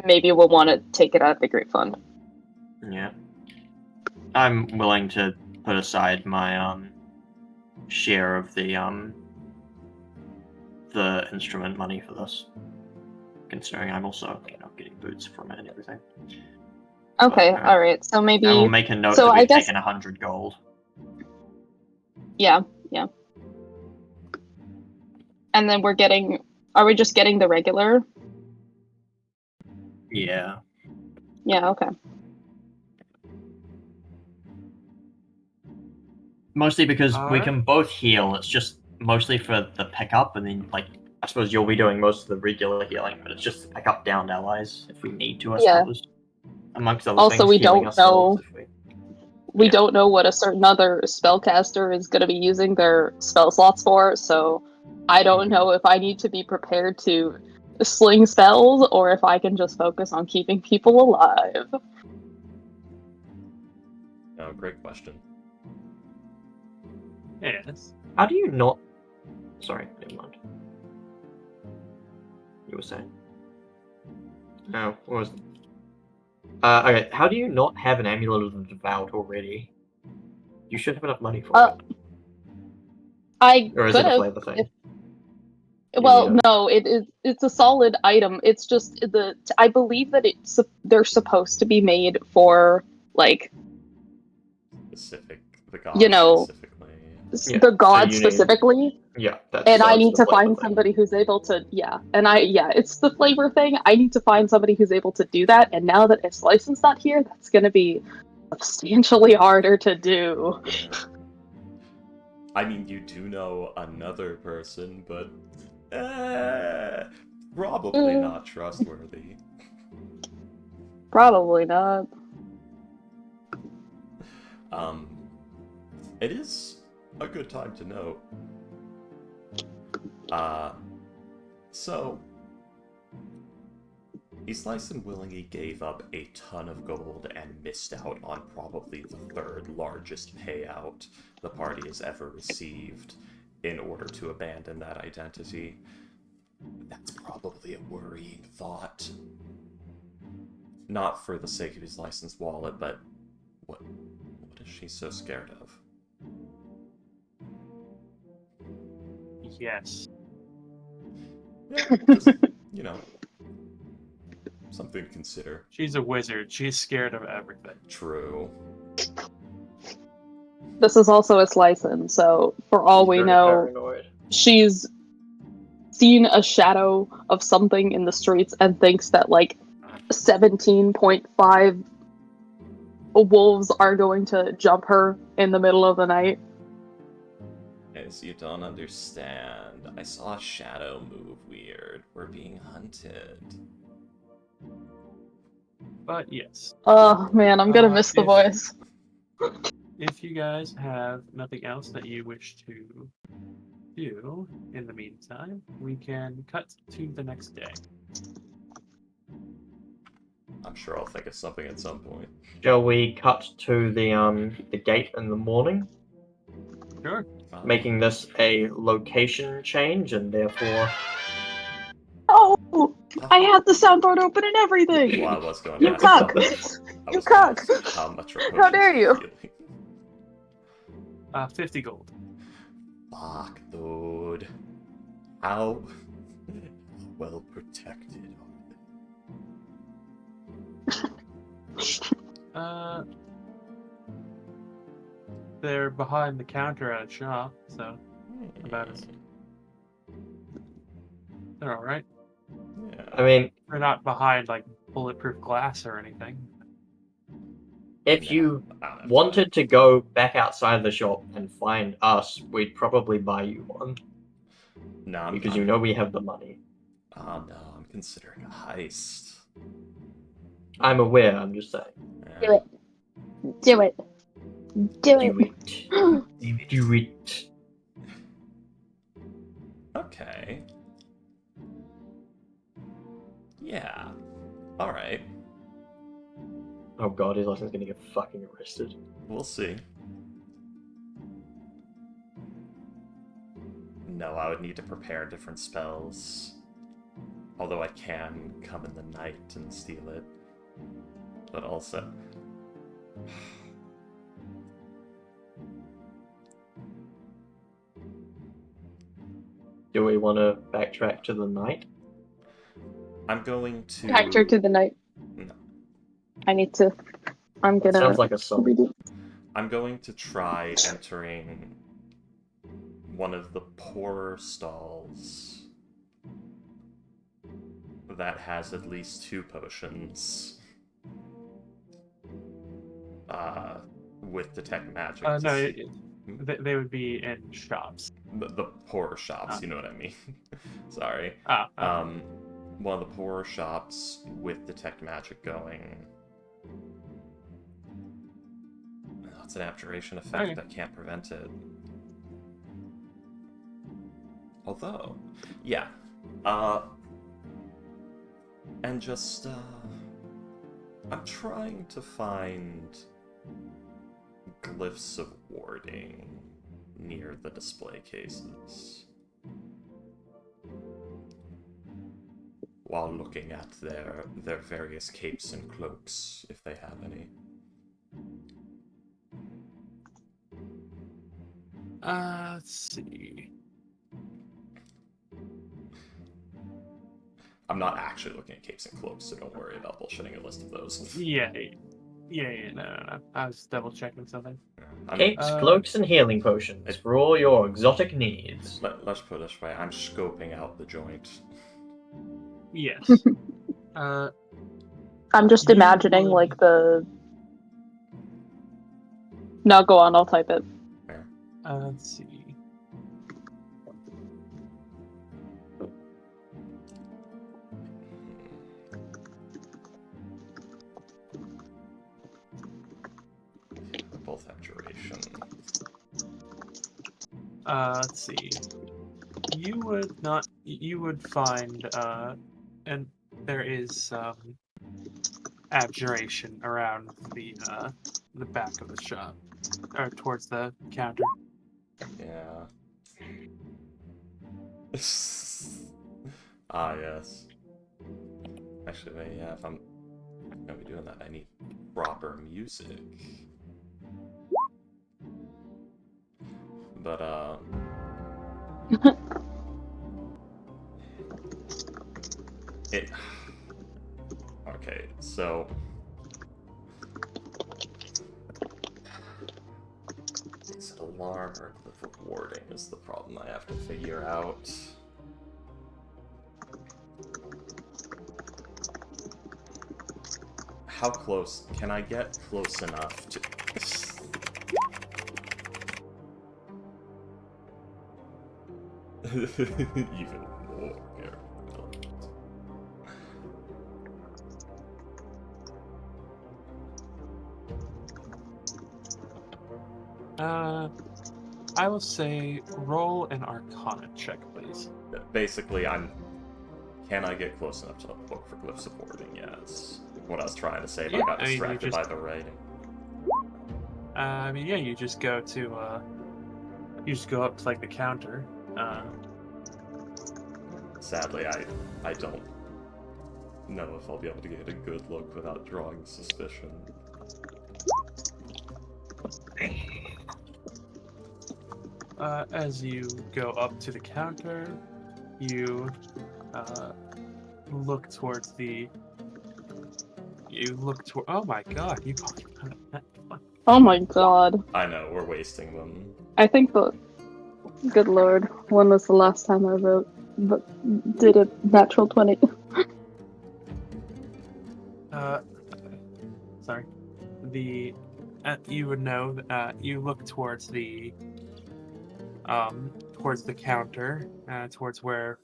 maybe we'll want to take it out of the group fund. Yeah. I'm willing to put aside my share of the instrument money for this, considering I'm also getting boots from it and everything. Okay, But, all right. So maybe I will make a note so that I we've guess- taken 100 gold. Yeah. And then are we just getting the regular? Yeah. Yeah, okay. Mostly because we Alright. can both heal. It's just mostly for the pickup, and then I suppose you'll be doing most of the regular healing, but it's just to pick up downed allies if we need to, I Yeah. suppose. Amongst other Also, things, we healing don't ourselves know- if we... We Yeah. don't know what a certain other spellcaster is going to be using their spell slots for, so I don't know if I need to be prepared to sling spells or if I can just focus on keeping people alive. Oh, great question. Yes. How do you not... Sorry, never mind. You were saying? No, what was... okay, how do you not have an Amulet of the Devout already? You should have enough money for it. I Or is could it a have. flavor thing? Well, need no, it's a solid item. It's just I believe that they're supposed to be made for like Specific, the god specifically. Yeah, the god so you need- specifically. Yeah, that's And I it's need the to flavor find thing. somebody who's able to, it's the flavor thing. I need to find somebody who's able to do that. And now that it's licensed not here, that's going to be substantially harder to do. I mean, you do know another person, but probably not trustworthy. Probably not. It is a good time to note. So East Lyson willingly gave up a ton of gold and missed out on probably the third largest payout the party has ever received in order to abandon that identity. That's probably a worrying thought. Not for the sake of his licensed wallet, but what is she so scared of? Yes. Yeah, just, something to consider. She's a wizard. She's scared of everything. True. This is also its license, so for all we Very know, paranoid. she's seen a shadow of something in the streets and thinks that 17.5 wolves are going to jump her in the middle of the night. As you don't understand, I saw a shadow move weird. We're being hunted. But yes, Oh man, I'm gonna miss the voice. if you guys have nothing else that you wish to do in the meantime, we can cut to the next day. I'm sure I'll think of something at some point. Shall we cut to the gate in the morning, Sure. making this a location change and therefore... Oh, I had the soundboard open and everything. Well, I was going You to ask cuck! I You was going to cuck! ask how much are How dare you! feeling. 50 gold. Fuck, dude. How well protected are They're behind the counter at a shop, so they? about as they're all right. Yeah. I mean, They're not behind like bulletproof glass or anything. if Nah, you I don't have wanted to go back outside the shop and find us, we'd probably buy you one. No, Because you know we have the money. Oh no, I'm considering a heist. I'm aware, I'm just saying. Yeah. Do it. Do it. Do Do it. it. Do it. Okay. Okay. Yeah. Alright. Oh god, his license gonna get fucking arrested. We'll see. No, I would need to prepare different spells. Although I can come in the night and steal it. But also... Do we want to backtrack to the night? I'm going to... Factor to the night. No. I need to. I'm That gonna. sounds like a song. read it. I'm going to try entering one of the poorer stalls that has at least 2 potions. With detect magic. to No, see- they would be in shops. the poorer shops, you know what I mean. Sorry. Okay. One of the poorer shops with detect magic going. That's an abjuration effect. Okay. I can't prevent it. Although, yeah. And just, I'm trying to find glyphs of warding near the display cases. While looking at their various capes and cloaks, if they have any. Let's see. I'm not actually looking at capes and cloaks, so don't worry about bullshitting a list of those. Yeah, no. I was double checking something. Capes, Uh, cloaks, and healing potions for all your exotic needs. Let's put it this way, I'm scoping out the joint. Yes. I'm just You imagining would- like the. No, go on. I'll type it. Let's see. Both have duration. Let's see. You would find, and there is abjuration around the back of the shop, or towards the counter. Yeah. Ah, yes. Actually, wait, yeah, if I'm gonna be doing that, I need proper music. But, okay, so... Is it alarm or glyph of warding is the problem I have to figure out. How close? Can I get close enough to... Even more careful. I will say roll an Arcana check, please. Basically, Can I get close enough to look for glyph supporting? Yes. What I was trying to say, but Yeah, I got I mean, you distracted by just- the writing. You just go to, you just go up to, like, the counter. Sadly, I don't know if I'll be able to get a good look without drawing suspicion. As you go up to the counter, you, look towards the... You look toward... Oh my god, you... Oh my god. I know, we're wasting them. I think the. Good lord. When was the last time I wrote. But did a natural 20? Sorry. You would know, you look towards the counter, towards where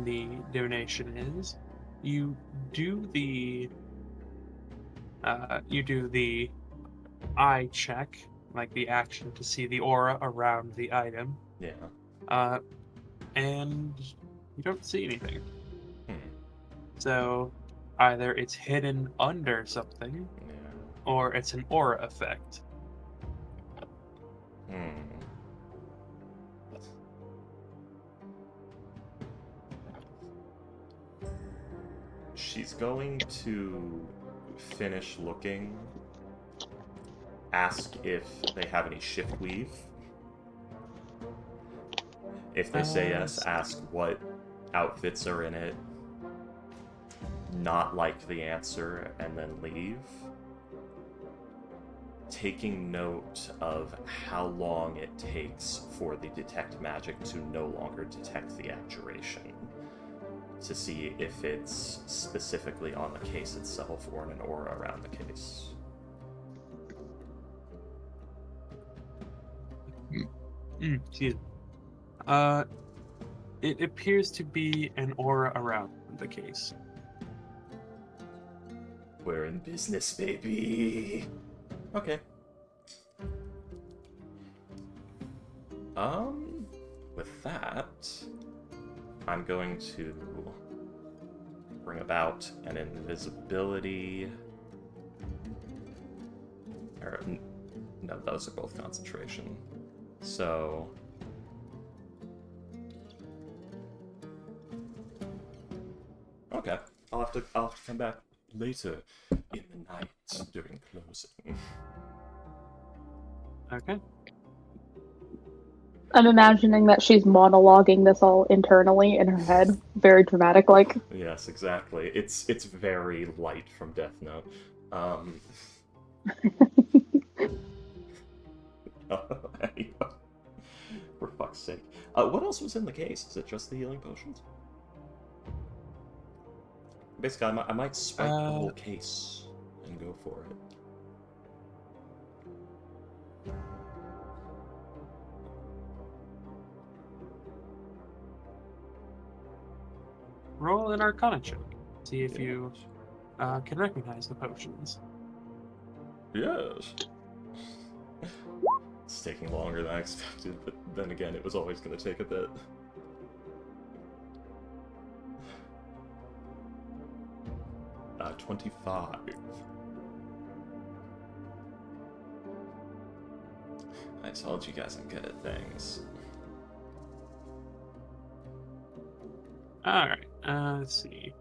the donation is. You do the eye check, like the action to see the aura around the item. Yeah. and you don't see anything. Hmm. So either it's hidden under something, Yeah. or it's an aura effect. Hmm. She's going to finish looking, ask if they have any shift weave. If they say yes, ask what outfits are in it, not like the answer, and then leave. Taking note of how long it takes for the detect magic to no longer detect the abjuration, to see if it's specifically on the case itself or in an aura around the case. Excuse me. It appears to be an aura around the case. We're in business, baby. Okay. With that, I'm going to bring about an invisibility. No, those are both concentration. So. Okay. I'll have to come back later in the night during closing. Okay. I'm imagining that she's monologuing this all internally in her head, very dramatic like. Yes, exactly. It's very light from Death Note. For fuck's sake. What else was in the case? Is it just the healing potions? Basically, I might swipe the whole case and go for it. Roll an Arcana check. See if Yes. you can recognize the potions. Yes. It's taking longer than I expected, but then again, it was always going to take a bit. Uh, 25. I told you guys I'm good at things. Alright, let's see.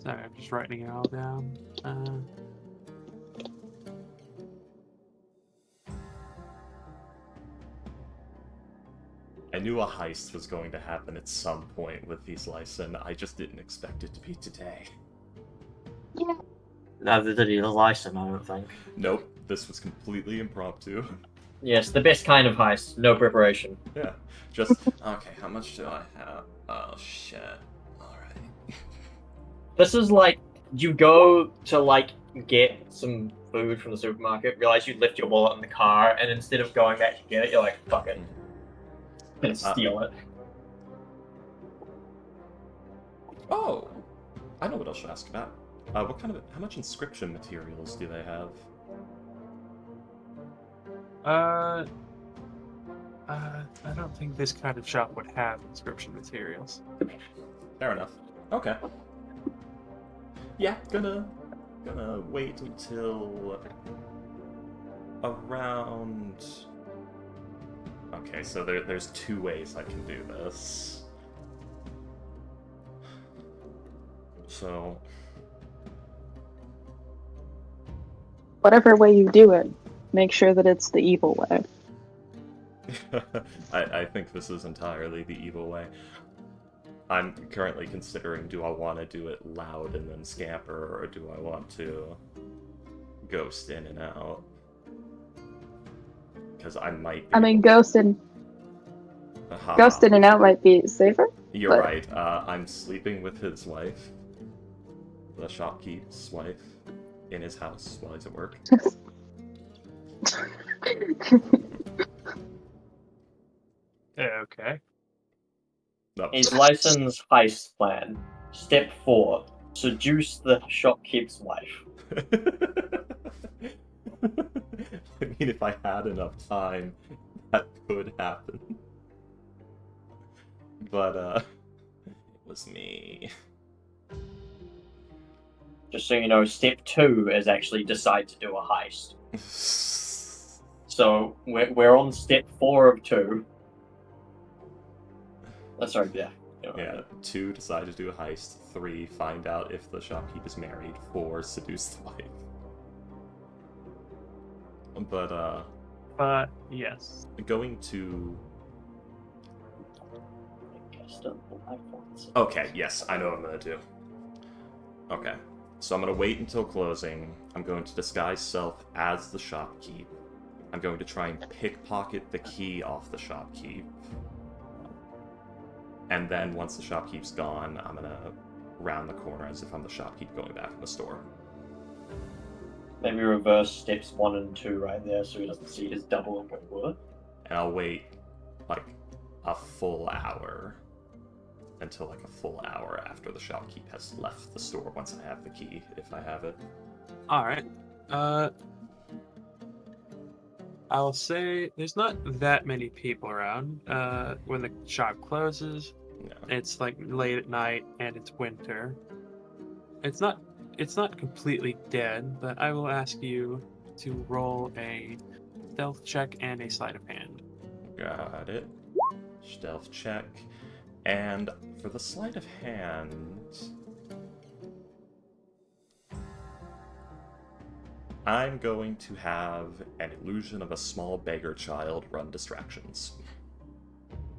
Sorry, I'm just writing it all down. I knew a heist was going to happen at some point with these Lyson. I just didn't expect it to be today. Yeah. Neither did he Lyson, I don't think. Nope, this was completely impromptu. Yes, the best kind of heist. No preparation. Yeah, just, okay, how much do I have? Oh, shit. Alright. This is like, you go to, like, get some food from the supermarket, realize you left your wallet in the car, and instead of going back to get it, you're like, fuck it. And steal it. Oh! I know what else to ask about. How much inscription materials do they have? I don't think this kind of shop would have inscription materials. Fair enough. Okay. Yeah, gonna wait until around. Okay, so there's two ways I can do this. So Whatever way you do it, make sure that it's the evil way. I think this is entirely the evil way. I'm currently considering, do I want to do it loud and then scamper, or do I want to ghost in and out? Because I might be I mean, able to- ghost in. Haha. Ghost in and out might be safer. You're but- right. I'm sleeping with his wife, the shopkeep's wife, in his house while he's at work. Okay. No. His license heist plan. Step 4. Seduce the shopkeep's wife. I mean, if I had enough time, that could happen. But, it was me. Just so you know, step 2 is actually decide to do a heist. So we're on step 4 of 2. Sorry, yeah. Yeah, 2, decide to do a heist. 3, find out if the shopkeep is married. 4, seduce the wife. But, Yes. going to... I guess the iPhones. Okay, yes, I know what I'm gonna do. Okay, so I'm gonna wait until closing. I'm going to disguise self as the shopkeep. I'm going to try and pickpocket the key off the shopkeep. And then once the shopkeep's gone, I'm gonna round the corner as if I'm the shopkeep going back in the store. Maybe reverse steps 1 and 2 right there so he doesn't see his double and go, what? And I'll wait, like, a full hour. Until, like, a full hour after the shopkeep has left the store once I have the key, if I have it. Alright. I'll say there's not that many people around. When the shop closes, No. it's like late at night and it's winter. It's not completely dead, but I will ask you to roll a stealth check and a sleight of hand. Got it. Stealth check. And for the sleight of hand, I'm going to have an illusion of a small beggar child run distractions.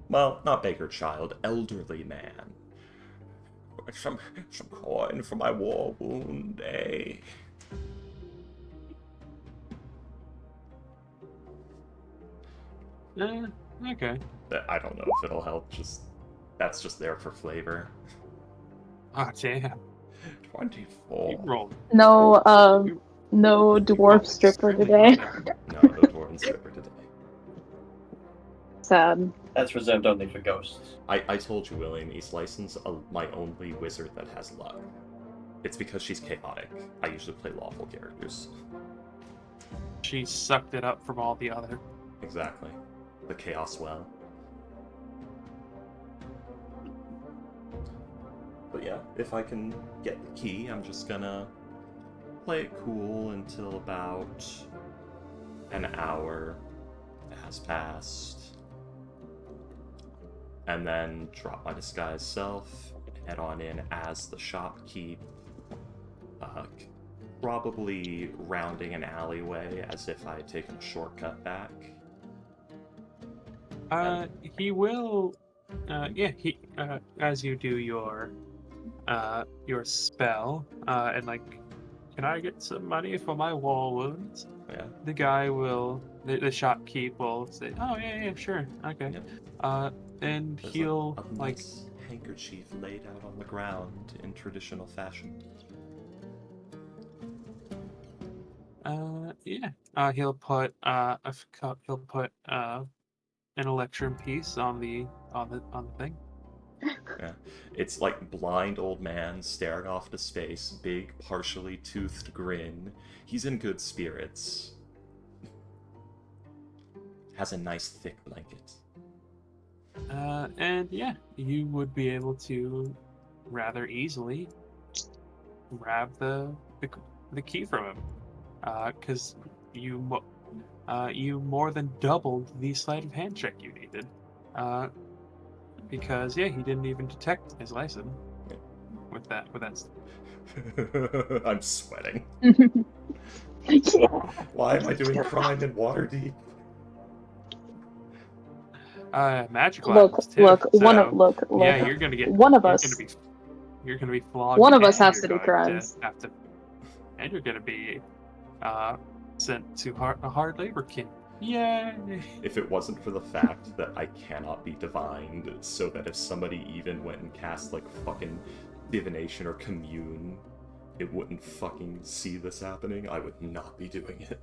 Well, not beggar child, elderly man. Some coin for my war wound, eh? Okay. I don't know if it'll help, that's just there for flavor. Oh, damn. 24. You rolled. No, no dwarf stripper today. No, no dwarven stripper today. Sad. That's reserved only for ghosts. I told you, William, East license my only wizard that has luck. It's because she's chaotic. I usually play lawful characters. She sucked it up from all the other. Exactly. The chaos well. But yeah, if I can get the key, I'm just gonna play it cool until about an hour has passed. And then drop my disguise self, head on in as the shopkeep, probably rounding an alleyway as if I had taken a shortcut back. He will. He as you do your spell, and like, can I get some money for my wall wounds? Yeah. The guy will, the shopkeep will say, oh yeah, sure, okay. Yep. And There's he'll a nice handkerchief laid out on the ground in traditional fashion. he'll put an electrum piece on the thing. Yeah. It's like blind old man staring off into space, big, partially toothed grin. He's in good spirits. Has a nice thick blanket. And yeah, you would be able to rather easily grab the key from him, because you more than doubled the sleight of hand check you needed, because he didn't even detect his license with that I'm sweating. Yeah. Why am I doing crime in Waterdeep? magical Look, items too. look, So, look. yeah, you're gonna get one of us. You're gonna be flogged. One of us and has you're to do going crimes. and you're gonna be sent to a hard labor camp. Yay! If it wasn't for the fact that I cannot be divined, so that if somebody even went and cast like fucking divination or commune, it wouldn't fucking see this happening, I would not be doing it.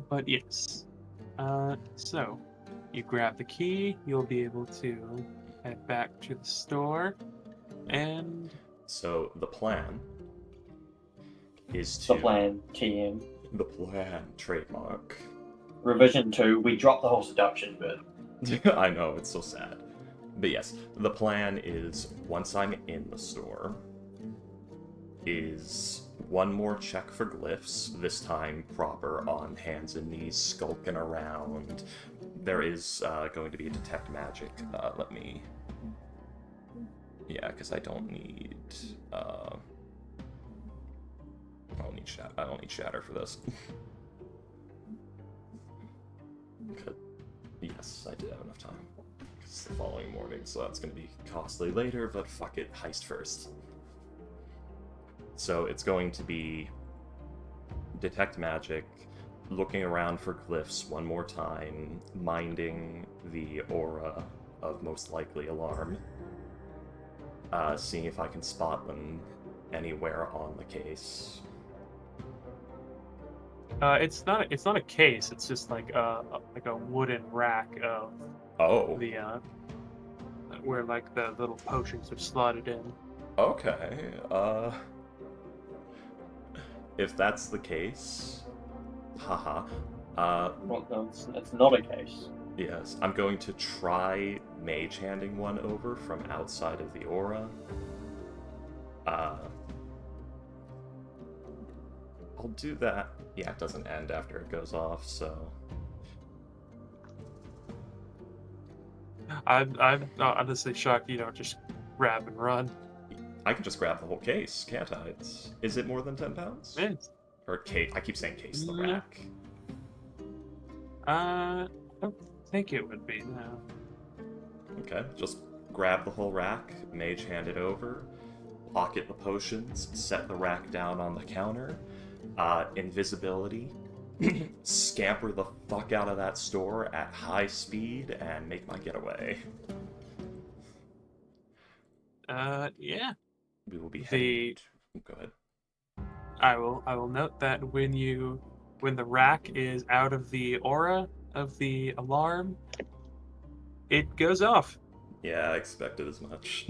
But yes. So, you grab the key, you'll be able to head back to the store, and So the plan is The to plan, TM. the plan trademark. Revision 2, we dropped the whole seduction bit. I know, it's so sad. But yes, the plan is once I'm in the store, is one more check for glyphs, this time proper on hands and knees, skulking around. There is going to be a detect magic. Let me. Yeah, because I don't need. I don't need shatter for this. Okay. Yes, I did have enough time. It's the following morning, so that's going to be costly later, but fuck it, heist first. So it's going to be detect magic, looking around for glyphs one more time, minding the aura of most likely alarm, seeing if I can spot them anywhere on the case. it's not a case. It's just like a wooden rack of Oh, the where like the little potions are slotted in. okay. If that's the case, haha. Well, no, it's not a case. Yes, I'm going to try mage handing one over from outside of the aura. I'll do that. Yeah, it doesn't end after it goes off, so. I'm honestly shocked you don't just grab and run. I can just grab the whole case, can't I? Is it more than 10 pounds? Man, Or case? I keep saying case, the No. rack. I don't think it would be, no. Okay, just grab the whole rack, mage hand it over, pocket the potions, set the rack down on the counter, invisibility, scamper the fuck out of that store at high speed, and make my getaway. Yeah. We will be heading. Go ahead. I will note that when the rack is out of the aura of the alarm, it goes off. Yeah, I expected as much.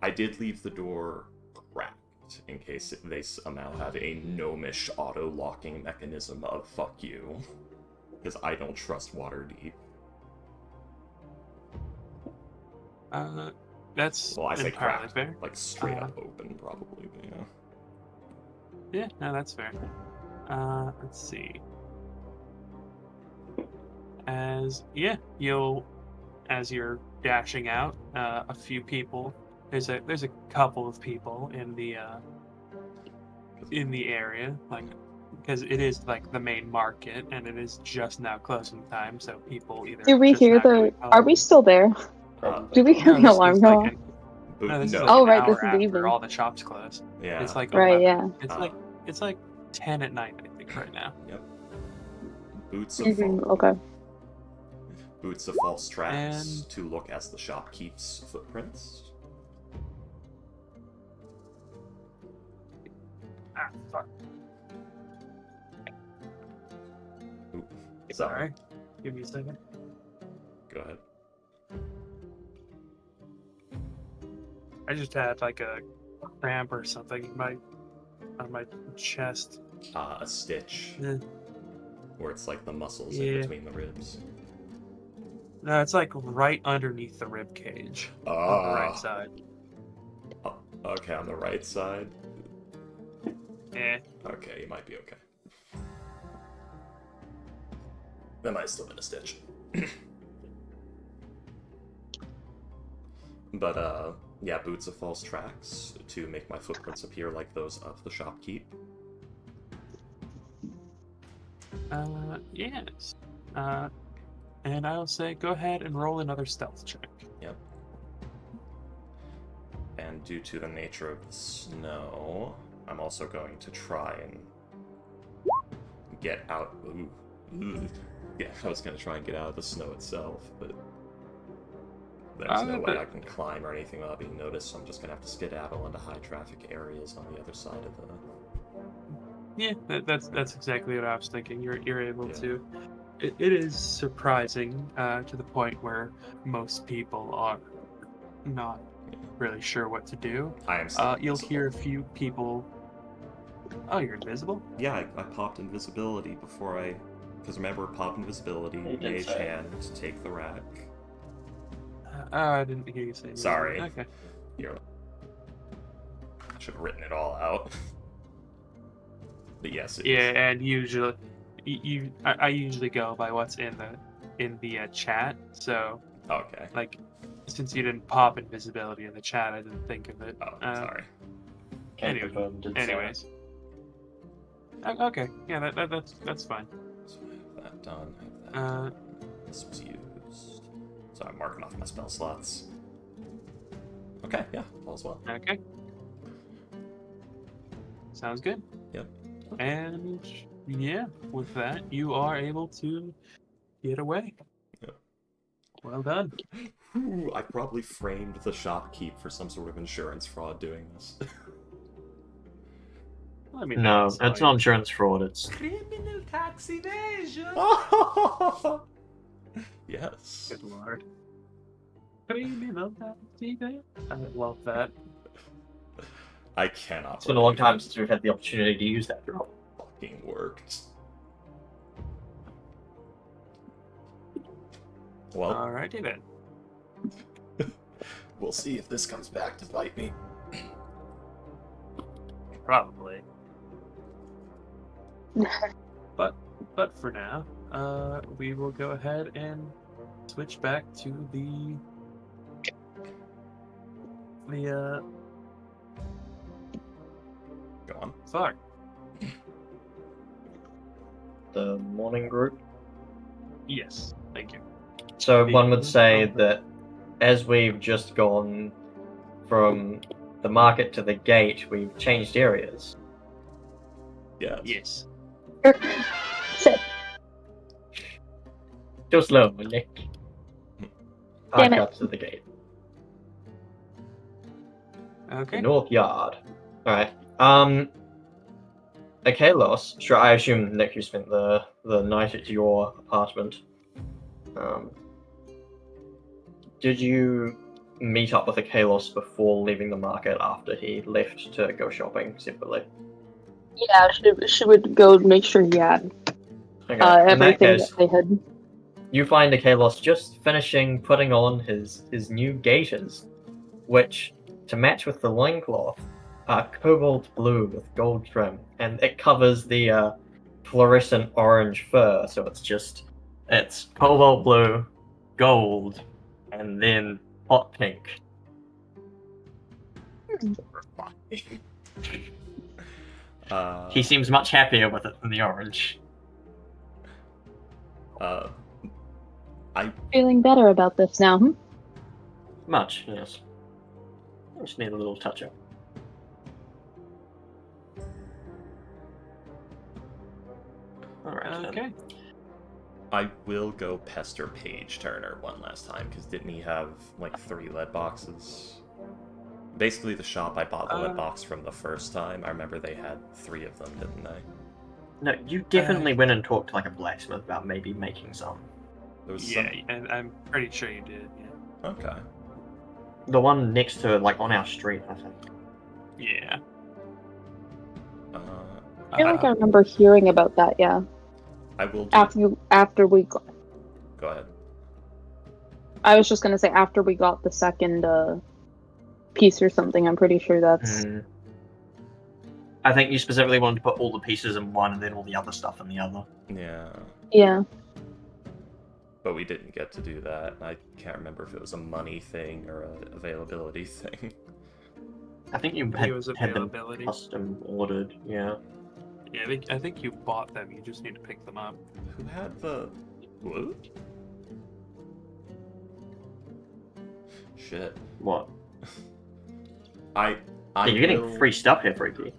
I did leave the door cracked in case they somehow have a gnomish auto-locking mechanism of fuck you. Because I don't trust Waterdeep. That's Well, I say entirely cracked, fair. like straight up open, probably, but yeah. Yeah, no, that's fair. Let's see. As you're dashing out, a few people. There's a couple of people in the area, like, because it is like the main market and it is just now closing time, so people either. Do we just hear not the? going Are we home. still there? Do we hear No, the this alarm is go like off? no, this is No. like Oh, an right, hour this is after evening. all the shops close. Yeah. It's like Right, 11. yeah. It's like 10 at night, I think, right now. Yep. Boots of false. Okay. Boots of false tracks And- to look as the shop keeps footprints. Ah, fuck. Oop. Sorry. Give me a second. Go ahead. I just had like a cramp or something on my chest. A stitch. Yeah. Where it's like the muscles Yeah. in between the ribs. No, it's like right underneath the rib cage on the right side. Oh, okay, on the right side. Eh. Okay, you might be okay. That might have still been a stitch. But, yeah, boots of false tracks to make my footprints appear like those of the shopkeep. Yes. And I'll say go ahead and roll another stealth check. Yep. And due to the nature of the snow, I'm also going to try and get out. Ooh. Yeah, I was gonna try and get out of the snow itself, but there's no way I can climb or anything without being noticed, so I'm just gonna have to skedaddle into high traffic areas on the other side of the. Yeah, that's exactly what I was thinking. You're able Yeah. to. It is surprising to the point where most people are not really sure what to do. I am still You'll invisible. hear a few people. Oh, you're invisible? Yeah, I popped invisibility before I. Because remember, pop invisibility, You did mage say. hand, take the rack. I didn't hear you say. Invisible. Sorry. Okay. Here. I should have written it all out. But yes, it is. Yeah, and usually, I usually go by what's in the chat. So Okay. like, since you didn't pop invisibility in the chat, I didn't think of it. Oh, sorry. Can't Anyway, confirm, did say. anyways. Okay, yeah, that's fine. So I have that done. I have that done. This was used. So I'm marking off my spell slots. Okay, yeah, all is well. Okay. Sounds good. Yep. And yeah, with that, you are able to get away. Yep. Well done. Whew, I probably framed the shopkeep for some sort of insurance fraud doing this. I mean, No, that's it's fine. not insurance fraud. It's Criminal tax evasion. Yes. Good lord. Criminal tax. I love that. I cannot. it's been a long time since we've had the opportunity to use that drop. Fucking worked. Well, Alrighty then. we'll see if this comes back to bite me. Probably. But for now, we will go ahead and switch back to the Go on. fuck. The morning group. Yes, thank you. So The- one would say okay. that as we've just gone from the market to the gate, we've changed areas. Yes. Yes. Sit. Too slow, Nick. Damn Hard it. cut to the gate. Okay. The North Yard. Alright. Okay, Los. Sure, I assume, Nick, you spent the night at your apartment. Did you meet up with a Kalos before leaving the market after he left to go shopping separately? Yeah, she would go make sure he had Okay. In that everything case, that they had. you find a Kalos just finishing putting on his new gaiters, which, to match with the loincloth, are cobalt blue with gold trim, and it covers the fluorescent orange fur, so it's cobalt blue, gold, and then hot pink. He seems much happier with it than the orange. Feeling better about this now. Much, yes. I just need a little touch up. Alright, Okay. I will go pester Page Turner one last time, because didn't he have like 3 lead boxes? Basically, the shop I bought the lead box from the first time, I remember they had 3 of them, didn't they? No, you definitely went and talked to like a blacksmith about maybe making some. There was Yeah, and I'm pretty sure you did. Yeah. some. Okay. The one next to, like, on our street, I think. Yeah. I feel like I remember hearing about that. Yeah, I will do... after we got. Go ahead. I was just gonna say after we got the second piece or something. I'm pretty sure that's. I think you specifically wanted to put all the pieces in one and then all the other stuff in the other. Yeah. Yeah. But we didn't get to do that. I can't remember if it was a money thing or an availability thing. I think you It had, was had them availability. custom ordered, yeah. Yeah, I think you bought them. You just need to pick them up. Who had the... What? Shit. What? I Yeah, you're getting will- free stuff here, Freaky.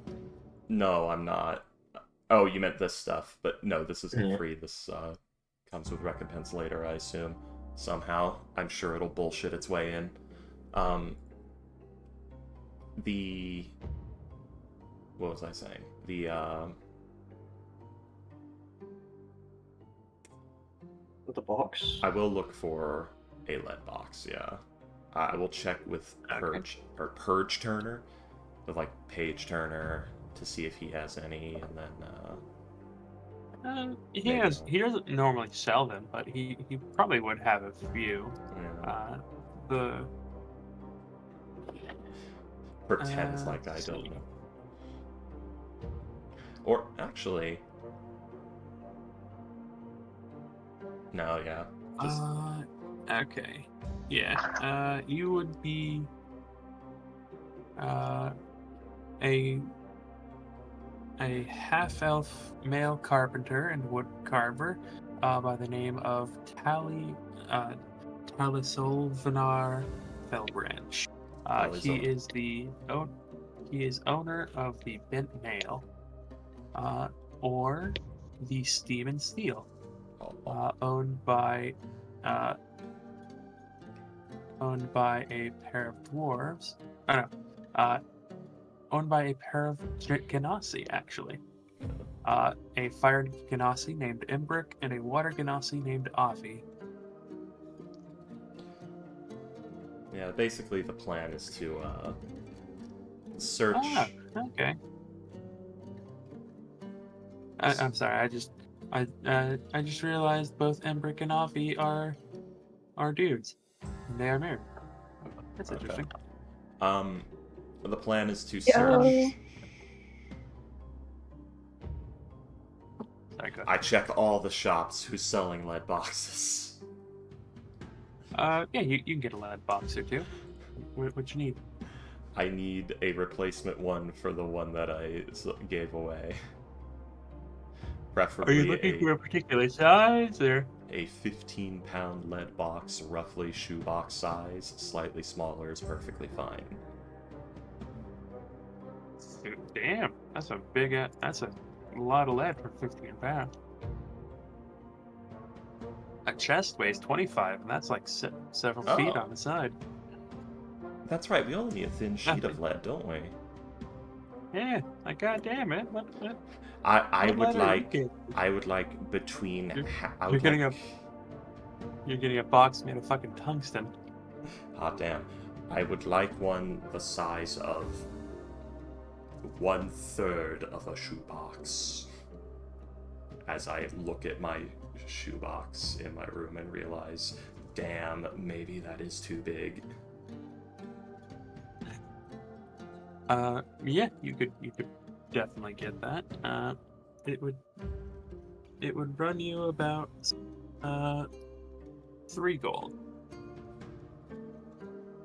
No, I'm not. Oh, you meant this stuff, but no, this isn't Yeah. free. This comes with recompense later, I assume. Somehow, I'm sure it'll bullshit its way in. The what was I saying? The box. I will look for a lead box. Yeah, I will check with Purge Turner, with like Page Turner, to see if he has any, and then He doesn't normally sell them, but he probably would have a few. yeah. The Pretends like I don't know. Or actually, no, yeah. Just okay, yeah. You would be a half-elf male carpenter and wood carver by the name of Talisolvanar Fellbranch. He is owner of the Bent Nail, or the Steam and Steel, owned by a pair of dwarves. Owned by a pair of Ganassi, actually. A fire Ganassi named Imbric and a water Ganassi named Avi. yeah, basically the plan is to search. Okay. I'm sorry. I just realized both Imbric and Avi are dudes, and they are married. That's interesting. The plan is to Yo. search. Sorry, go ahead. I check all the shops who's selling lead boxes. Yeah, you can get a lead box or two. What you need? I need a replacement one for the one that I gave away. Preferably Are you looking for a particular size, or a 15-pound lead box, roughly shoebox size. Slightly smaller is perfectly fine. damn? That's a that's a lot of lead for 15 pounds. A chest weighs 25, and that's like several feet Oh. on the side. That's right, we only need a thin sheet of lead, don't we? Yeah, like goddamn it. What? I What would lead are you like getting? I would like between You're getting a box made of fucking tungsten. hot damn. I would like one the size of 1/3 of a shoebox. As I look at my shoebox in my room and realize, damn, maybe that is too big. Yeah, you could definitely get that. It would run you about 3 gold.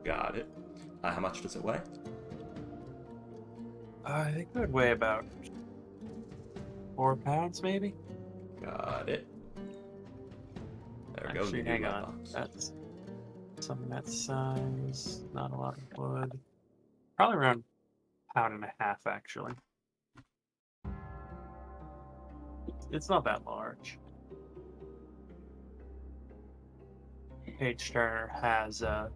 Got it. How much does it weigh? I think it would weigh about 4 pounds, maybe. Got it. There we go. Actually, new hang lead on. box. That's something that size. Not a lot of wood. Probably around 1.5 pounds, actually. It's not that large. Page Turner has a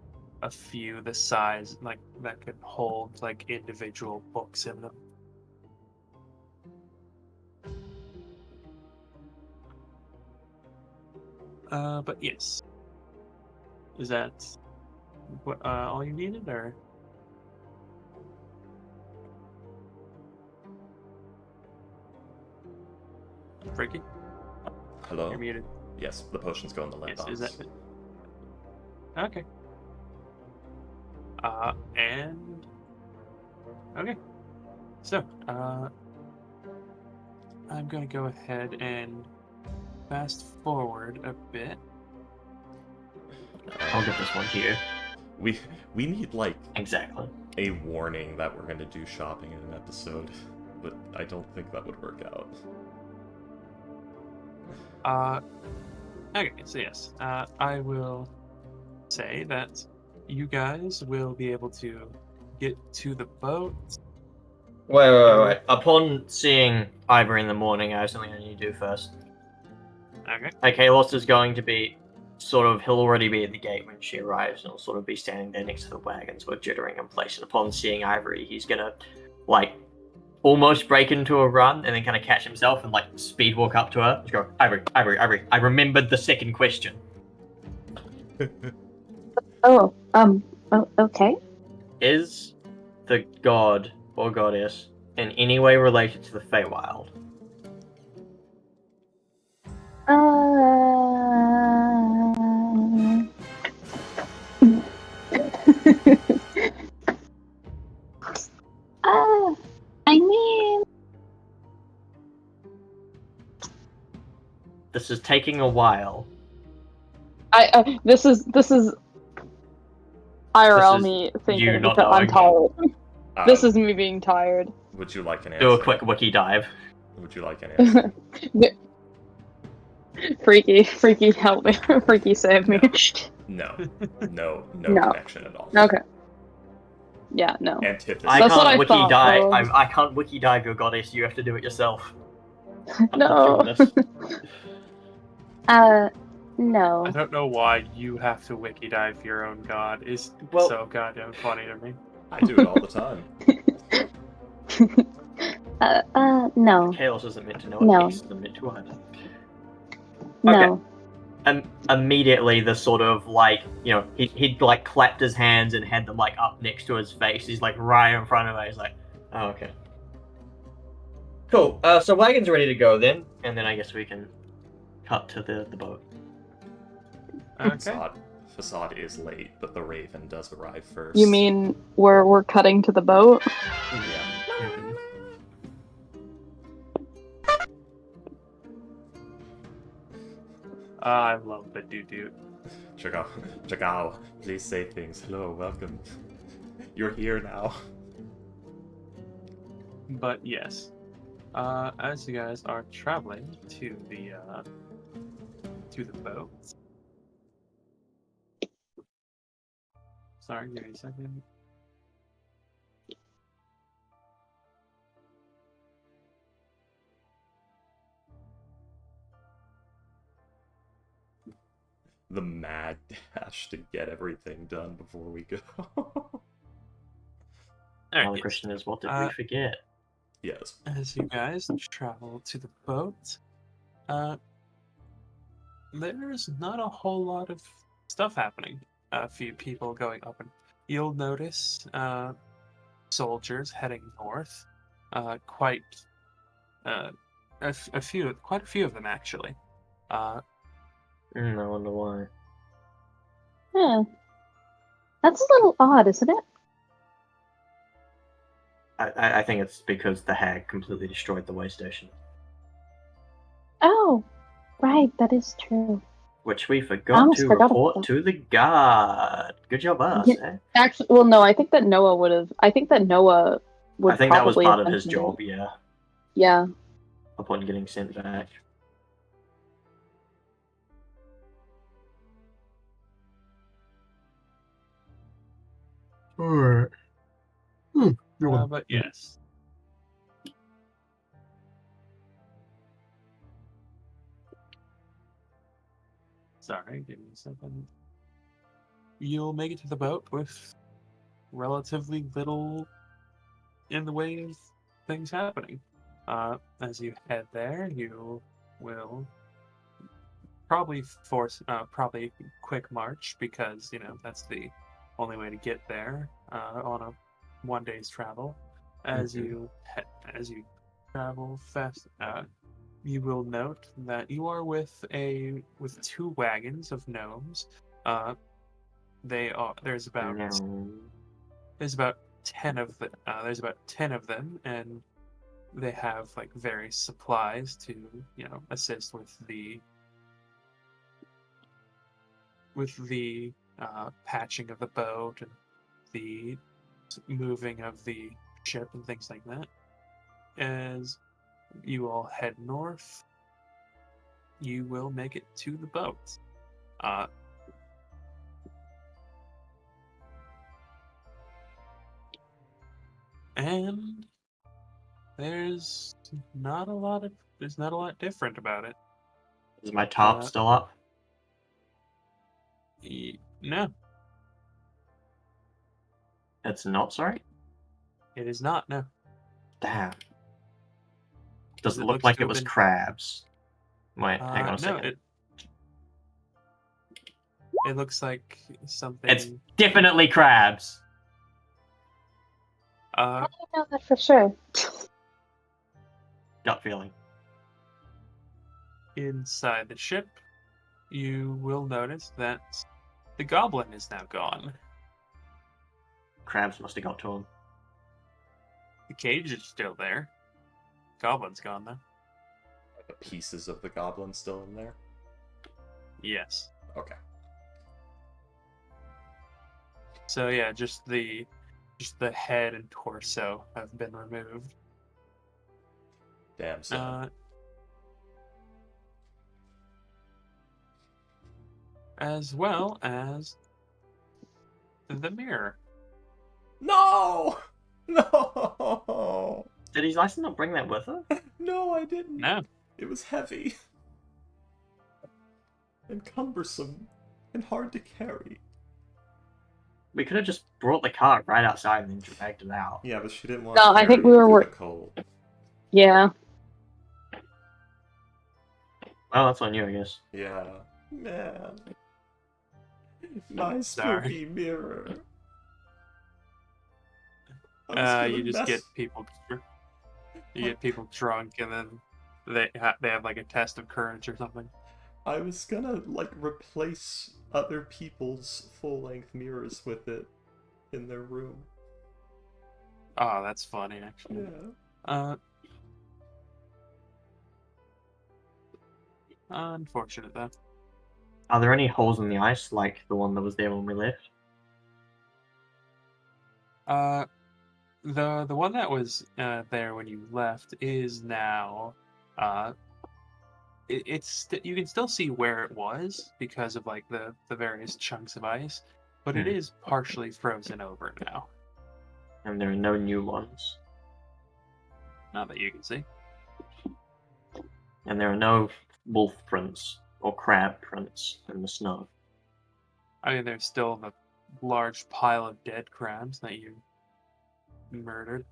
few the size like that could hold like individual books in them. But yes. Is that what all you needed, or? Freaky? Hello? You're muted. Yes, the potions go in the lead Yes, box. is that it? Okay. And okay. So, I'm gonna go ahead and fast forward a bit. I'll get this one here. We need like Exactly. a warning that we're gonna do shopping in an episode, but I don't think that would work out. Okay, so yes, I will say that you guys will be able to get to the boat Wait. Upon seeing Ivory in the morning, I have something I need to do first. Okay. Kalos is going to be he'll already be at the gate when she arrives, and he'll sort of be standing there next to the wagons, sort of jittering in place. And upon seeing Ivory, he's gonna, almost break into a run and then kind of catch himself and, speed walk up to her. Just go, Ivory, I remembered the second question. Okay. Is the god or goddess in any way related to the Feywild? I mean, This is taking a while. This is IRL This is me you thinking not that I'm knowing. tired. This is me being tired. Would you like an answer? Do a quick wiki dive. Would you like an answer? Freaky, help me. Freaky, save me. No. No No. connection at all. Okay. Yeah, no. Antithesis. I That's what can't I wiki thought, dive. bro. I can't wiki dive your goddess. You have to do it yourself. No. no. I don't know why you have to wiki dive your own god. Is Well- so goddamn funny to me. I do it all the time. No. Chaos isn't meant to know No. it. X isn't meant to either. No. Immediately, the sort of he'd clapped his hands and had them up next to his face. He's right in front of her. He's like, oh, okay. Cool. So wagon's ready to go then, and then I guess we can cut to the boat. Okay. Facade is late, but the Raven does arrive first. You mean we're cutting to the boat? Yeah. I love the doo-doo. Chagao, please say things. Hello, welcome. You're here now. But yes, as you guys are traveling to the boat. Sorry, give me a second. The mad dash to get everything done before we go. Now Alright, the question is, what did we forget? Yes. as you guys travel to the boat, there's not a whole lot of stuff happening. A few people going up, and you'll notice soldiers heading north. Quite a few of them actually. I wonder why. That's a little odd, isn't it? I think it's because the hag completely destroyed the way station. Oh, right, that is true. Which we I forgot almost to forgot about report that. to the guard. Good job, us, Yeah. eh? Actually, well, no. I think that Noah would have. I think that Noah would. I think that was probably part have of his mentioned job, it. yeah, Yeah. upon getting sent back. Alright. But yes. Sorry, give me a second. You'll make it to the boat with relatively little in the way of things happening. As you head there, you will probably probably quick march because that's the only way to get there on a 1 day's travel. As you travel fast, you will note that you are with 2 wagons of gnomes. There's about 10 of them. There's about 10 of them, and they have various supplies to assist with the patching of the boat and the moving of the ship and things like that. As you all head north, you will make it to the boat. And There's not a lot different about it. Is my top still up? No, It's not, sorry? it is not. No. Damn. Does it It look looks like to it have was been- crabs? Wait, hang on a No, second. it looks like something. It's definitely crabs. Uh, How do you know that for sure? Gut feeling. inside the ship, you will notice that the goblin is now gone. Crabs must have got to him. The cage is still there. Goblin's gone though. Are the pieces of the goblin still in there? Yes. Okay. So yeah, just the head and torso have been removed. Damn son. As well as the mirror. No! No! Did his license not bring that with her? No, I didn't. No. It was heavy. And cumbersome. And hard to carry. We could have just brought the car right outside and then dragged it out. Yeah, but she didn't want No, to I think carry we it were through wor- the cold. Yeah. Well, that's on you, I guess. Yeah. Man. My Sorry. spooky mirror. I was gonna You just mess- get people. You get people drunk, and then they have like a test of courage or something. I was gonna, like, replace other people's full-length mirrors with it in their room. Oh, that's funny, actually. Yeah. Unfortunate though. Are there any holes in the ice like the one that was there when we left? The one that was there when you left is now you can still see where it was because of like the various chunks of ice, but it is partially frozen over now. And there are no new ones. Not that you can see. And there are no wolf prints or crab prints in the snow. I mean, there's still the large pile of dead crabs that you murdered.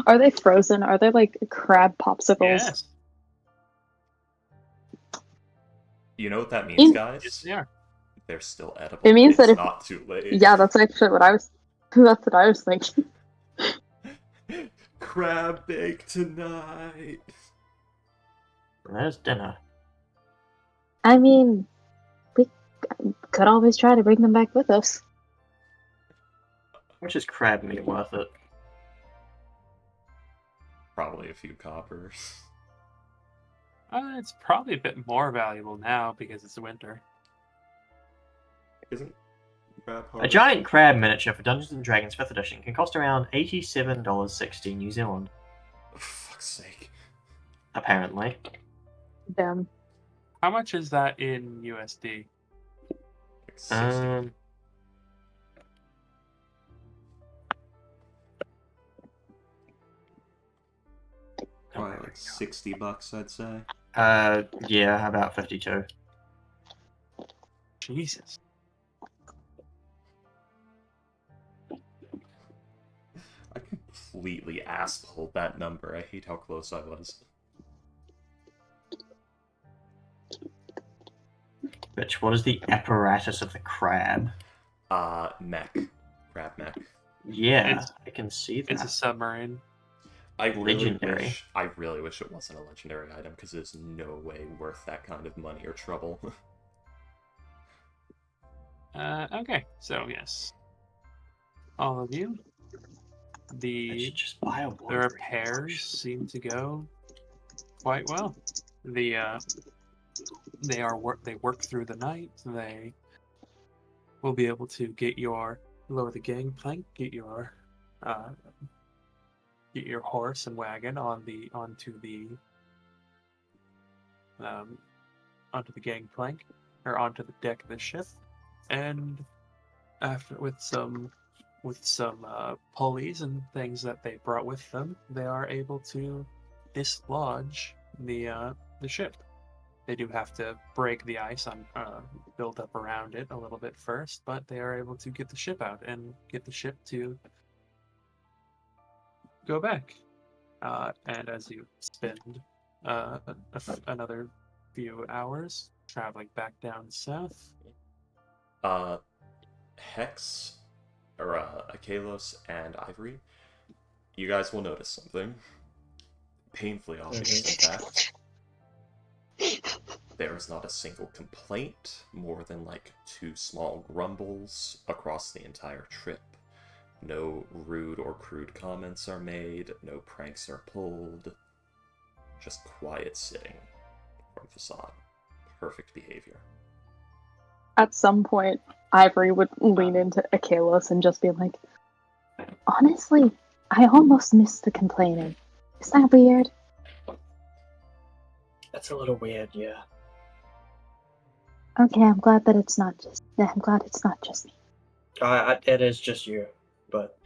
Are they frozen? Are they like crab popsicles? Yes, You know what that means, guys? yes, they are. They're still edible. It means it's that if- not too late. Yeah, that's actually what I was. That's what I was thinking. Crab bake tonight. There's dinner. I mean, we could always try to bring them back with us. Which is crab meat worth it? Probably a few coppers. It's probably a bit more valuable now because it's winter. Isn't crab A harvest- giant crab miniature for Dungeons and Dragons 5th edition can cost around $87.60 New Zealand, Oh, fuck's sake. apparently. Damn. How much is that in USD? Like 60. Probably like $60, I'd say. Yeah, about 52. Jesus. I completely assholed that number. I hate how close I was. Which, what is the apparatus of the crab? Mech. Crab mech. Yeah, It's- I can see that. It's a submarine. I Legendary. really wish it wasn't a legendary item, because there's no way worth that kind of money or trouble. Okay, so yes. All of you. I The should just buy a the watering repairs potion. seem to go quite well. They work through the night. They will be able to lower the gangplank, get your horse and wagon onto the gangplank or onto the deck of the ship, and after with some with some pulleys and things that they brought with them, they are able to dislodge the ship. They do have to break the ice on build up around it a little bit first, but they are able to get the ship out and get the ship to go back. And as you spend another few hours traveling back down south, Hex, or Akalos and Ivory, you guys will notice something. Painfully obvious, in fact. There is not a single complaint, more than like 2 small grumbles across the entire trip. No rude or crude comments are made, no pranks are pulled. Just quiet sitting from Facade. Perfect behavior. At some point, Ivory would lean into Akalos and just be like, Honestly, I almost missed the complaining. Is that weird? That's a little weird, yeah. Okay, I'm glad it's not just me. It is just you, but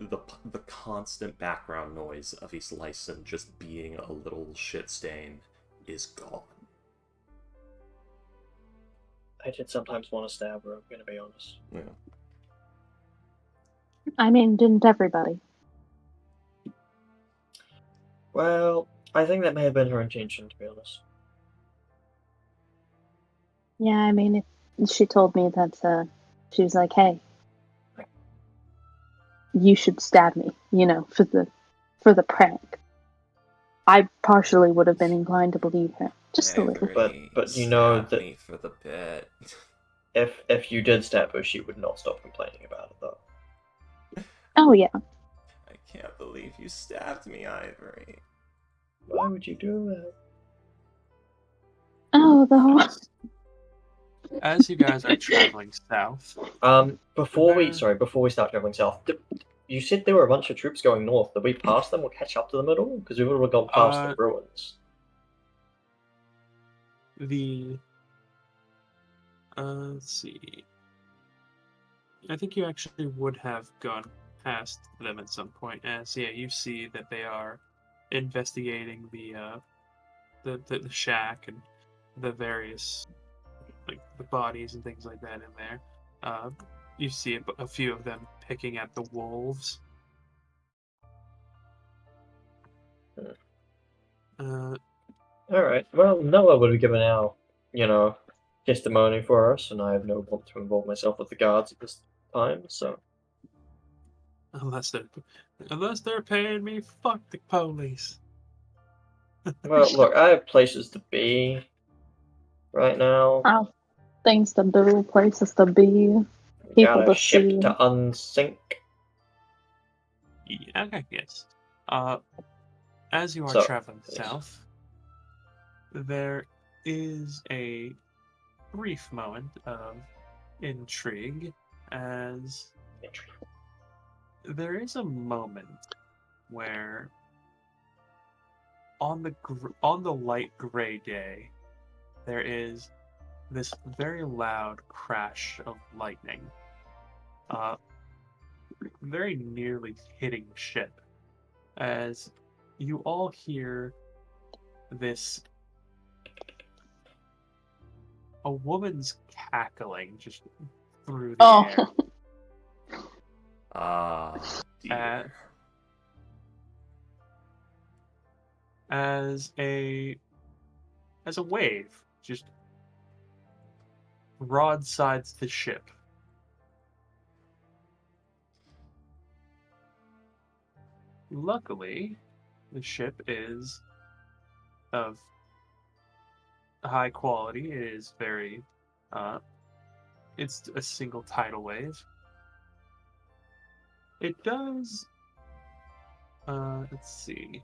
The constant background noise of East Lyson just being a little shit stain is gone. I did sometimes want to stab her, I'm gonna be honest. Yeah. I mean, didn't everybody? Well, I think that may have been her intention, to be honest. Yeah, I mean, she told me that she was like, "Hey, you should stab me," for the prank. I partially would have been inclined to believe her, just a little. But you know Stab that- me for the bit. If you did stab her, she would not stop complaining about it, though. Oh yeah, I can't believe you stabbed me, Ivory. Why would you do that? oh the whole. as you guys are traveling south, Before we There- before we start traveling south, you said there were a bunch of troops going north. Did we pass them or catch up to them at all? Because we would have gone past the ruins. let's see. I think you actually would have gone past them at some point. As yeah, you see that they are investigating the shack and the various like the bodies and things like that in there. You see a few of them picking at the wolves. All right. Well, Noah would have given our, testimony for us, and I have no want to involve myself with the guards at this time. So, Unless they're paying me, fuck the police. well, look, I have places to be right now. oh, things to do, places to be, people Got a to ship see. to unsink. Yeah, I guess. As you are So, traveling yes. south, there is a brief moment of intrigue as there is a moment where on the light gray day there is this very loud crash of lightning, very nearly hitting the ship, as you all hear a woman's cackling just through the Oh. air. Dear. As a wave just broadsides the ship. Luckily, the ship is of high quality. It is very it's a single tidal wave. It does let's see.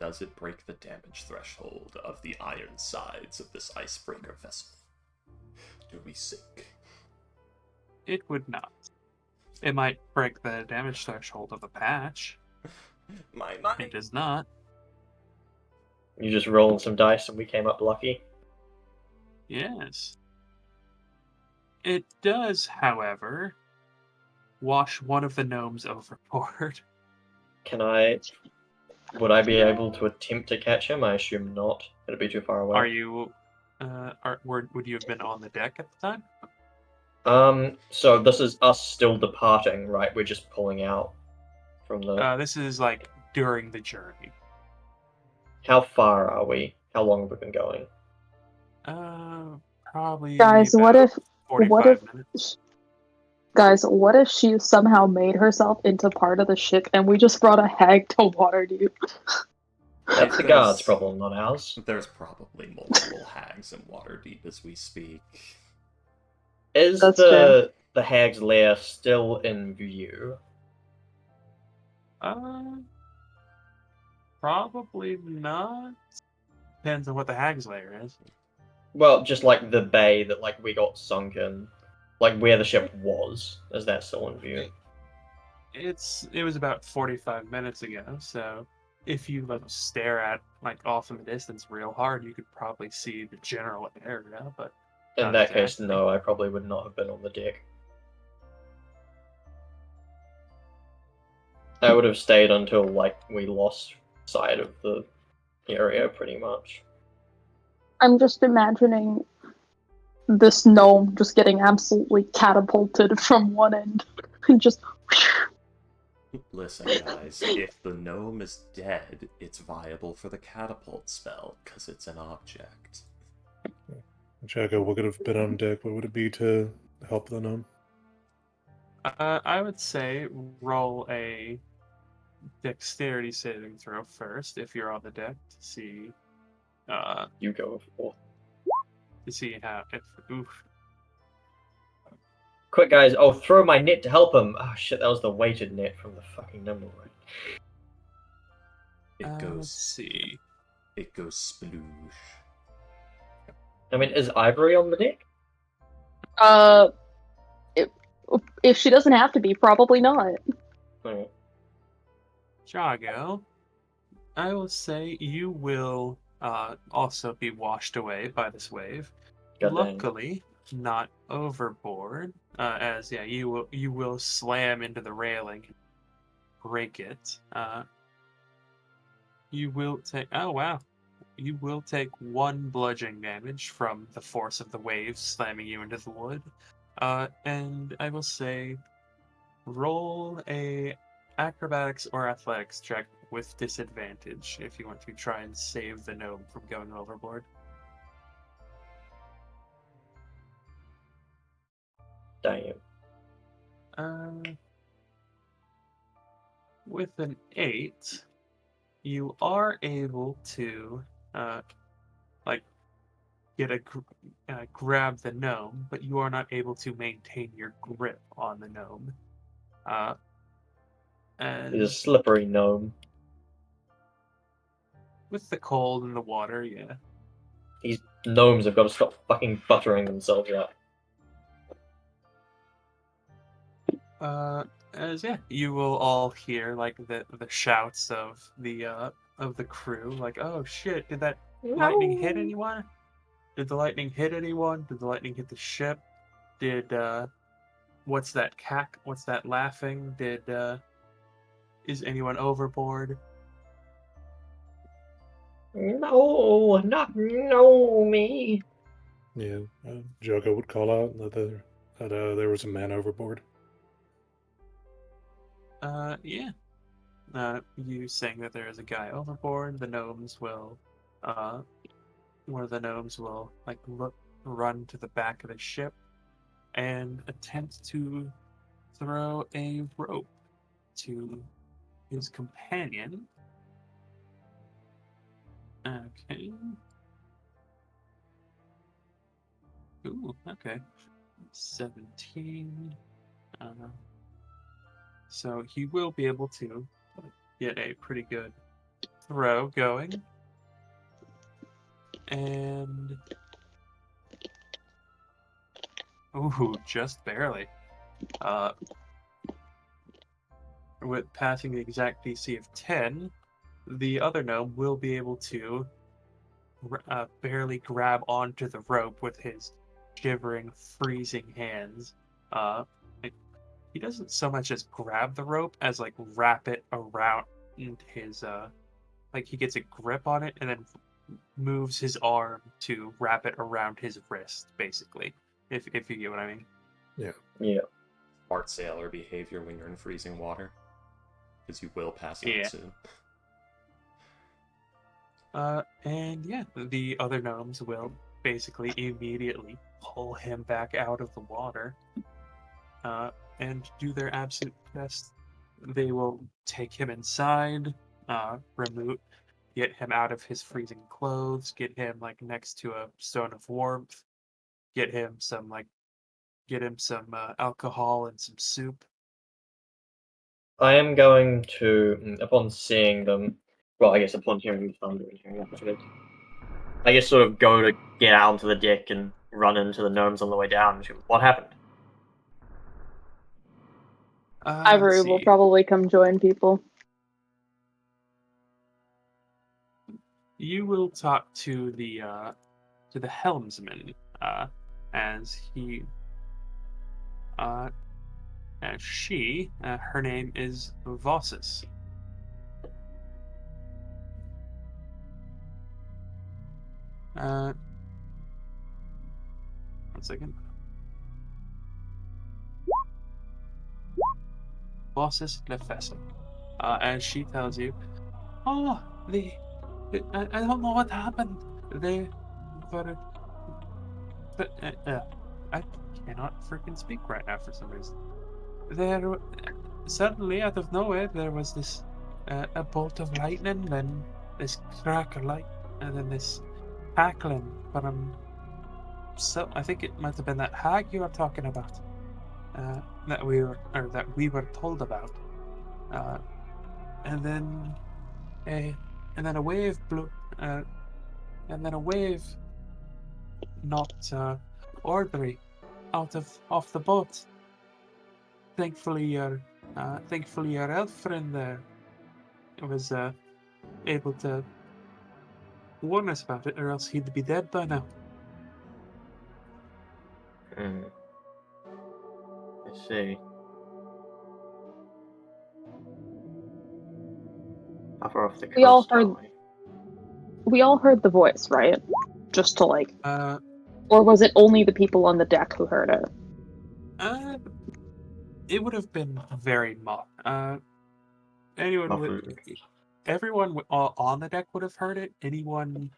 Does it break the damage threshold of the iron sides of this icebreaker vessel? Do we sink? It would not. It might break the damage threshold of a patch. My It does not. You just rolling some dice, and we came up lucky. Yes. It does, however, wash one of the gnomes overboard. Would I be able to attempt to catch him? I assume not. It'd be too far away. Are you? Would you have been on the deck at the time? So this is us still departing, right? We're just pulling out from the. This is like during the journey. How far are we? How long have we been going? Probably. Guys, about what if 45 minutes. Guys, what if she somehow made herself into part of the ship and we just brought a hag to Waterdeep? That's the guards' problem, not ours. There's probably multiple hags in Waterdeep as we speak. Is That's the hag's lair still in view? Probably not. Depends on what the hag's lair is. Well, just like the bay that like we got sunk in, like where the ship was. Is that still in view? It was about 45 minutes ago, so if you like stare at like off in the distance real hard, you could probably see the general area, but In not that case, exactly. no, I probably would not have been on the deck. I would have stayed until like we lost sight of the area pretty much. I'm just imagining this gnome just getting absolutely catapulted from one end and just. Listen, guys, if the gnome is dead, it's viable for the catapult spell, because it's an object. Jacko, what could have been on deck? What would it be to help the gnome? I would say roll a dexterity saving throw first if you're on the deck to see You go for. how if oof. Quick, guys! Oh, throw my net to help him. Oh shit, that was the weighted net from the fucking number one. Let's see. It goes sploosh. I mean, is Ivory on the deck? If she doesn't have to be, probably not. Oh. Jago, I will say you will also be washed away by this wave. God dang. Luckily, not overboard, as you will slam into the railing, break it. You will take. Oh wow. You will take 1 bludgeoning damage from the force of the waves slamming you into the wood. And I will say, roll a acrobatics or athletics check with disadvantage if you want to try and save the gnome from going overboard. Damn. With an 8, you are able to grab the gnome, but you are not able to maintain your grip on the gnome. And He's a slippery gnome. with the cold and the water, yeah. These gnomes have got to stop fucking buttering themselves up. You will all hear like the shouts of the crew, like, "Oh shit! Did that lightning hit anyone? Did the lightning hit anyone? Did the lightning hit the ship? Did what's that cack? What's that laughing? Did is anyone overboard?" No, not no me. Yeah, Joko would call out that there was a man overboard. Yeah. You saying that there is a guy overboard. The gnomes will, one of the gnomes will like run to the back of the ship and attempt to throw a rope to his companion. Okay. Ooh, okay. 17. So he will be able to get a pretty good throw going. And ooh, just barely. With passing the exact DC of 10, the other gnome will be able to barely grab onto the rope with his shivering, freezing hands. he doesn't so much as grab the rope as like wrap it around his like he gets a grip on it and then moves his arm to wrap it around his wrist, basically. If you get what I mean. Yeah. Smart sailor behavior when you're in freezing water. Because you will pass out Yeah. soon. And yeah, the other gnomes will basically immediately pull him back out of the water, and do their absolute best. They will take him inside, get him out of his freezing clothes, get him like next to a stone of warmth, get him some alcohol and some soup. I am going to, upon seeing them, well, I guess upon hearing the thunder and hearing that shit, I guess sort of go to get out onto the deck and run into the gnomes on the way down. What happened? Let's Ivory will see. probably come join people. You will talk to the helmsman, as he as she, her name is Vossus. One second. Vossus Nefessa. As she tells you, oh, I don't know what happened. They were, I cannot freaking speak right now for some reason. There, suddenly out of nowhere, there was this a bolt of lightning, then this crack of light, and then this cackling from. So I think it might have been that hag you were talking about, that we were told about, uh, and then a a wave blew, and then a wave knocked Aubrey off the boat. Thankfully, your elf friend there was able to warn us about it, or else he'd be dead by now. Hmm. I see. How far off the We all coast are heard- We all heard the voice, right? Just to like, or was it only the people on the deck who heard it? It would have been very anyone would, everyone on the deck would have heard it. Anyone,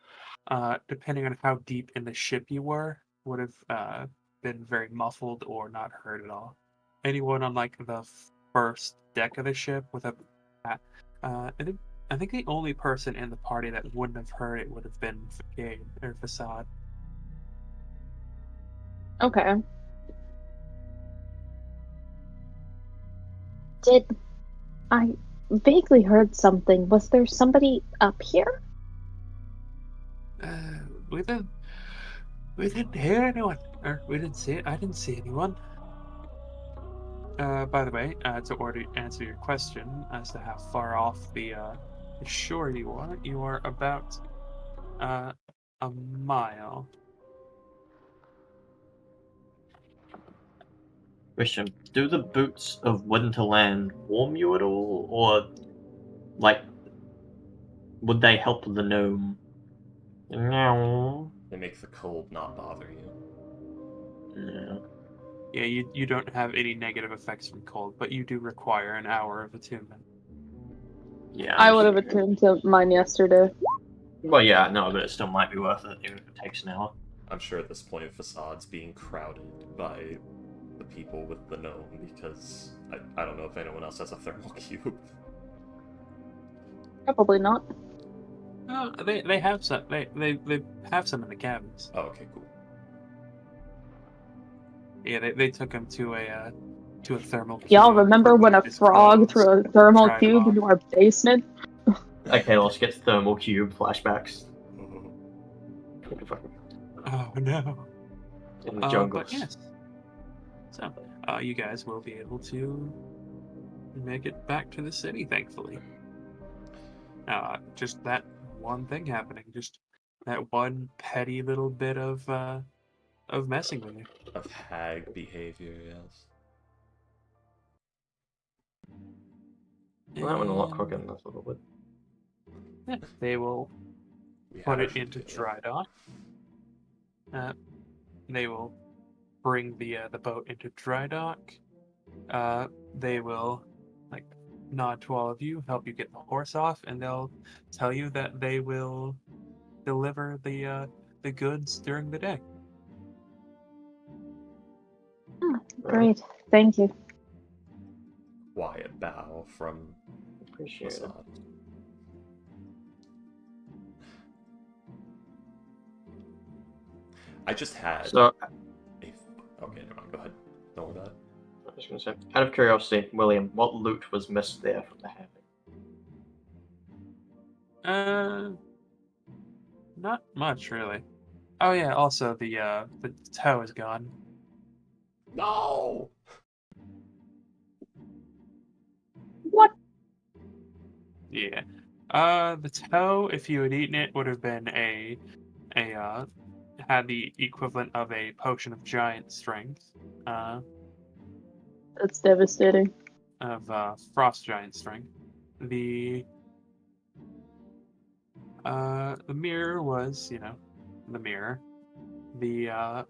depending on how deep in the ship you were, would have been very muffled or not heard at all. Anyone on like the first deck of the ship with a, I think the only person in the party that wouldn't have heard it would have been Gabe or Facade. Okay. I vaguely heard something. Was there somebody up here? We didn't hear anyone, or we didn't see it. I didn't see anyone. By the way, to answer your question as to how far off the shore you are about a mile. Question: do the boots of Winterland warm you at all, or like would they help the gnome? No. They make the cold not bother you. Yeah. Yeah, you don't have any negative effects from cold, but you do require an hour of attunement. Yeah. I would have attuned to mine yesterday. Well, yeah, no, but it still might be worth it even if it takes an hour. I'm sure at this point Facade's being crowded by the people with the gnome because I don't know if anyone else has a thermal cube. Probably not. No, they have some. They have some in the cabins. Oh, okay, cool. Yeah, they took him to a thermal cube. Y'all remember when a removed his frog clothes, threw a thermal dried him cube off. into our basement? Okay, let's get thermal cube flashbacks. Oh no. In the jungle. But yes. So, you guys will be able to make it back to the city, thankfully. Just that one thing happening, just that one petty little bit of messing with you. Of hag behavior, yes. Well, that went a lot And, quicker than I thought it would. yeah, they will We put had it our into ship together. dry dock. They will bring the boat into dry dock. They will like nod to all of you, help you get the horse off, and they'll tell you that they will deliver the goods during the day. Great. Thank you. Quiet bow from Appreciate it. Assad. I just had So, Okay, never mind. Go ahead. Don't worry about it. I was going to say, out of curiosity, William, what loot was missed there from the havoc? Not much really. Oh yeah, also the toe is gone. No! What? Yeah. The toe, if you had eaten it, would have been had the equivalent of a potion of giant strength. That's devastating. Of frost giant strength. The mirror was, the mirror. The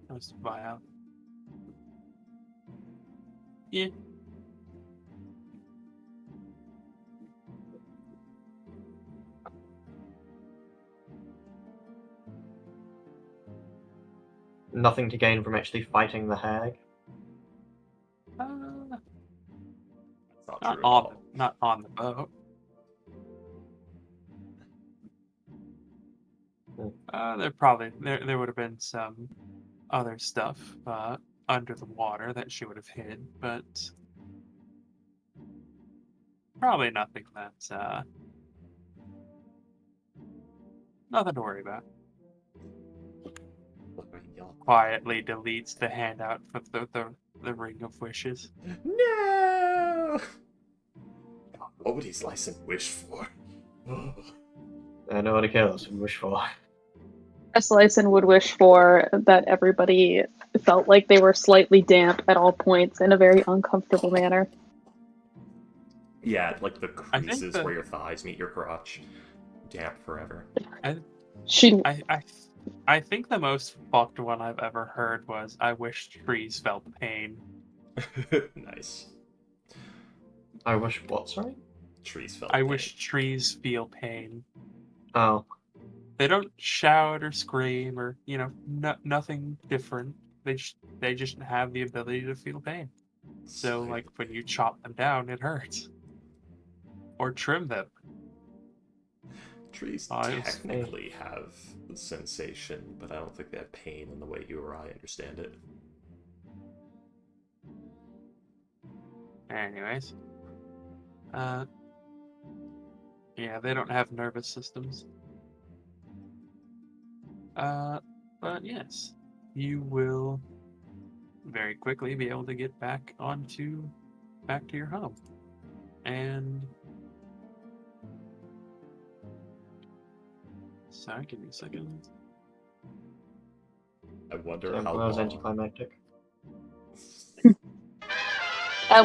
was vial. Yeah. Nothing to gain from actually fighting the hag? That's not Not true at on all. not on the boat. There would have been some other stuff under the water that she would have hid, but probably nothing that's nothing to worry about. Look at y'all. Quietly deletes the handout for the Ring of Wishes. No! God, what would he slice and wish for? I know what a chaos would wish for. Slicen would wish for that everybody felt like they were slightly damp at all points in a very uncomfortable manner. Yeah, like the I think creases where your thighs meet your crotch. Damp forever. She I think the most fucked one I've ever heard was I wish trees felt pain. Nice. I wish what, sorry? Trees felt I pain. wish trees feel pain. Oh. They don't shout or scream or nothing different. They just have the ability to feel pain. So Slightly. like when you chop them down, it hurts. Or trim them. Trees It's technically have sensation, but I don't think they have pain in the way you or I understand it. Anyways. Yeah, they don't have nervous systems. But yes, you will very quickly be able to get back to your home. And sorry, give me a second. I wonder So, how that was long. anticlimactic.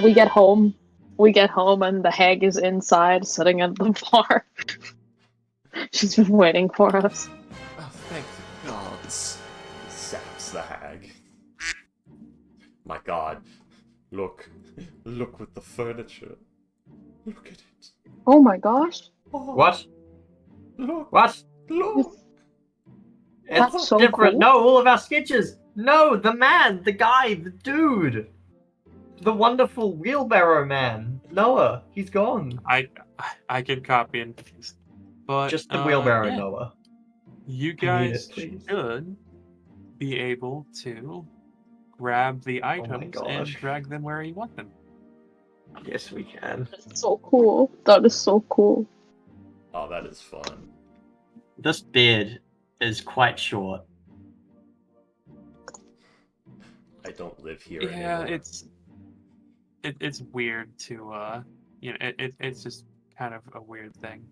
we get home. We get home and the hag is inside, sitting at the bar. She's been waiting for us. Oh, thank the gods. Zaps the hag. My god. Look. Look with the furniture. Look at it. Oh my gosh. Oh, What? Look. What? Look. That's It's so different. cool. No, all of our sketches. No, the man, the guy, the dude. The wonderful wheelbarrow man. Noah, he's gone. I can copy and paste. But Just the wheelbarrow yeah, Noah. you I need guys it, please. should be able to grab the items and gosh. drag them where you want them. Yes, we can. That's so cool. That is so cool. Oh, that is fun. This beard is quite short. I don't live here Yeah, anymore. it's weird to it's just kind of a weird thing.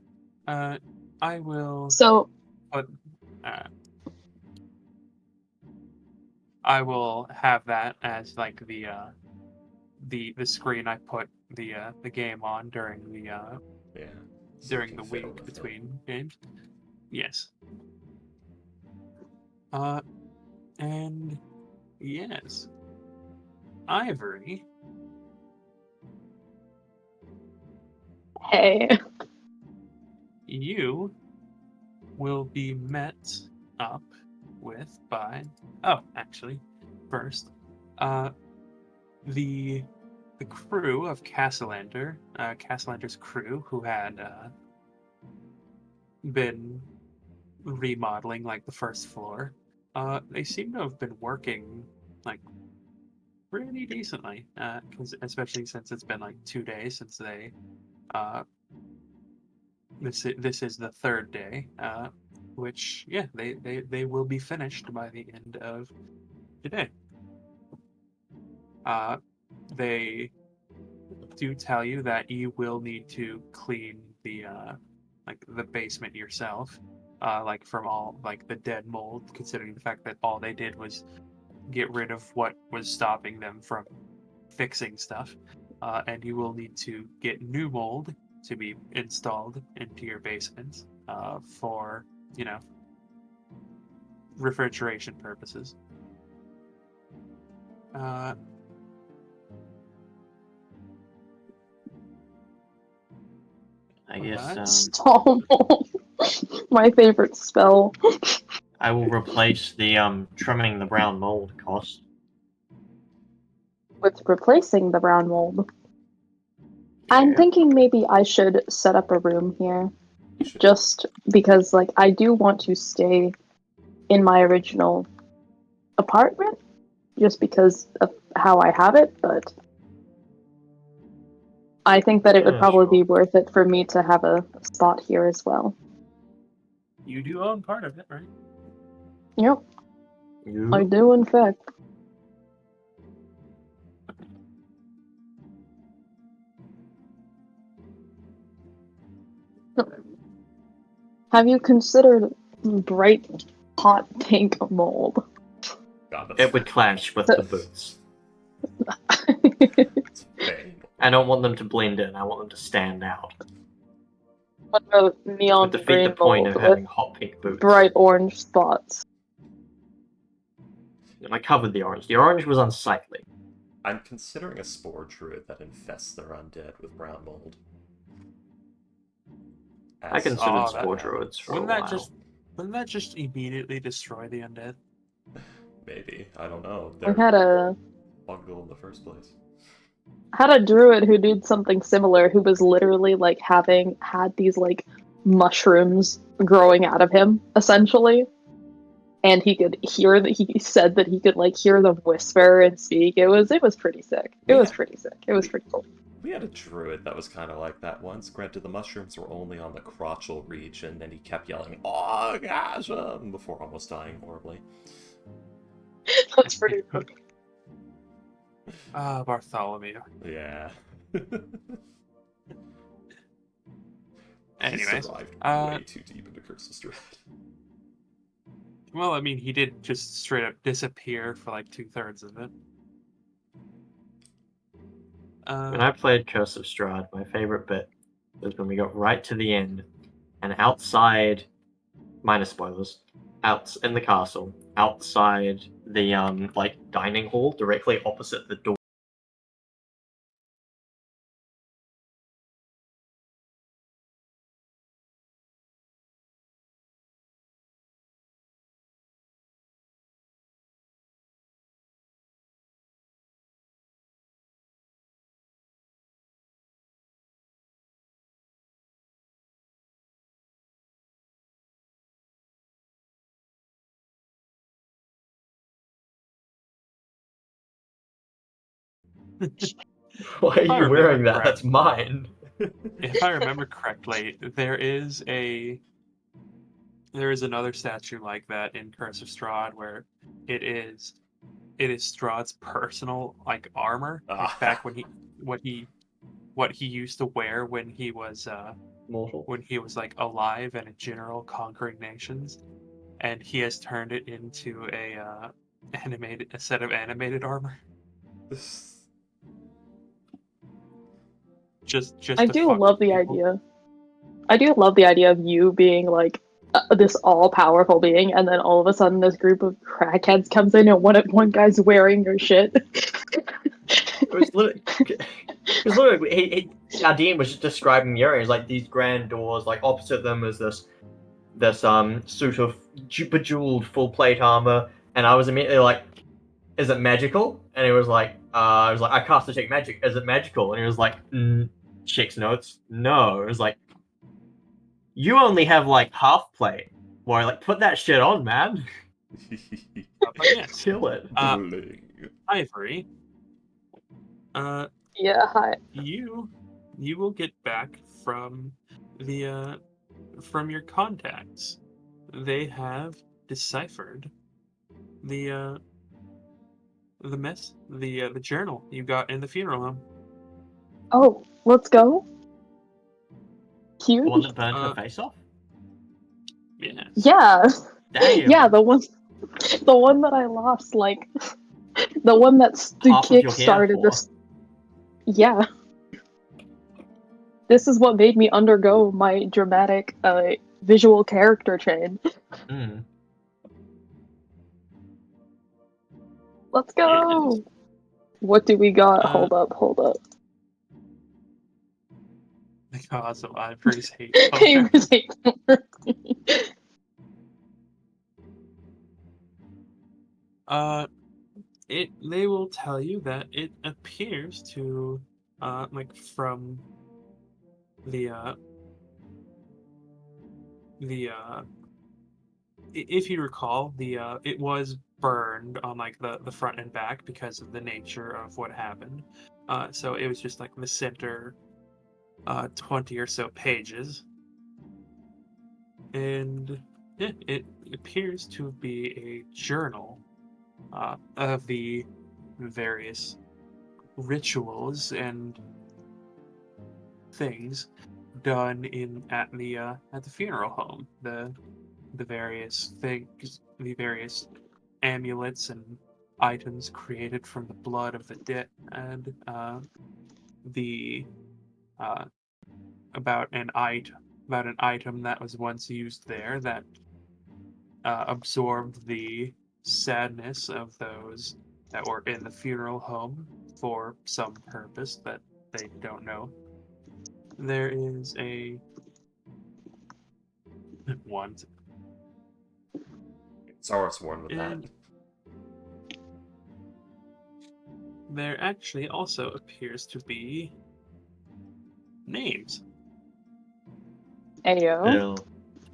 I will So put I will have that as like the screen I put the game on during the Yeah. So during you the can fit week with it. between games. Yes. And yes, Ivory, Hey. you will be met up with by. Oh, actually, first, the the crew of Castellander's crew, who had been remodeling like the first floor, they seem to have been working like pretty decently, especially since it's been like 2 days since they. This is the third day, which yeah, they will be finished by the end of today. They do tell you that you will need to clean the like the basement yourself, like from all like the dead mold, considering the fact that all they did was get rid of what was stopping them from fixing stuff, and you will need to get new mold to be installed into your basement for refrigeration purposes. I guess Stall mold. My favorite spell. I will replace the trimming the brown mold cost. With replacing the brown mold. I'm thinking maybe I should set up a room here. You should. Just because, like, I do want to stay in my original apartment. Just because of how I have it, but I think that it would Yeah, probably sure. be worth it for me to have a spot here as well. You do own part of it, right? Yep, You? I do in fact. Have you considered bright, hot pink mold? God, that's It would clash with the boots. it's bang. I don't want them to blend in. I want them to stand out. What about It neon would defeat green the point mold of having with hot pink boots. bright orange spots? And I covered the orange. The orange was unsightly. I'm considering a spore druid that infests their undead with brown mold. I As- considered Oh, spore that- druids for Wouldn't a that while. just immediately destroy the undead? Maybe. I don't know. We They're had a buggle in the first place. druid who did something similar, who was literally like had these like mushrooms growing out of him, essentially. And he could hear that he said that he could like hear them whisper and speak. It was pretty sick. It was pretty sick. It was pretty cool. We had a druid that was kind of like that once. Granted, the mushrooms were only on the crotchal region, and he kept yelling "orgasm" before almost dying horribly. That's pretty funny. Bartholomew. Yeah. He Anyways, survived way too deep into Curse of Strahd. well, I mean, he did just straight up disappear for like 2/3 of it. When I played Curse of Strahd, my favorite bit was when we got right to the end, and outside, minor spoilers, out in the castle, outside the like dining hall, directly opposite the door. Why are If I you wearing remember that? That's mine. If I remember correctly, there is another statue like that in Curse of Strahd where it is Strahd's personal like armor, like back when what he used to wear when he was Mortal. like alive and a general conquering nations, and he has turned it into a set of animated armor. Just I to do fuck love with the people. idea. I do love the idea of you being like this all-powerful being, and then all of a sudden this group of crackheads comes in, and one guy's wearing your shit. It was literally because literally our DM was just describing the area as like these grand doors, like opposite them is this suit of bejeweled full plate armor, and I was immediately like, "Is it magical?" And he was like, "I was like, I cast detect magic. Is it magical?" And he was like, "Checks notes. No." It was like, "You only have like half plate. Why, like, put that shit on, man. But yes, Kill it." Bling. Ivory. Yeah, hi. You will get back from the from your contacts. They have deciphered the the journal you got in the funeral home. Oh, let's go. The one Huge. that burned her face off. Yes. Yeah. Damn. Yeah, the one that I lost, like the one that's the Half of your hair kick-started for. this. Yeah. This is what made me undergo my dramatic visual character change. Mm. Let's go. What do we got? Hold up. The cause of Ivory's hate. Paper's hate color. They will tell you that it appears to like from the if you recall, it was burned on like the front and back because of the nature of what happened. So it was just like the center 20 or so pages. And yeah, it appears to be a journal of the various rituals and things done at the funeral home. The various things, the various amulets and items created from the blood of the dead, and the uh, about an item that was once used there that absorbed the sadness of those that were in the funeral home for some purpose that they don't know. There is a one, Zara's warned with that. and there actually also appears to be names. Ayo.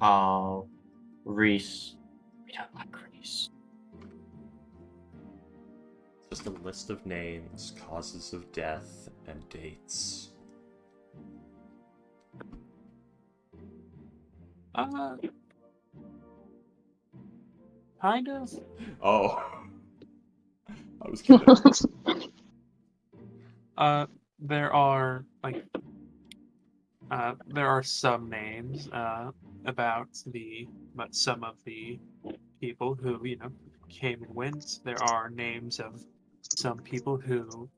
Bill. Reese. We don't like Reese. Just a list of names, causes of death, and dates. Kind of. Oh. I was kidding. There are there are some names about some of the people who came and went. There are names of some people who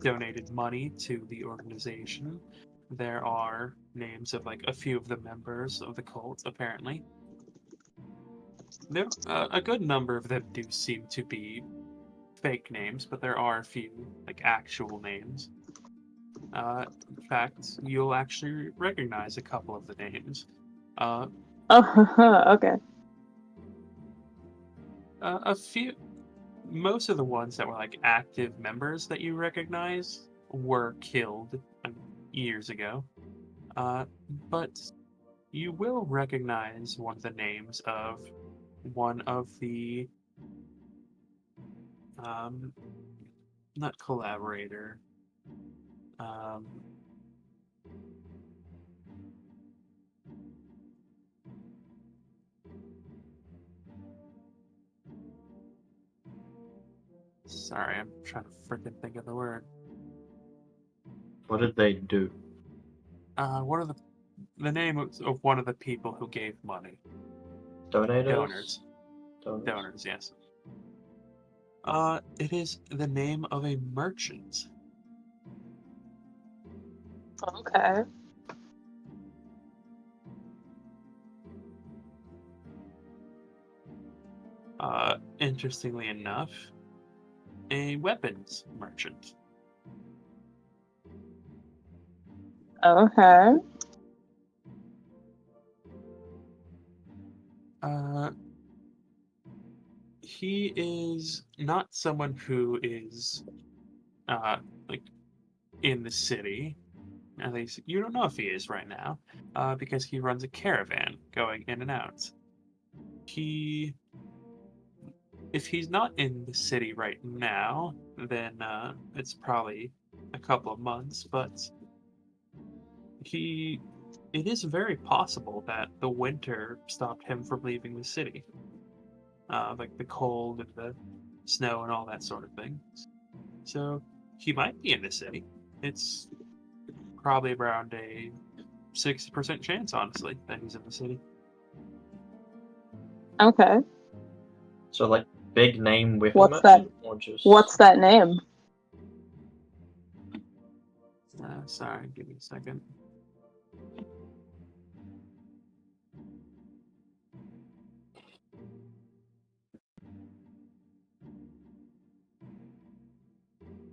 donated money to the organization. There are names of like a few of the members of the cult. Apparently, there a good number of them do seem to be fake names, but there are a few like actual names. In fact, you'll actually recognize a couple of the names. Okay. A few, most of the ones that were like active members that you recognize were killed years ago. But you will recognize one of the names of one of the not collaborator. Sorry, I'm trying to freaking think of the word. What did they do? What are the name of one of the people who gave money? Donators? Donors, yes. It is the name of a merchant. Okay. Interestingly enough, a weapons merchant. Okay. He is not someone who is like in the city. At least you don't know if he is right now, because he runs a caravan going in and out. If he's not in the city right now, then it's probably a couple of months. But it is very possible that the winter stopped him from leaving the city, like the cold and the snow and all that sort of thing. So he might be in the city. It's probably around a 60% chance, honestly, that he's in the city. Okay. So like big name weapon What's merchant, or just What's that name? Sorry, give me a second.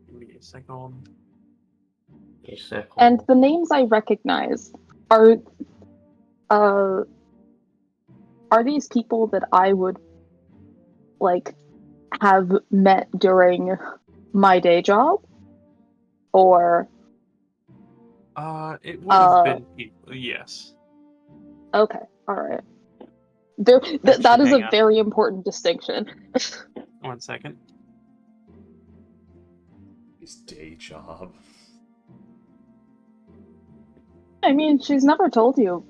Give me a second. a second? And the names I recognize are uh are these people that I would like have met during my day job? Or It would have been people, yes. okay, alright. Actually, That is a hang on. very important distinction. 1 second. His day job. I mean, she's never told you.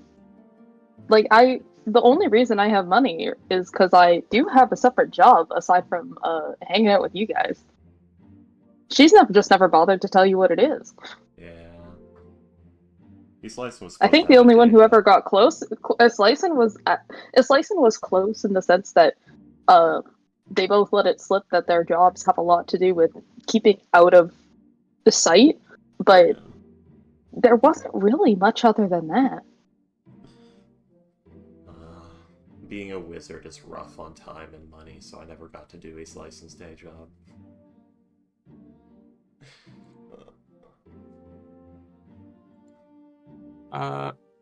Like, the only reason I have money is because I do have a separate job aside from hanging out with you guys. She's never bothered to tell you what it is. Yeah. Slicen was. I think the only one who ever got close, Slicen was close in the sense that they both let it slip that their jobs have a lot to do with keeping out of the sight, but there wasn't really much other than that. Being a wizard is rough on time and money, so I never got to do a Slicen's day job.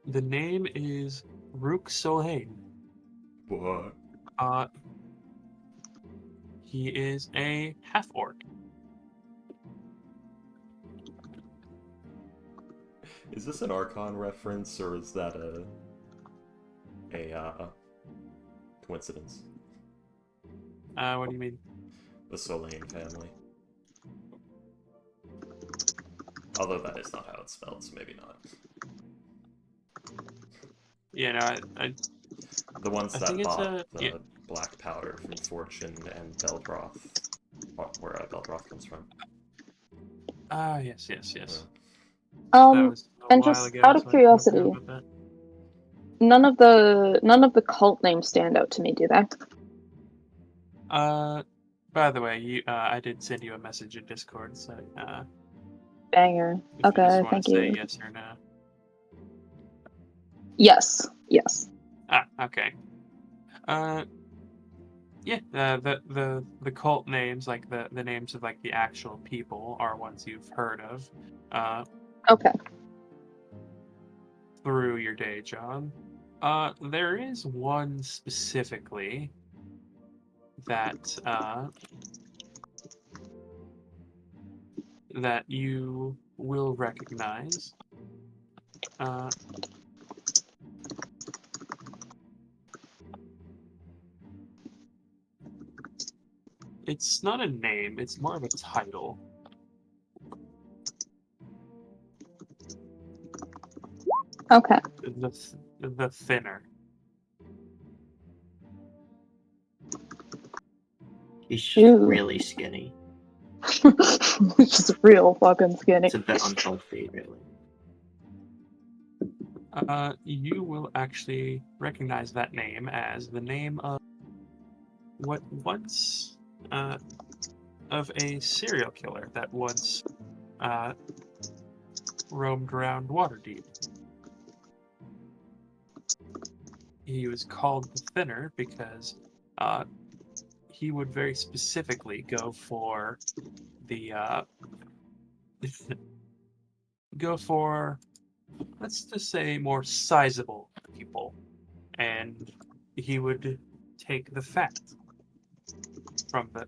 The name is Rook Solane. What? He is a half-orc. Is this an Archon reference, or is that a coincidence? What do you mean? The Solane family. Although that is not how it's spelled, so maybe not. Yeah, no, I The ones I that think it's bought the black powder from Fortune and Beldroth, where Beldroth comes from. Yes. That was a And while just ago, out of so I don't know curiosity, about that. none of the cult names stand out to me, do they? By the way, I did send you a message in Discord, so Banger. if you just Okay, want thank to say you. yes or no. Yes. Okay. Yeah, the cult names, like the names of like the actual people, are ones you've heard of, Okay. through your day job. There is one specifically that that you will recognize. It's not a name, it's more of a title. Okay. The Thinner. He's just Ew. really skinny. Just real fucking skinny. It's a bit unhealthy, really. You will actually recognize that name as the name of what once of a serial killer that once roamed around Waterdeep. He was called the Thinner because he would very specifically go for the let's just say more sizable people, and he would take the fat from them.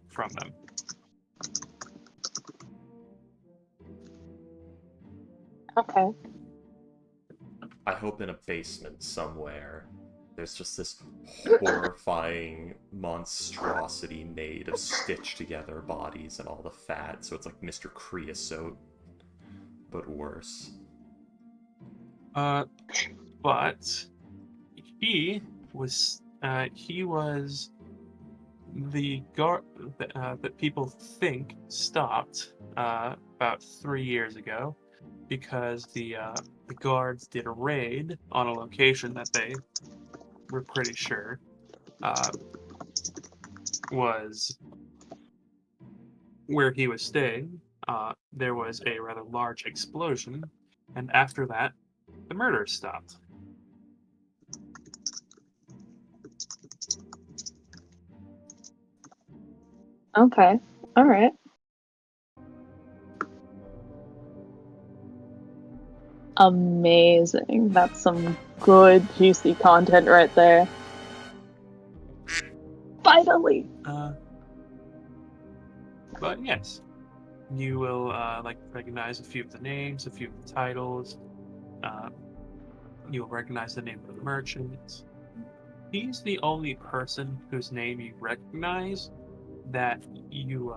Okay. I hope in a basement somewhere there's just this horrifying monstrosity made of stitched together bodies and all the fat, so it's like Mr. Creosote, but worse. But he was the guard that people think stopped about 3 years ago, because the guards did a raid on a location that they were pretty sure was where he was staying. There was a rather large explosion, and after that, the murders stopped. Okay. All right. Amazing. That's some good, juicy content right there. Finally. But yes, you will recognize a few of the names, a few of the titles. You'll recognize the name of the merchant. He's the only person whose name you recognize that you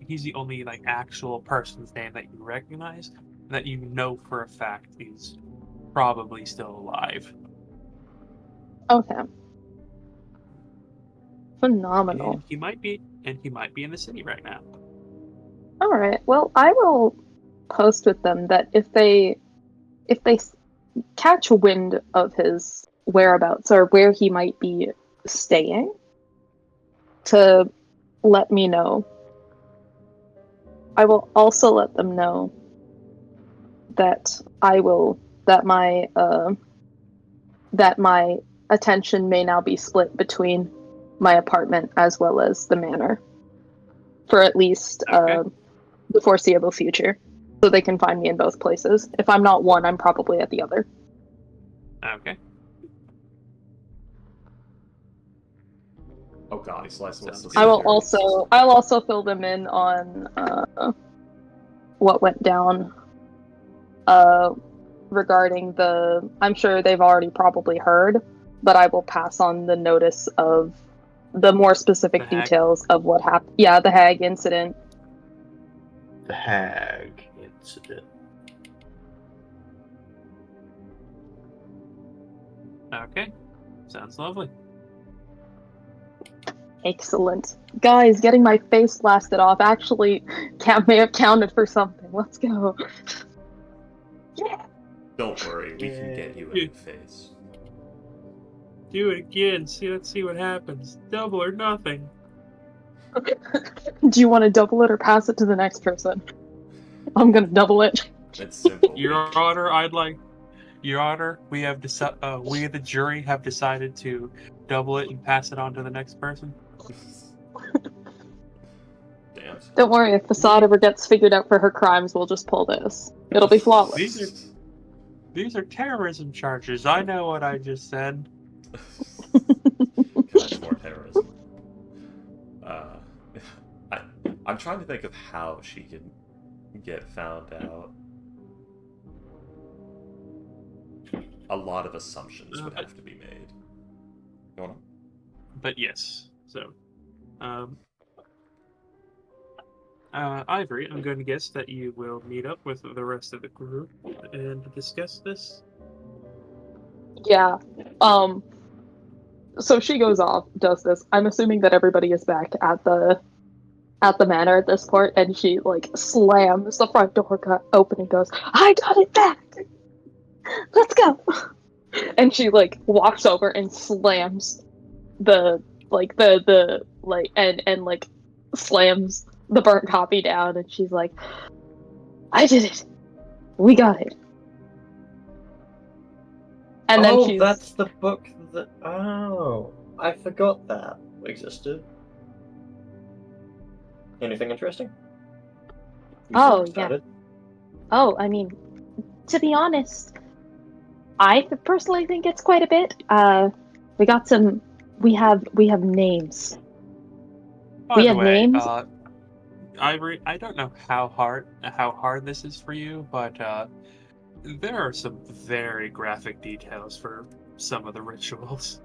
he's the only actual person's name that you recognize that you know for a fact he's probably still alive. Okay. Phenomenal. And he might be in the city right now. All right. Well, I will post with them that if they catch wind of his whereabouts or where he might be staying, to let me know. I will also let them know that my attention may now be split between my apartment as well as the manor for at least the foreseeable future, so they can find me in both places. If I'm not one, I'm probably at the other. Okay. Oh god, he's slicing what's I'll also fill them in on what went down regarding the. I'm sure they've already probably heard, but I will pass on the notice of the more specific details of what happened. Yeah, the hag incident. The hag incident. Okay. Sounds lovely. Excellent. Guys, getting my face blasted off actually may have counted for something. Let's go. Yeah. Don't worry, we can get you a new face. Do it again. Let's see what happens. Double or nothing. Do you want to double it or pass it to the next person? I'm gonna double it. It's simple. Your Honor, Your Honor, we the jury have decided to double it and pass it on to the next person. Damn. Don't worry, if Facade ever gets figured out for her crimes, we'll just pull this. It'll be flawless. These are terrorism charges. I know what I just said. Much more terrorism. I'm trying to think of how she can get found out. A lot of assumptions would have to be made. You wanna? But yes, so Ivory, I'm going to guess that you will meet up with the rest of the group and discuss this. Yeah. So she goes off, does this. I'm assuming that everybody is back at the manor at this point, and she slams the front door open and goes, "I got it back! Let's go!" And she walks over and slams slams the burnt copy down, and she's like, "I did it! We got it! And then oh, she's that's the book that. Oh, I forgot that existed. Anything interesting? You seem Oh, yeah. excited. Oh, I mean, to be honest, I personally think it's quite a bit. We got some. We have names. By We the have way, names. Ivory, I don't know how hard this is for you, but there are some very graphic details for some of the rituals.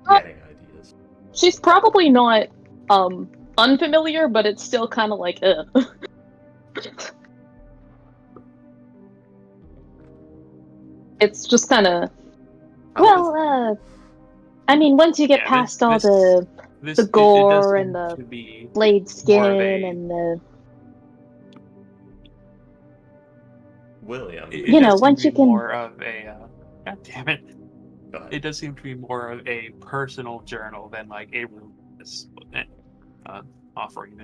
Getting ideas. She's probably not unfamiliar, but it's still kind of like It's just kind of I mean, once you get Yeah, past all the does gore seem and the to be blade more of skin a- and the William. It You know, does seem once to you be can- more of a God damn it! Go ahead. It does seem to be more of a personal journal than like a religious offering.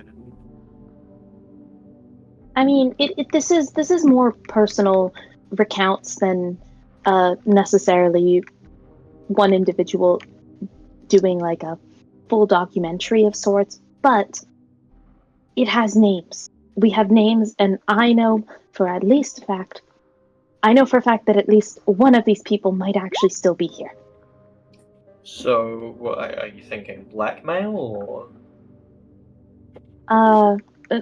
I mean, this is more personal recounts than necessarily one individual doing like a full documentary of sorts, but it has names. We have names, and I know for a fact that at least one of these people might actually still be here. So, what are you thinking? Blackmail or?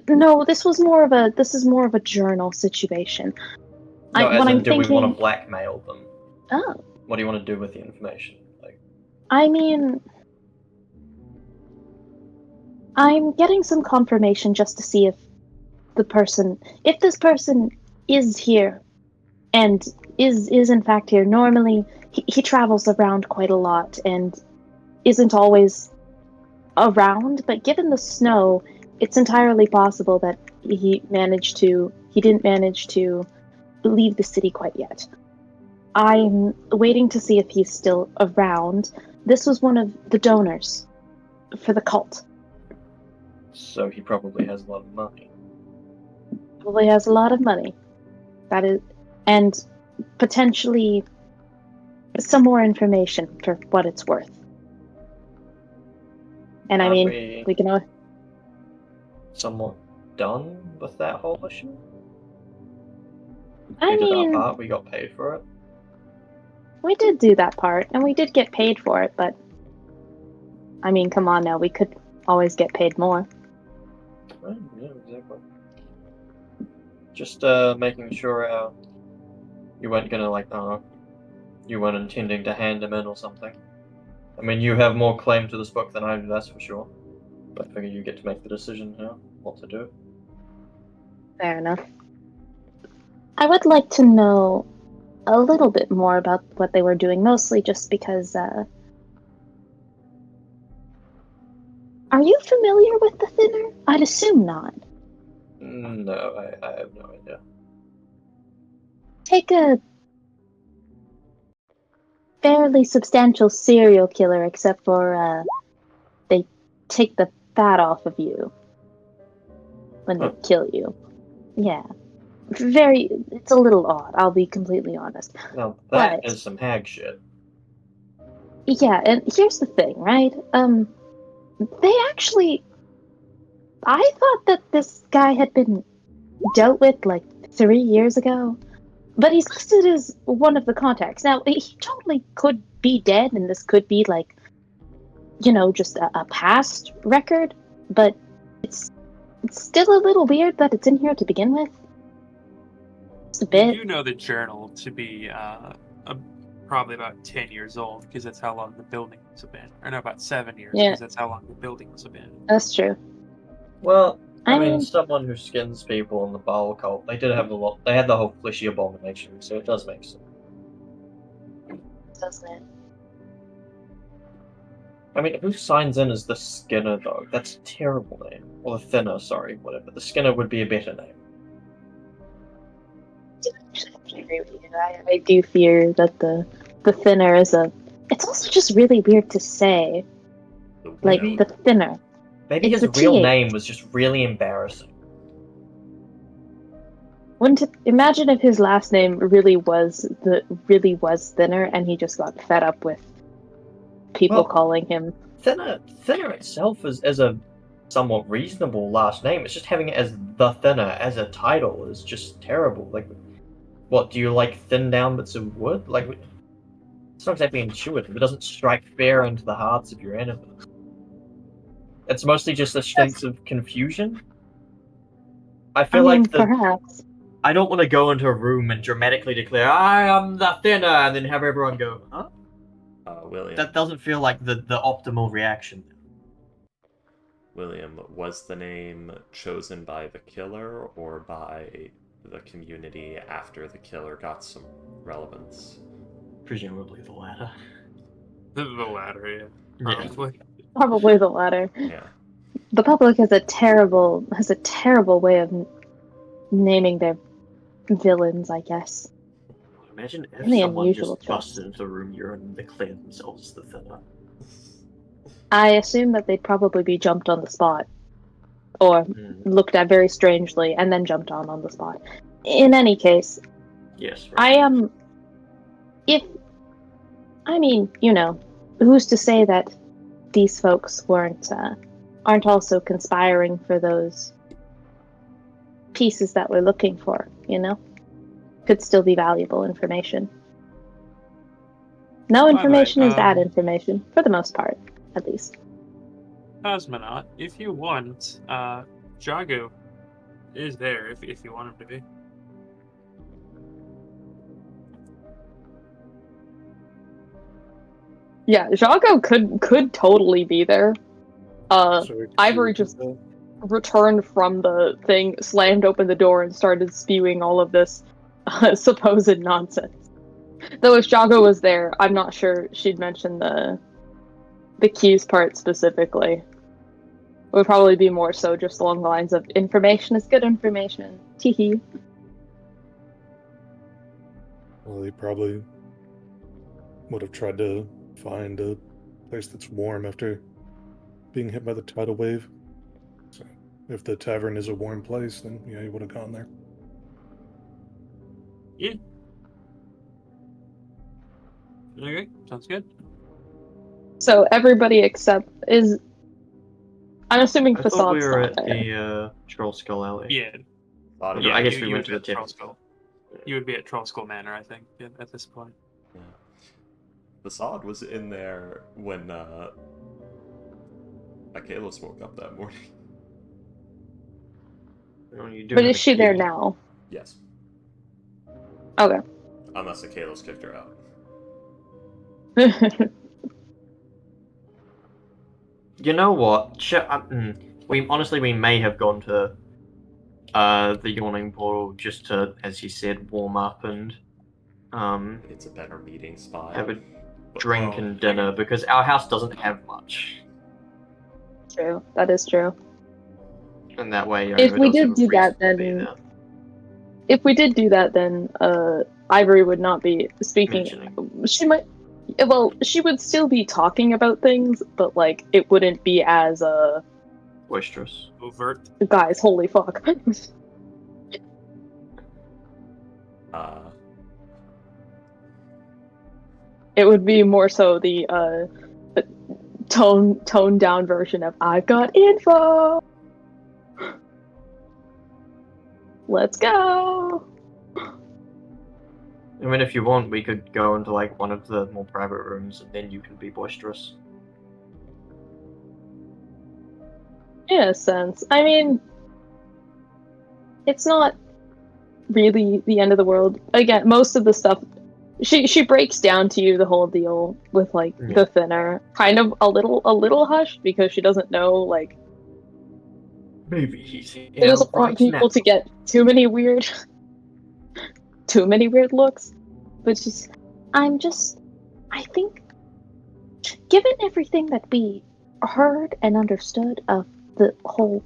No, this is more of a journal situation. No, as what in, I'm do we want thinking. to blackmail them? Oh, What do you want to do with the information? Like, I mean, I'm getting some confirmation just to see if this person is here and is in fact here. Normally, he travels around quite a lot and isn't always around, but given the snow, it's entirely possible that he didn't manage to leave the city quite yet. I'm waiting to see if he's still around. This was one of the donors for the cult. so he probably has a lot of money. Probably has a lot of money. That is, and potentially some more information for what it's worth. And I Aren't mean, we can. somewhat done with that whole issue? I We did our mean, part. We got paid for it. we did do that part, and we did get paid for it. But I mean, come on now, we could always get paid more. Right, yeah, exactly. Just making sure you weren't gonna like, I don't know, you weren't intending to hand him in or something. I mean, you have more claim to this book than I do, that's for sure. But I figure you get to make the decision now, what to do. Fair enough. I would like to know a little bit more about what they were doing, mostly just because. Are you familiar with the Thinner? I'd assume not. No, I have no idea. Take a fairly substantial serial killer, except for they take the fat off of you when they kill you. Yeah. It's a little odd, I'll be completely honest. Now, that But- is some hag shit. Yeah, and here's the thing, right? They actually. I thought that this guy had been dealt with like 3 years ago, but he's listed as one of the contacts. Now, he totally could be dead, and this could be like, just a past record, but it's still a little weird that it's in here to begin with. Just a You bit. do know the journal to be probably about 10 years old, because that's how long the building was abandoned. Or no, about 7 years, Yeah. because that's how long the building was abandoned. That's true. Well, I I mean, mean- someone who skins people in the Baal cult, they did have they had the whole fleshy abomination, so it does make sense. Doesn't it? I mean, who signs in as the Skinner, though? That's a terrible name. Or the Thinner, sorry, whatever. The Skinner would be a better name. I agree with you. I do fear that the Thinner is a. It's also just really weird to say, like Maybe- the Thinner. Maybe It's his the real TH. name was just really embarrassing. Imagine if his last name really was Thinner, and he just got fed up with people Well- calling him. Thinner itself is a somewhat reasonable last name. It's just having it as the Thinner as a title is just terrible. Like, what do you like? Thin down bits of wood? Like, it's not exactly intuitive. It doesn't strike fear into the hearts of your enemies. It's mostly just a sense of confusion. I feel like Perhaps. I don't want to go into a room and dramatically declare I am the Thinner, and then have everyone go, huh? William. That doesn't feel like the optimal reaction. William, was the name chosen by the killer or by the community after the killer got some relevance? Presumably the latter. The latter, yeah. Yeah. Probably. Probably the latter. Yeah. The public has a terrible way of naming their villains, I guess. Imagine if Really someone unusual just choice. busted into the room you're in and declared themselves as the Thinner. I assume that they'd probably be jumped on the spot, or looked at very strangely, and then jumped on the spot. In any case, Yes. I am. Who's to say that these folks aren't also conspiring for those pieces that we're looking for, Could still be valuable information. No information is bad information, for the most part, at least. Cosmonaut, if you want, Jago is there if you want him to be. Yeah, Jago could totally be there. So we can Ivory see just returned from the thing, slammed open the door, and started spewing all of this supposed nonsense. Though if Jago was there, I'm not sure she'd mention the keys part specifically. It would probably be more so just along the lines of information is good information. Teehee. Well, he probably would have tried to find a place that's warm after being hit by the tidal wave. So if the tavern is a warm place, then yeah, he would have gone there. Yeah. Okay, sounds good. So everybody except I'm assuming I thought Facade's we were not at there. the Troll Skull Alley. Yeah. I guess we you went would to the be at Troll tip. Skull. You would be at Troll Skull Manor, I think, at this point. Yeah. Facade was in there when Akalos woke up that morning. Well, you do But have is a she there key. now? Yes. Okay. Unless Akalos kicked her out. You know what? We may have gone to the yawning portal just to, as you said, warm up and It's a better meeting spot. have a But, drink well, and dinner because our house doesn't have much, True. That is true. and that way If we does have did a do that, reason to be then there. if we did do that, then Ivory would not be speaking. Mentioning. She might. Well, she would still be talking about things, but like it wouldn't be as Boisterous. Overt. guys. Holy fuck. It would be more so the toned down version of "I've got info. Let's go." I mean, if you want, we could go into like one of the more private rooms, and then you can be boisterous. In a sense, I mean, it's not really the end of the world. Again, most of the stuff she breaks down to you the whole deal with like the Thinner, kind of a little hushed because she doesn't know like Maybe he's she doesn't want people to get too many weird looks. But I think, given everything that we heard and understood of the whole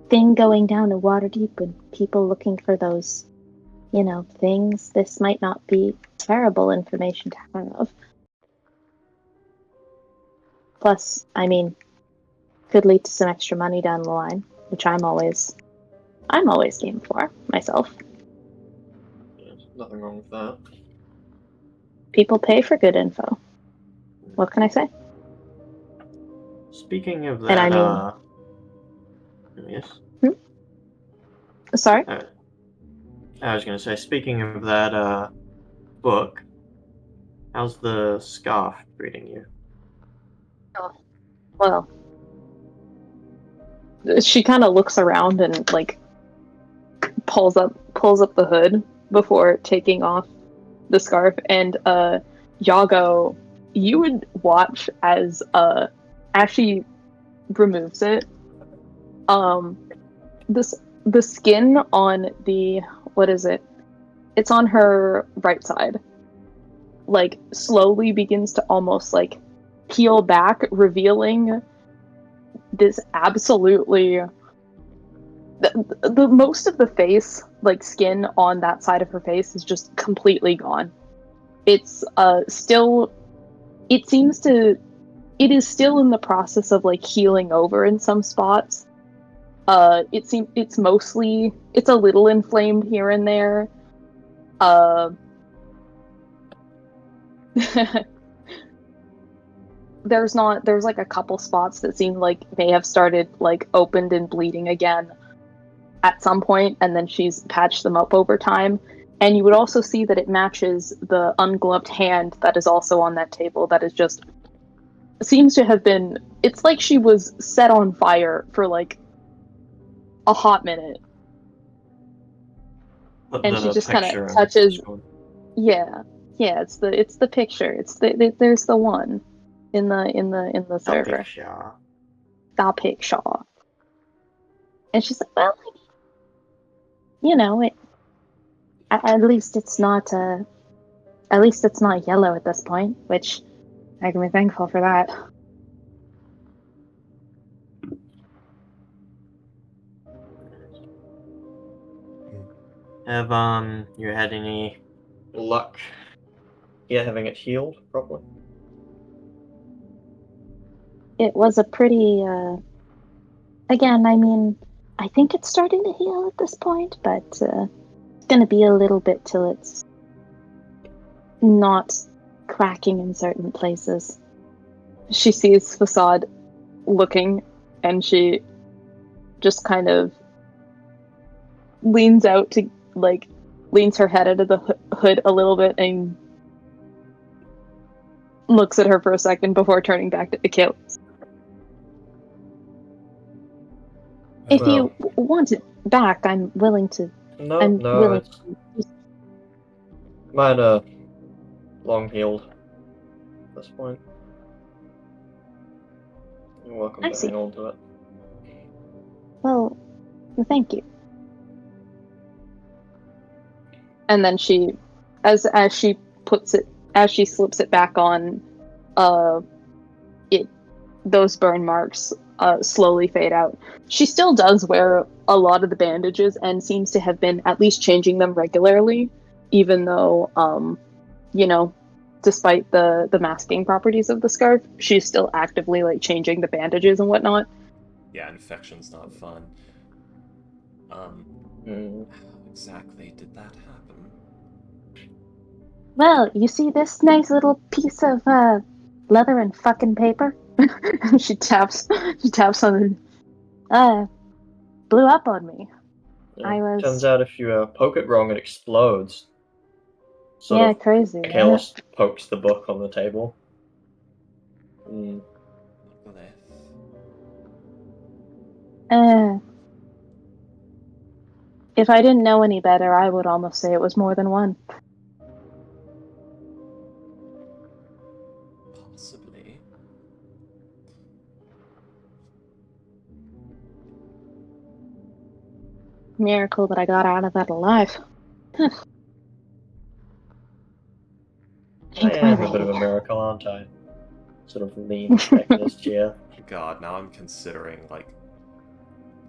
thing going down in Waterdeep and people looking for those, things, this might not be terrible information to have. Plus, I mean, could lead to some extra money down the line, which I'm always game for myself. Nothing wrong with that. People pay for good info. What can I say? Speaking of And that, I mean- yes. Sorry? I was going to say, speaking of that book, how's the scarf treating you? Well, she kind of looks around and like pulls up the hood before taking off the scarf. And Yago, you would watch as she removes it. The skin on the, what is it? It's on her right side. Like slowly begins to almost like peel back, revealing this absolutely the most of the face, like skin on that side of her face, is just completely gone. It's still, it is still in the process of like healing over in some spots. It's mostly, it's a little inflamed here and there. There's like a couple spots that seem like may have started like opened and bleeding again at some point, and then she's patched them up over time. And you would also see that it matches the ungloved hand that is also on that table, that is just seems to have been, it's like she was set on fire for like a hot minute. Put And the she just kind picture of in touches, Discord. yeah, it's the picture, there's the one in the server, picture. that picture. And she's like, well, you know, at least it's not yellow at this point, which I can be thankful for that. Have you had any luck? Yeah, having it healed properly. It was a pretty, again, I mean, I think it's starting to heal at this point, but it's gonna be a little bit till it's not cracking in certain places. She sees Facade looking, and she just kind of leans out to like leans her head out of the hood a little bit and looks at her for a second before turning back to Akil. If Well, you want it back, I'm willing to. No, I'm no, willing. it's mine long healed at this point. You're welcome I to see. hang on to it. Well, thank you. And then she, as she puts it, as she slips it back on, those burn marks slowly fade out. She still does wear a lot of the bandages and seems to have been at least changing them regularly, even though, you know, despite the masking properties of the scarf, she's still actively like changing the bandages and whatnot. Yeah, infection's not fun. How exactly did that happen? Well, you see this nice little piece of leather and fucking paper? she taps on it. Blew up on me. Yeah. I was- Turns out if you poke it wrong, it explodes. Sort Yeah, of crazy. Right? Chaos pokes the book on the table. Look at this. If I didn't know any better, I would almost say it was more than one. Possibly. Miracle that I got out of that alive. I Thank my am a bit of a lady. miracle, aren't I? Sort of leans back in his chair. God, now I'm considering, like,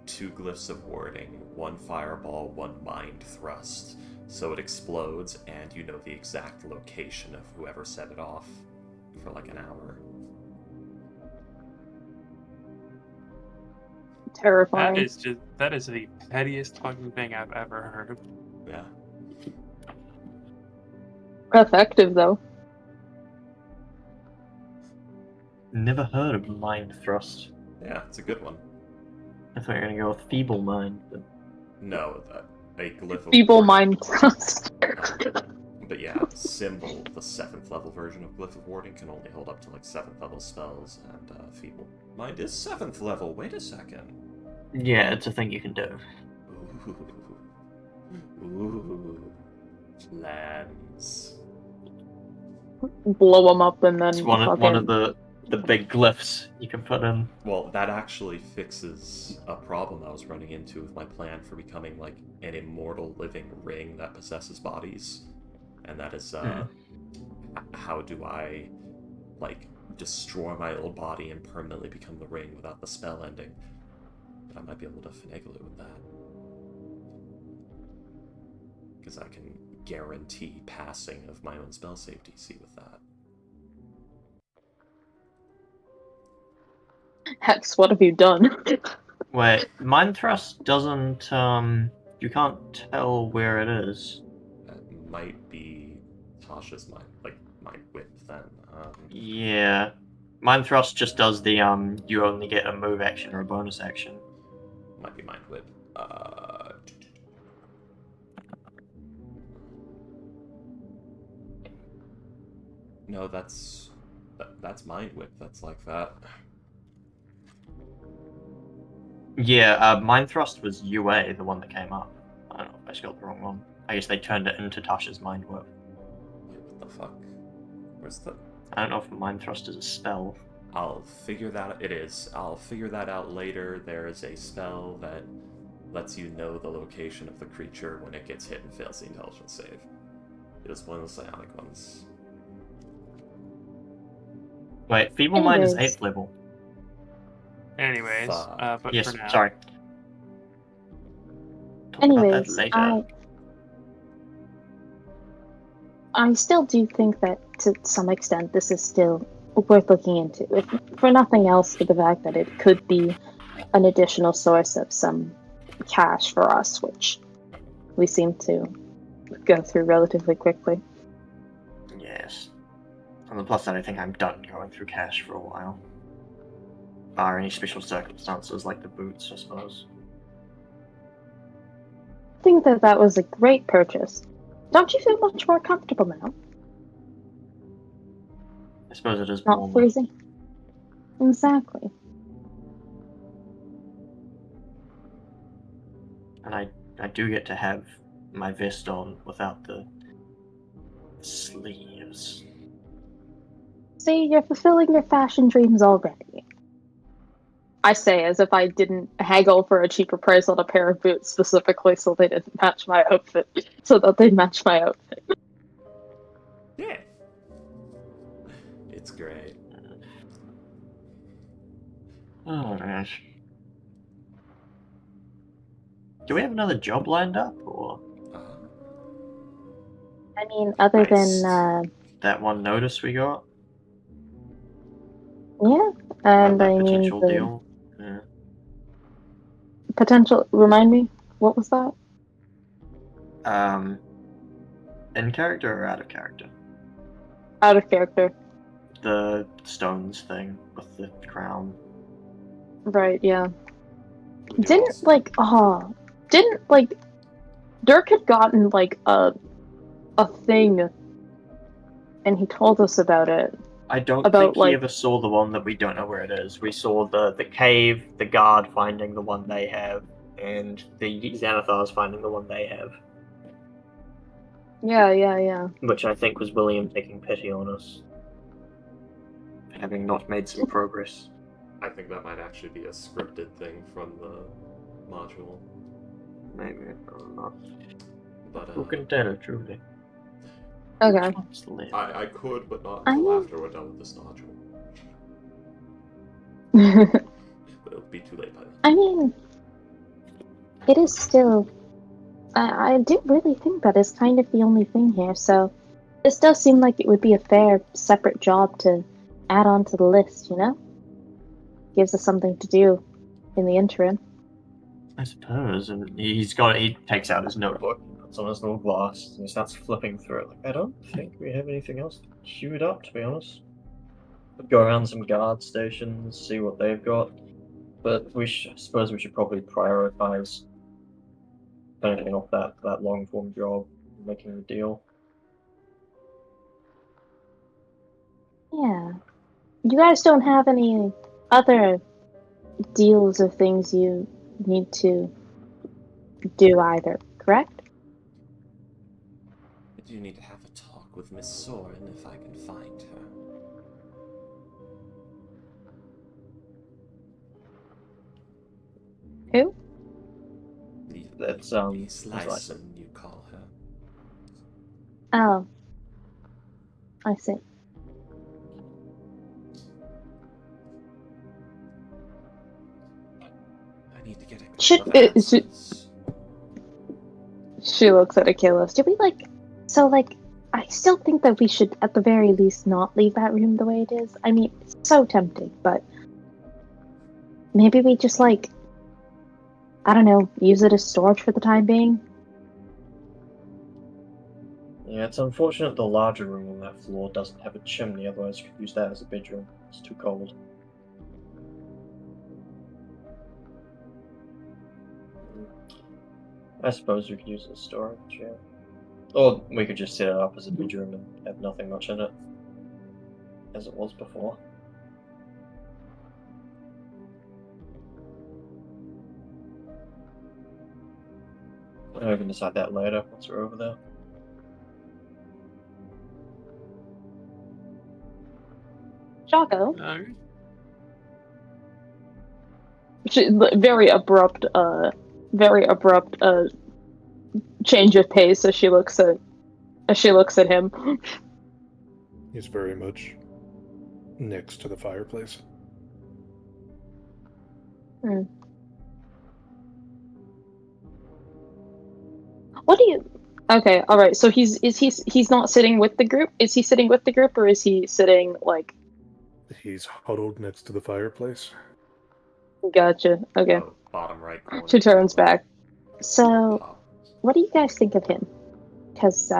2 glyphs of warding, 1 fireball, 1 mind thrust. So it explodes, and you know the exact location of whoever set it off for like an hour. Terrifying. That is the pettiest fucking thing I've ever heard. Yeah. Effective though. Never heard of Mind Thrust. Yeah, it's a good one. I thought you were gonna go with Feeble Mind, but No, a glyph of Feeble warding. mind thrust. But yeah, Symbol, the 7th level version of Glyph of Warding, can only hold up to like 7th level spells, and Feeble Mind is 7th level. Wait a second. yeah, it's a thing you can do. Ooh. Plans. Blow them up and then It's one of fucking- the big glyphs you can put in. Well, that actually fixes a problem I was running into with my plan for becoming like an immortal living ring that possesses bodies. And that is, how do I, like, destroy my old body and permanently become the ring without the spell ending? But I might be able to finagle it with that. Because I can guarantee passing of my own spell save DC with that. Hex, what have you done? Wait, Mind Thrust doesn't you can't tell where it is. That might be Tasha's mind whip then. Yeah. Mind Thrust just does the you only get a move action or a bonus action. Might be mind whip. No, that's mind whip. That's like that. Yeah, Mind Thrust was UA, the one that came up. I don't know if I spelled the wrong one. I guess they turned it into Tasha's Mind Whip. Wait, what the fuck? Where's the? I don't know if Mind Thrust is a spell. I'll figure that. It is. I'll figure that out later. There is a spell that lets you know the location of the creature when it gets hit and fails the intelligence save. It is one of the psionic ones. Wait, Feeble Mind is Anyways. 8th level. Anyways, Fuck. but Yes, for now, sorry. Talk about that Anyways, later. I still do think that to some extent this is still worth looking into. If for nothing else, for the fact that it could be an additional source of some cash for us, which we seem to go through relatively quickly. Yes. On the plus side, I think I'm done going through cash for a while. Bar any special circumstances like the boots, I suppose. I think that that was a great purchase. Don't you feel much more comfortable now? I suppose it is Not warmer. freezing? Exactly. And I do get to have my vest on without the sleeves. See, you're fulfilling your fashion dreams already. I say as if I didn't haggle for a cheaper price on a pair of boots specifically so they didn't match my outfit. So that they match my outfit. Yeah. It's great. Oh gosh. Do we have another job lined up, or I mean, other Nice. than, that one notice we got yeah, about and that I mean, potential the deal? Yeah. Potential. Remind me, what was that? In character or out of character? Out of character. The stones thing with the crown. Right, yeah. We do Didn't also- Dirk had gotten like a thing and he told us about it. I don't About, think he like- ever saw the one that we don't know where it is. We saw the cave, the guard finding the one they have, and the Xanathars finding the one they have. Yeah. Which I think was William taking pity on us. Having not made some progress. I think that might actually be a scripted thing from the module. Maybe, I don't know. But Who can tell, truly? Okay. Let's live. I could, but not I until mean- after we're done with this module. But it'll be too late by then. I mean, it is still. I do really think that is kind of the only thing here, so this does seem like it would be a fair, separate job to add on to the list, you know? Gives us something to do in the interim. I suppose, and he takes out his notebook. puts on his little glass and he starts flipping through it. Like, I don't think we have anything else queued up, to be honest. Could go around some guard stations, see what they've got. But I suppose we should probably prioritize finishing off that long form job, making the deal. Yeah. You guys don't have any other deals of things you need to do either, correct? I do need to have a talk with Miss Soren if I can find her. Who? That's Miss Lyson, you call her. Oh. I see. I need to get a couple Should- of it- answers. She looks at Achilles. Do we I still think that we should at the very least not leave that room the way it is. I mean, it's so tempting, but maybe we just I don't know, use it as storage for the time being. Yeah, it's unfortunate the larger room on that floor doesn't have a chimney, otherwise you could use that as a bedroom. It's too cold. I suppose we could use it as storage, yeah. Or we could just set it up as a bedroom and have nothing much in it, as it was before. We can decide that later once we're over there. Jocko. Alright. Very abrupt change of pace as she looks at him. He's very much next to the fireplace. What do you? Okay, all right. So he's not sitting with the group. Is he sitting with the group, or is he sitting like? He's huddled next to the fireplace. Gotcha. Okay. Oh, bottom right corner. She turns back. So, Top. what do you guys think of him? Because,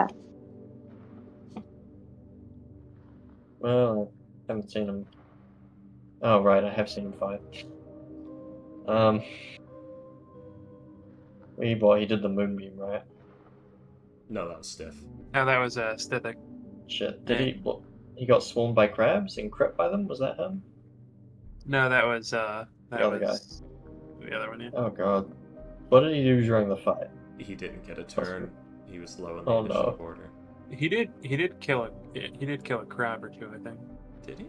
Well, I haven't seen him. Oh, right, I have seen him fight. He did the moonbeam, right? No, that was stiff. No, that was Stithik. Shit, did he? What? He got swarmed by crabs and crept by them? Was that him? No, that was the other guy. The other one, yeah. Oh god. What did he do during the fight? He didn't get a turn. He was low in the Oh, initiative no. order. He did kill a crab or two, I think. Did he?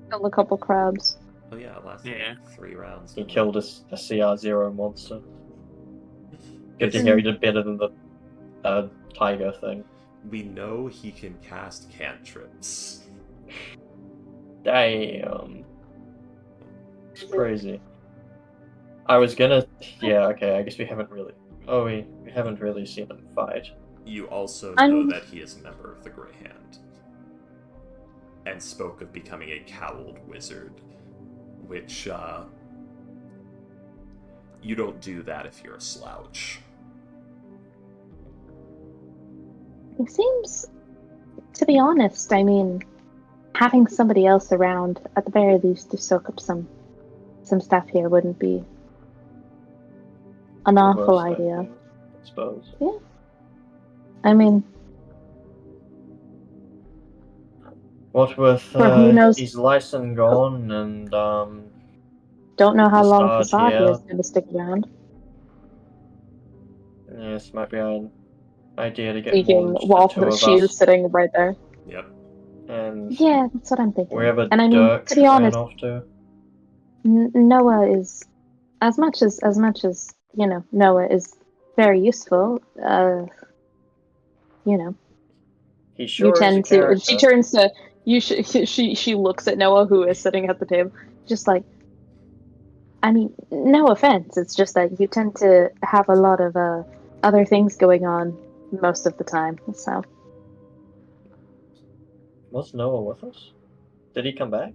Killed a couple crabs. Oh yeah, it lasted Yeah. 3 rounds. He didn't it? killed a CR0 monster. Good to hear he did better than the tiger thing. We know he can cast cantrips. Damn. It's crazy. I was gonna... Yeah, okay, I guess we haven't really... Oh, we haven't really seen him fight. You also know I'm- that he is a member of the Grey Hand. And spoke of becoming a cowled wizard. Which, you don't do that if you're a slouch. it seems, to be honest, I mean, having somebody else around, at the very least, to soak up some stuff here wouldn't be an awful Worst idea. I suppose. I mean, What with who knows? his license gone and don't know how long Facade Facade here. is going to stick around. yes, might be an idea to get Speaking more than just while the two of she's us. sitting right there. Yep. And Yeah, that's what I'm thinking. wherever And I mean, Dirk to be ran honest, off to. Noah is as much as Noah is very useful. He sure You is a tend to. character. She turns to you. She looks at Noah, who is sitting at the table. Just like, I mean, no offense. It's just that you tend to have a lot of other things going on most of the time. So Was Noah with us? Did he come back?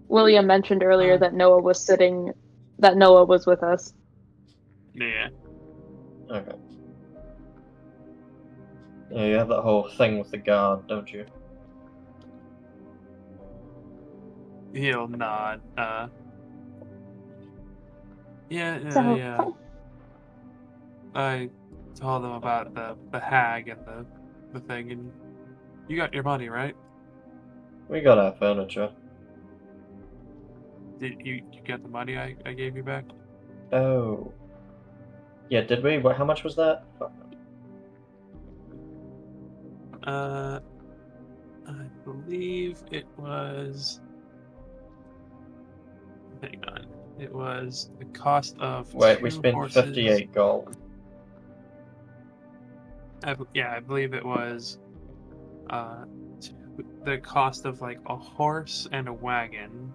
William mentioned earlier that Noah was with us. Yeah. Okay. Yeah, you have that whole thing with the guard, don't you? He'll nod. So, Yeah. I told them about the hag and the thing, and you got your money, right? We got our furniture. Did you get the money I gave you back? Oh. Yeah, did we? How much was that? Fuck. I believe it was. Hang on. It was the cost of Wait, we 2 spent horses. 58 gold. I believe it was the cost of like a horse and a wagon,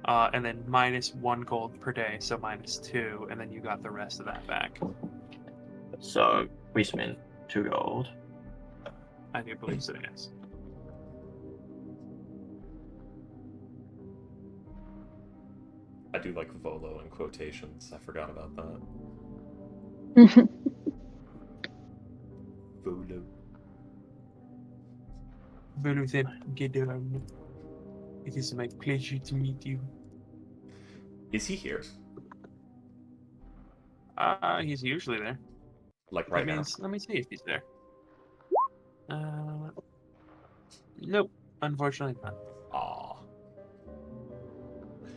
and then minus 1 gold per day, so minus 2, and then you got the rest of that back. So, we spent 2 gold. I do believe so, yes. I do like Volo in quotations. I forgot about that. Volo. It is my pleasure to meet you. Is he here? He's usually there. Like That right now? means, let me see if he's there. Nope. Unfortunately not. Aw.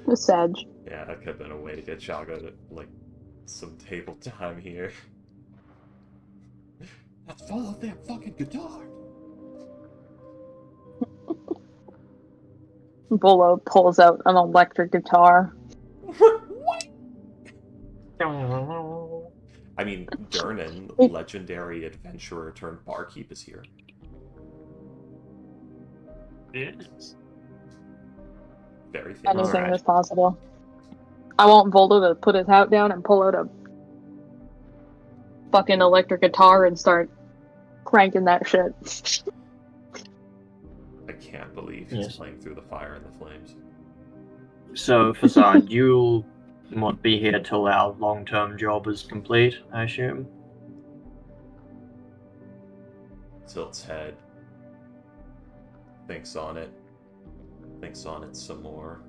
the Sedge. Yeah, that could have been a way to get Jago like some table time here. Let's follow that fucking guitar. Bolo pulls out an electric guitar. I mean, Durnan, legendary adventurer turned barkeep, is here. Yes. Very famous. Anything Alright. is possible. I want Voldo to put his hat down and pull out a fucking electric guitar and start cranking that shit. I can't believe he's Yes. playing through the fire and the flames. So, Facade, you'll not be here till our long-term job is complete, I assume? Tilts head. Thinks on it. Thinks on it some more.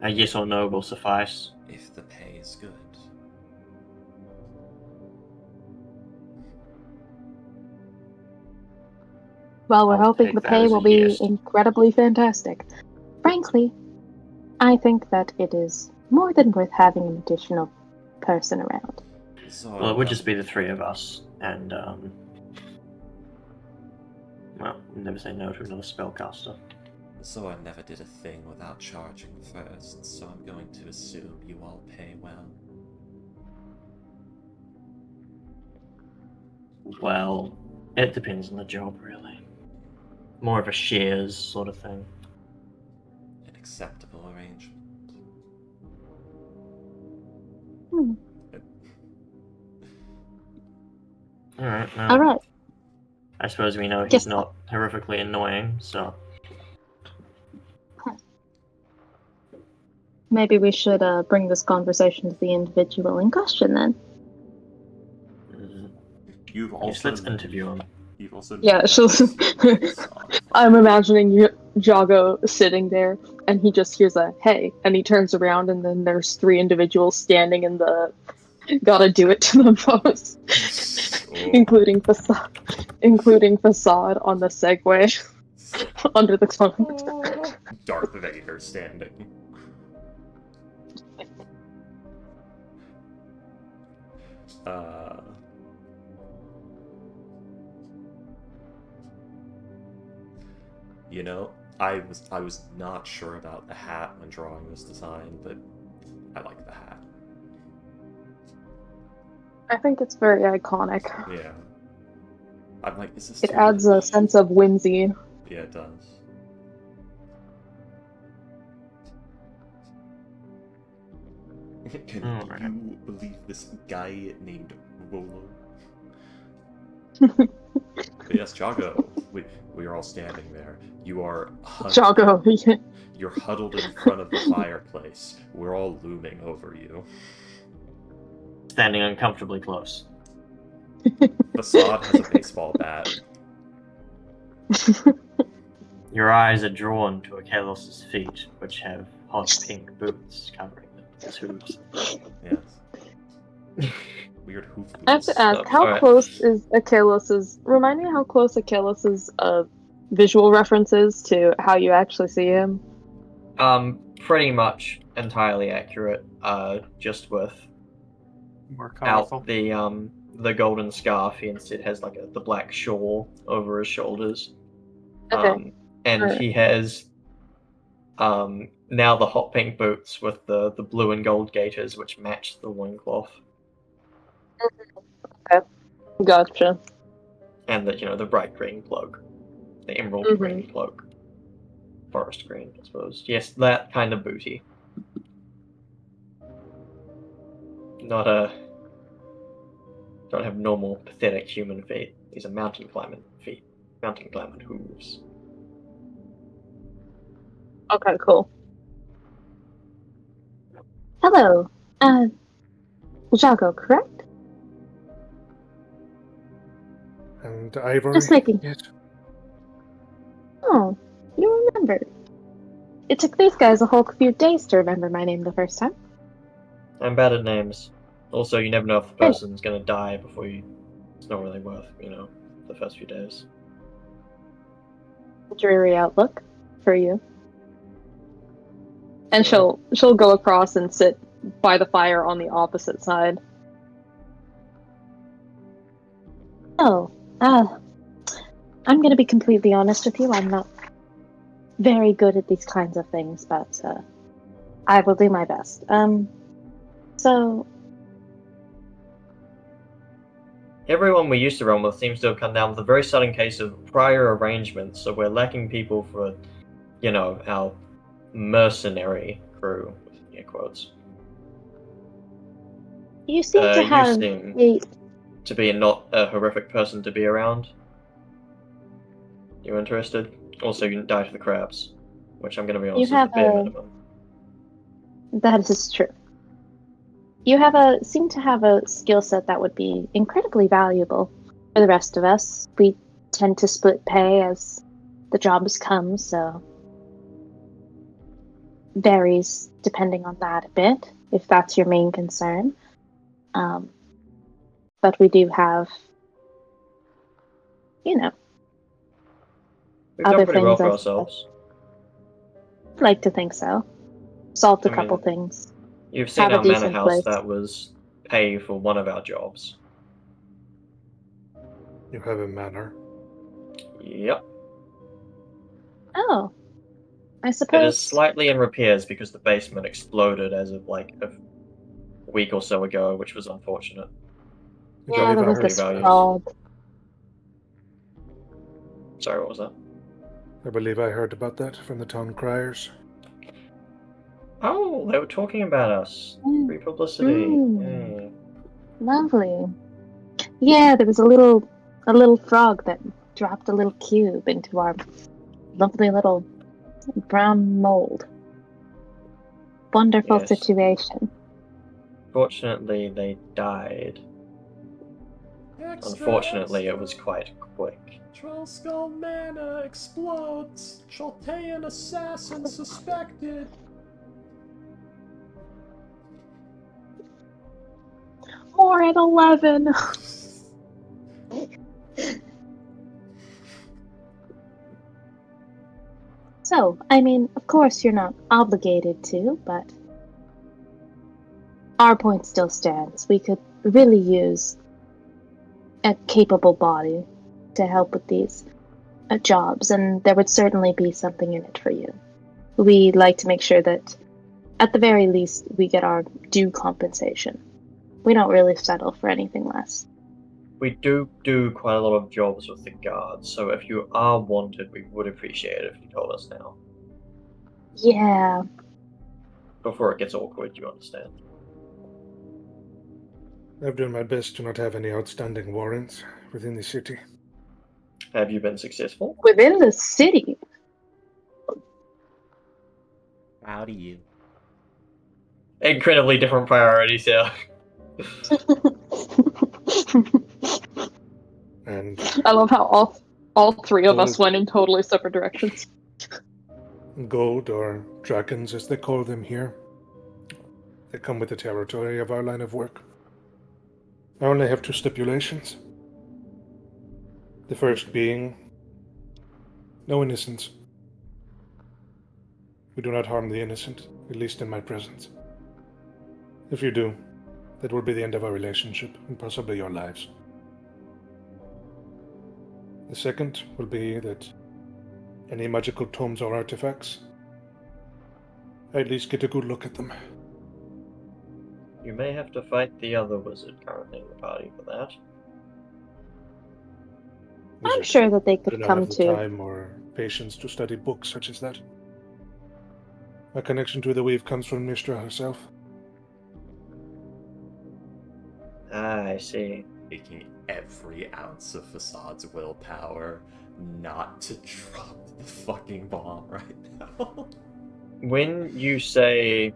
A yes or no will suffice. If the pay is good. Well, we're I'll hoping take the that pay as a will be yes. incredibly fantastic. Frankly, I think that it is more than worth having an additional person around. So Well, it would I- just be the 3 of us, and, well, never say no to another spellcaster. So I never did a thing without charging first, so I'm going to assume you all pay well. Well, it depends on the job, really. More of a shares sort of thing. An acceptable arrangement. Hmm. Alright, well, All right. I suppose we know Guess he's not horrifically annoying, so... Maybe we should bring this conversation to the individual in question then. You've Yes, also let's interview him. You've also Yeah, met she'll. Facade. I'm imagining Jago sitting there, and he just hears a "hey," and he turns around, and then there's 3 individuals standing in the "gotta do it to them" pose, Oh. including facade on the Segway under the cloak. Darth Vader standing. You know, I was not sure about the hat when drawing this design, but I like the hat. I think it's very iconic. Yeah. I'm like, is this It too adds a much? sense of whimsy. Yeah, it does. Can Alright. you believe this guy named Volo? But yes, Jago, we are all standing there. You are Jago. You're huddled in front of the fireplace. We're all looming over you. Standing uncomfortably close. Facade has a baseball bat. Your eyes are drawn to Akelos' feet, which have hot pink boots covering them. His hooves. Yes. Weird hoof boots. I have to ask, how Alright. close is Achilles's? Remind me how close Achilles's visual references to how you actually see him. Pretty much entirely accurate. Just with More colorful. out the golden scarf, he instead has like the black shawl over his shoulders. Okay. And Alright. he has now the hot pink boots with the blue and gold gaiters, which match the loincloth. Gotcha. And the bright green cloak, the emerald Mhm. green cloak, forest green, I suppose. Yes, that kind of booty. Don't have normal pathetic human feet. These are mountain climbing feet, mountain climbing hooves. Okay, cool. Hello. Jago, correct? And Ivory. Just making- Yes. Oh, you remembered. It took these guys a whole few days to remember my name the first time. I'm bad at names. Also, you never know if the Hey. person's gonna die before you. It's not really worth, the first few days. Dreary outlook for you. And Yeah. she'll go across and sit by the fire on the opposite side. Oh, I'm gonna be completely honest with you. I'm not very good at these kinds of things, but I will do my best. So Everyone we used to run with seems to have come down with a very sudden case of prior arrangements, so we're lacking people for, our mercenary crew, with air quotes. you seem to You have seem a to be not a horrific person to be around. You interested? Also, you die to the crabs, which I'm going to be honest is the have bare a- minimum. that is true. You seem to have a skill set that would be incredibly valuable for the rest of us. We tend to split pay as the jobs come, so varies depending on that a bit, if that's your main concern. But we do have, We've other done pretty well things for I ourselves. I'd like to think so. Solved a I couple mean, things. You've seen Have a our manor decent house. place. That was pay for one of our jobs. You have a manor. Yep. Oh, I It is suppose. slightly in repairs because the basement exploded as of like a week or so ago, which was unfortunate. I Yeah, believe there I was heard this values. fraud. Sorry, what was that? I believe I heard about that from the town criers. Oh, they were talking about us. Mm. Free publicity. Mm. Yay. Lovely. Yeah, there was a little frog that dropped a little cube into our lovely little brown mold. Wonderful Yes. situation. Fortunately, they died. Unfortunately, it was quite quick. Troll Skull Manor explodes. Chaltean assassin suspected. More at 11. So, I mean, of course you're not obligated to, but our point still stands. We could really use a capable body to help with these jobs, and there would certainly be something in it for you. We like to make sure that, at the very least, we get our due compensation. We don't really settle for anything less. We do quite a lot of jobs with the guards, so if you are wanted, we would appreciate it if you told us now. Yeah, Before it gets awkward, you understand. I've done my best to not have any outstanding warrants within the city. Have you been successful? Within the city? How do you? Incredibly different priorities here. And I love how all three of us Gold. went in totally separate directions. gold, or dragons as they call them here, they come with the territory of our line of work. I only have two stipulations. The first being no innocence. We do not harm the innocent, at least in my presence. If you do, that will be the end of our relationship and possibly your lives. The second will be that any magical tomes or artifacts, I at least get a good look at them. You may have to fight the other wizard currently in the party for that. I'm Wizard sure that they do could not come have the to. time or patience to study books such as that. My connection to the weave comes from Mistra herself. Ah, I see. Taking every ounce of Facade's willpower not to drop the fucking bomb right now. When you say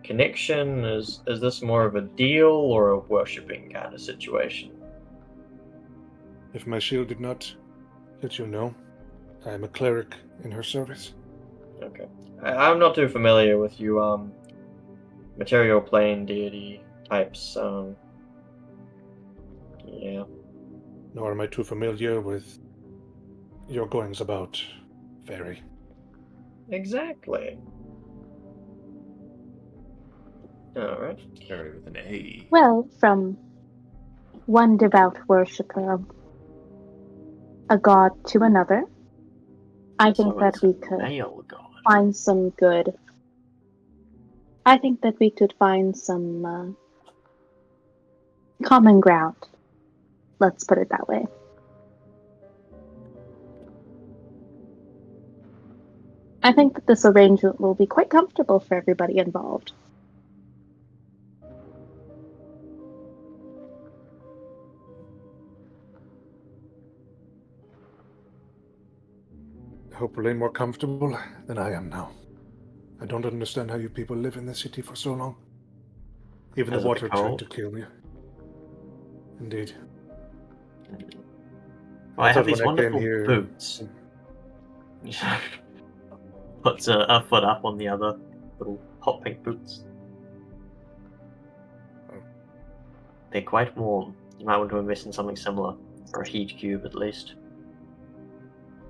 connection, is this more of a deal or a worshipping kind of situation? If my shield did not let you know, I am a cleric in her service. Okay. I'm not too familiar with you, material plane deity types, yeah. Nor am I too familiar with your goings about, fairy. Exactly. Alright. Fairy with an A. Well, from one devout worshipper of a god to another, I think So that it's we a could male god. find some good. I think that we could find some common ground. Let's put it that way. I think that this arrangement will be quite comfortable for everybody involved. Hopefully more comfortable than I am now. I don't understand how you people live in the city for so long. Even Has the it water been tried cold? to kill you. Indeed. Well, I have thought these when I came wonderful here- boots. Puts a foot up on the other little hot pink boots. Oh. They're quite warm. You might want to invest in something similar, or a heat cube at least.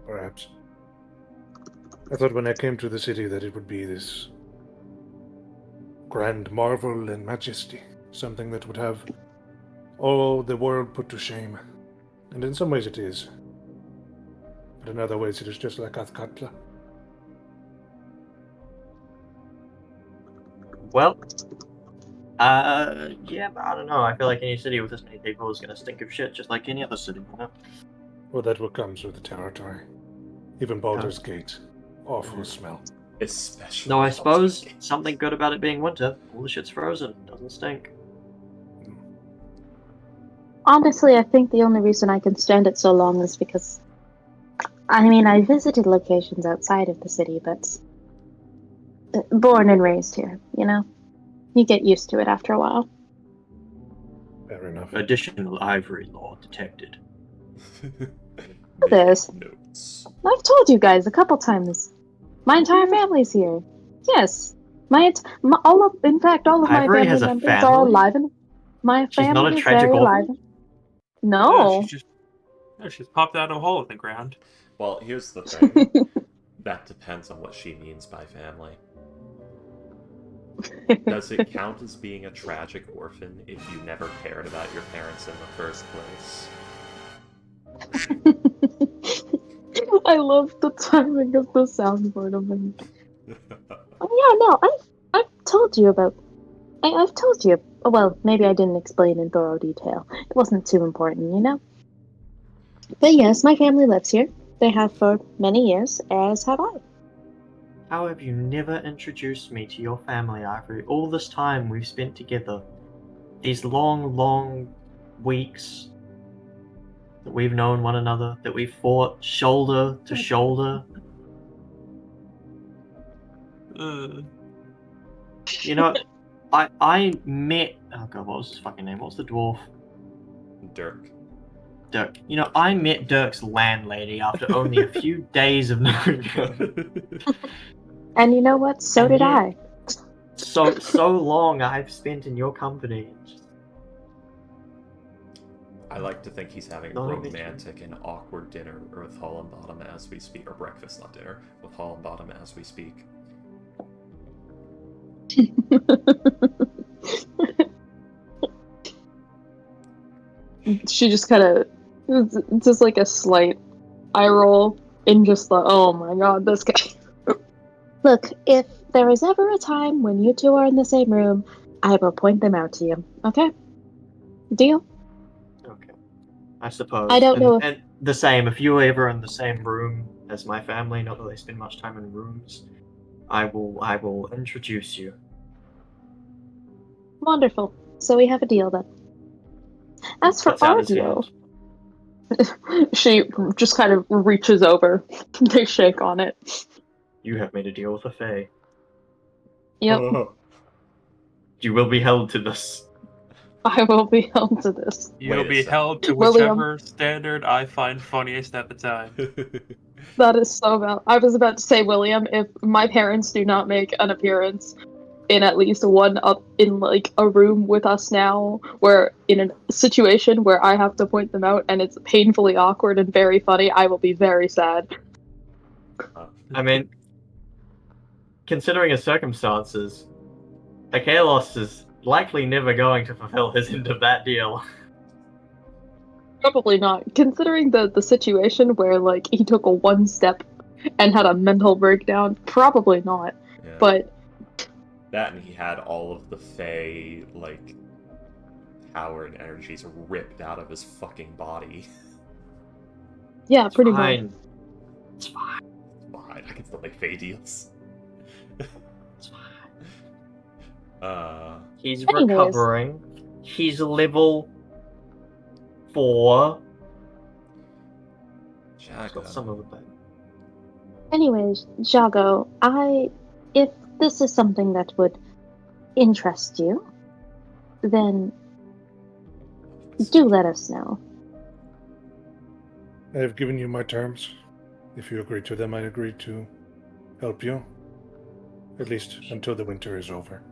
Perhaps. I thought when I came to the city that it would be this grand marvel and majesty, something that would have all the world put to shame. And in some ways it is. But in other ways it is just like Athkatla. Well, yeah, but I don't know. I feel like any city with this many people is gonna stink of shit, just like any other city, you know? Well, that what comes with the territory. Even Baldur's Gate. Awful Mhm. smell. Especially. Though I Baldur's suppose Gate. something good about it being winter. All the shit's frozen. Doesn't stink. Honestly, I think the only reason I can stand it so long is because, I mean, I visited locations outside of the city, but born and raised here, you know? You get used to it after a while. Fair enough. Additional ivory law detected. There's- Making notes. I've told you guys a couple times. My entire family's here. Yes. In fact, all of my Ivory family has a members are family? alive and my She's not family a is tragic very alive. orphan? No. She's popped out of a hole in the ground. Well, here's the thing. That depends on what she means by family. Does it count as being a tragic orphan if you never cared about your parents in the first place? I love the timing of the soundboard of him. Oh yeah, no, I've told you about. I've told you. Well, maybe I didn't explain in thorough detail. It wasn't too important, you know. But yes, my family lives here. They have for many years, as have I. How have you never introduced me to your family, Ivory? All this time we've spent together. These long, long weeks. that we've known one another, that we've fought shoulder to shoulder. You know, I met. Oh god, what was his fucking name? What's the dwarf? Dirk. Dirk. You know, I met Dirk's landlady after only a few days of knowing him. And you know what? So And did yet- I. So long I've spent in your company. I like to think he's having a Not even romantic and awkward dinner with Bottom as we speak, or breakfast, not dinner, with Bottom as we speak. She just kind of, just like a slight eye roll, and just like, oh my god, this guy. Look, if there is ever a time when you two are in the same room, I will point them out to you. Okay? Deal? Okay. I suppose. I don't know if- And the same, if you were ever in the same room as my family, not that they spend much time in rooms, I will introduce you. Wonderful. So we have a deal then. As for Puts out our his deal, hand. She just kind of reaches over. They shake on it. You have made a deal with a fae. Yep, You will be held to this. I will be held to this. You'll Wait a be second. held to William. whichever standard I find funniest at the time. That is so bad. I was about to say, William, if my parents do not make an appearance in at least one up in like a room with us now, where in a situation where I have to point them out and it's painfully awkward and very funny, I will be very sad. I mean, considering his circumstances, Akalos is likely never going to fulfill his end of that deal. Probably not, considering the situation where like he took a one step and had a mental breakdown. Probably not, Yeah. but That and he had all of the Fae, like, power and energies ripped out of his fucking body. yeah, pretty much. Fine. It's fine. Fine, I can still make Fae deals. It's fine. He's He's Anyways. recovering. He's level 4. He's got some of the bad. anyways, Jago, if this is something that would interest you, then do let us know. I have given you my terms. If you agree to them, I agree to help you. At least until the winter is over.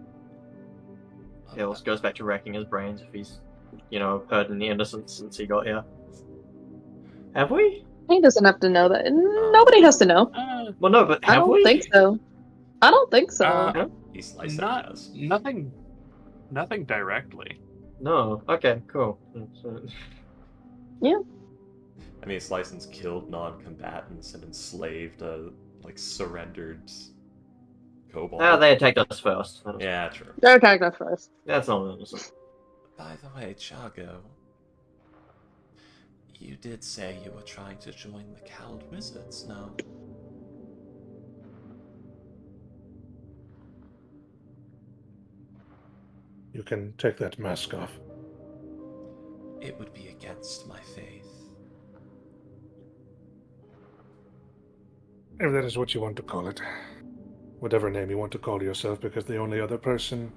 Hills goes back to racking his brains if he's, heard any innocence since he got here. Have we? He doesn't have to know that. Nobody has to know. Well, no, but I have don't we? think so. I don't think so. He sliced Nothing directly. No. Okay, cool. I mean, Slicen's killed non-combatants and enslaved, surrendered kobold. Ah, they attacked us first. Yeah, true. They're attacking us first. That's not innocent. By the way, Chago, you did say you were trying to join the Cowled Wizards, no? You can take that mask off. It would be against my faith. If that is what you want to call it. Whatever name you want to call yourself, because the only other person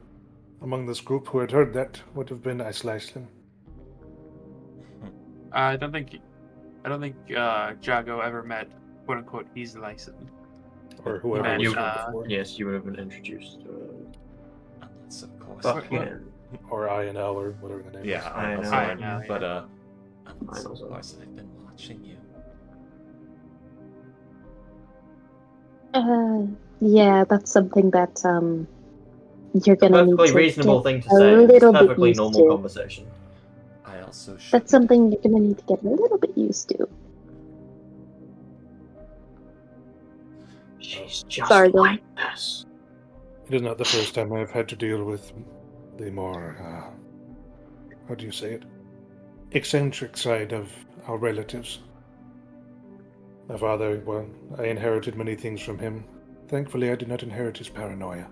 among this group who had heard that would have been Iceland. I don't think Jago ever met quote unquote Easy License. Or whoever And, was you- here before. Yes, you would have been introduced to Unless, of course, fucking. Or INL, or whatever the name yeah, is. I I know. know. I know, But I unless, know, of so. course, I've been watching you. Yeah, that's something that you're It's a gonna need perfectly to reasonable get thing to a say. It's little bit perfectly used normal to. conversation. I also should. That's something you're gonna need to get a little bit used to. She's just Sorry, Bill. like this. It is not the first time I've had to deal with the more, how do you say it? Eccentric side of our relatives. My father, well, I inherited many things from him. Thankfully, I did not inherit his paranoia.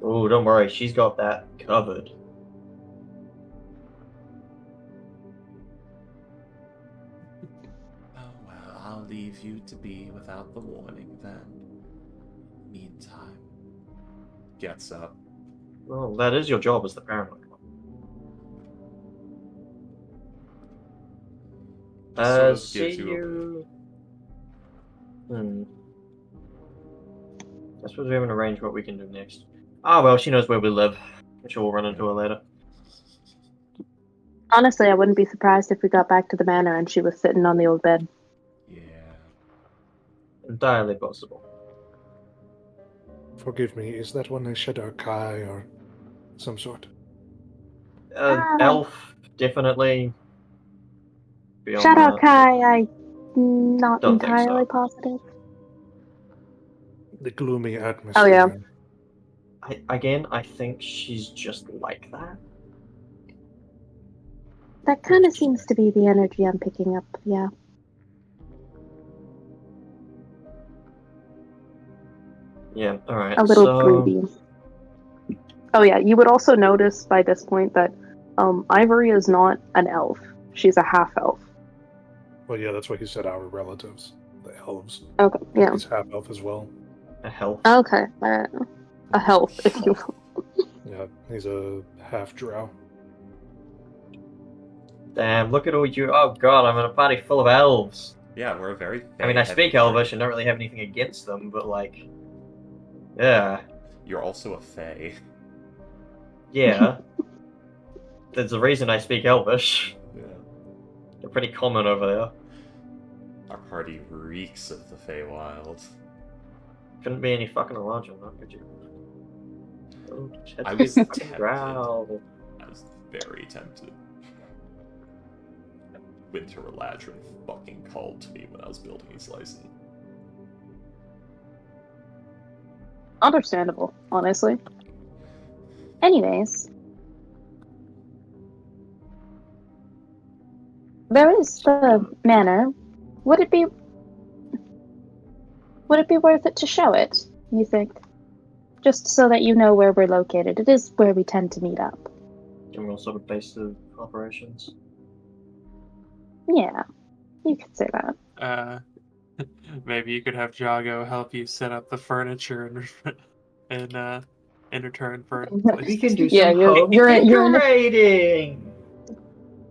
Oh, don't worry, she's got that covered. leave you to be without the warning then. Meantime, gets up. Well, that is your job as the paranoid one. Sort of See gives you you. I suppose we haven't arranged what we can do next. Ah, well, she knows where we live. I'm sure we'll run into her later. Honestly, I wouldn't be surprised if we got back to the manor and she was sitting on the old bed. Yeah. Entirely possible. Forgive me, is that one a Shadow Kai or some sort? Elf, definitely. Beyond Shout out that, Kai, I'm not Don't think so. entirely positive. The gloomy atmosphere. Oh, yeah. I think she's just like that. That kind of seems to be the energy I'm picking up, yeah. Yeah, alright. A little So, broody. Oh yeah, you would also notice by this point that Ivory is not an elf. She's a half-elf. Well, yeah, that's why he said our relatives, the elves. Okay, yeah. He's half elf as well. a health. Okay, a health, if you will. Yeah, he's a half drow. Damn, look at all you. Oh god, I'm in a party full of elves. Yeah, we're a very. I mean, I heavy speak Elvish group. and don't really have anything against them, but like. Yeah. You're also a fae. Yeah. There's a reason I speak Elvish. Yeah. They're pretty common over there. Our party reeks of the Feywild. Couldn't be any fucking larger, though, could you? Oh, I was fucking tempted. growl. I was very tempted. Winter Eladrin fucking called to me when I was building his license. Understandable, honestly. Anyways. There is the manor. Would it be worth it to show it, you think? Just so that you know where we're located. It is where we tend to meet up. General sort of base of operations. Yeah, you could say that. Maybe you could have Jago help you set up the furniture in return for. We can do Yeah, some you're- home you're- decorating.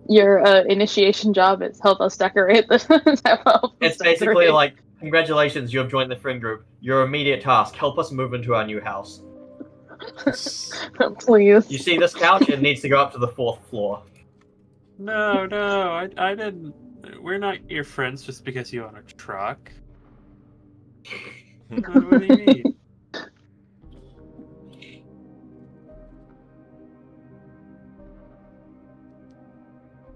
Your initiation job is help us decorate the. help us It's basically decorate. like, congratulations, you have joined the friend group. Your immediate task: help us move into our new house. Please. You see this couch? It needs to go up to the 4th floor. No, I didn't. We're not your friends just because you own a truck. What do you mean?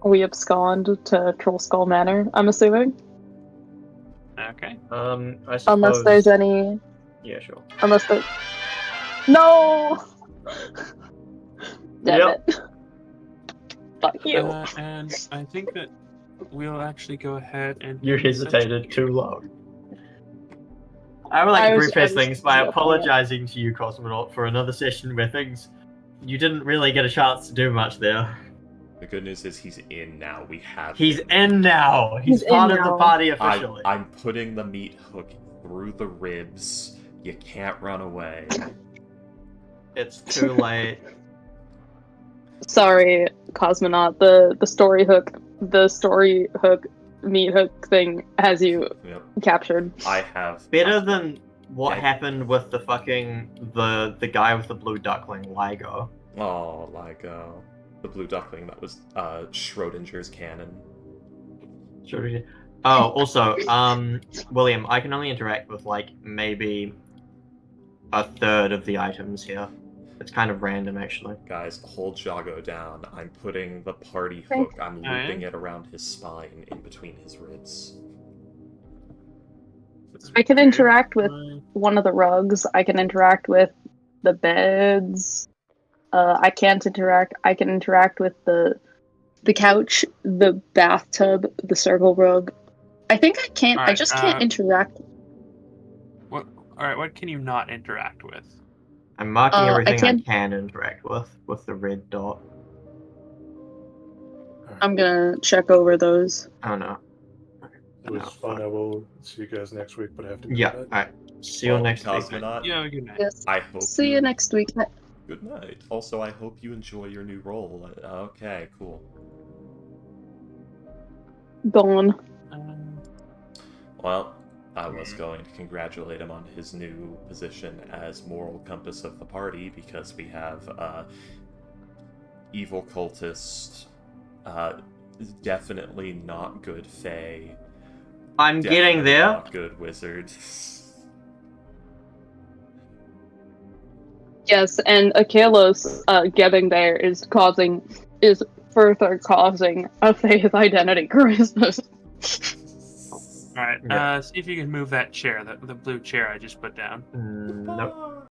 We abscond to Troll Skull Manor, I'm assuming. Okay. I suppose. Unless there's any. Yeah, sure. Unless there. No! Damn Yep. it. Fuck you. And I think that we'll actually go ahead and. You hesitated too long. I would like I to was- preface I was things by looking at- apologizing to you, Cosmonaut, for another session where you didn't really get a chance to do much there. The good news is he's in now. We have. He's him. in now. He's He's part in of the now. party officially. I'm putting the meat hook through the ribs. You can't run away. It's too late. Sorry, Cosmonaut. The story hook, meat hook thing has you Yep. captured. I have. Better than what Yeah. happened with the fucking the guy with the blue duckling, Ligo. Oh, like the blue duckling that was Schrodinger's cannon. Sure. Oh, also, William, I can only interact with like maybe a third of the items here. It's kind of random, actually. Guys, hold Jago down. I'm putting the party Okay. hook. I'm Oh, yeah? looping it around his spine, in between his ribs. I can interact with one of the rugs. I can interact with the beds. I can interact with the couch, the bathtub, the circle rug. I think I can't. I Alright, just can't interact. What? All right. What can you not interact with? I'm marking I everything I can- can interact with the red dot. I'm gonna check over those. Oh no. It was fun. I will see you guys next week, but I have to go. Yeah. to bed. Alright. See you next week. Cosmonaut, Yeah, good night. Yes. I hope See you next week. Good night. Also, I hope you enjoy your new role. Okay, cool. Gone. Well, I was going to congratulate him on his new position as moral compass of the party because we have evil cultist, definitely not good fae. I'm getting definitely there. Not good wizard. Yes, and Akalos getting there is further causing a faith identity crisis. All right. Yeah. See if you can move that chair, the blue chair I just put down. Nope.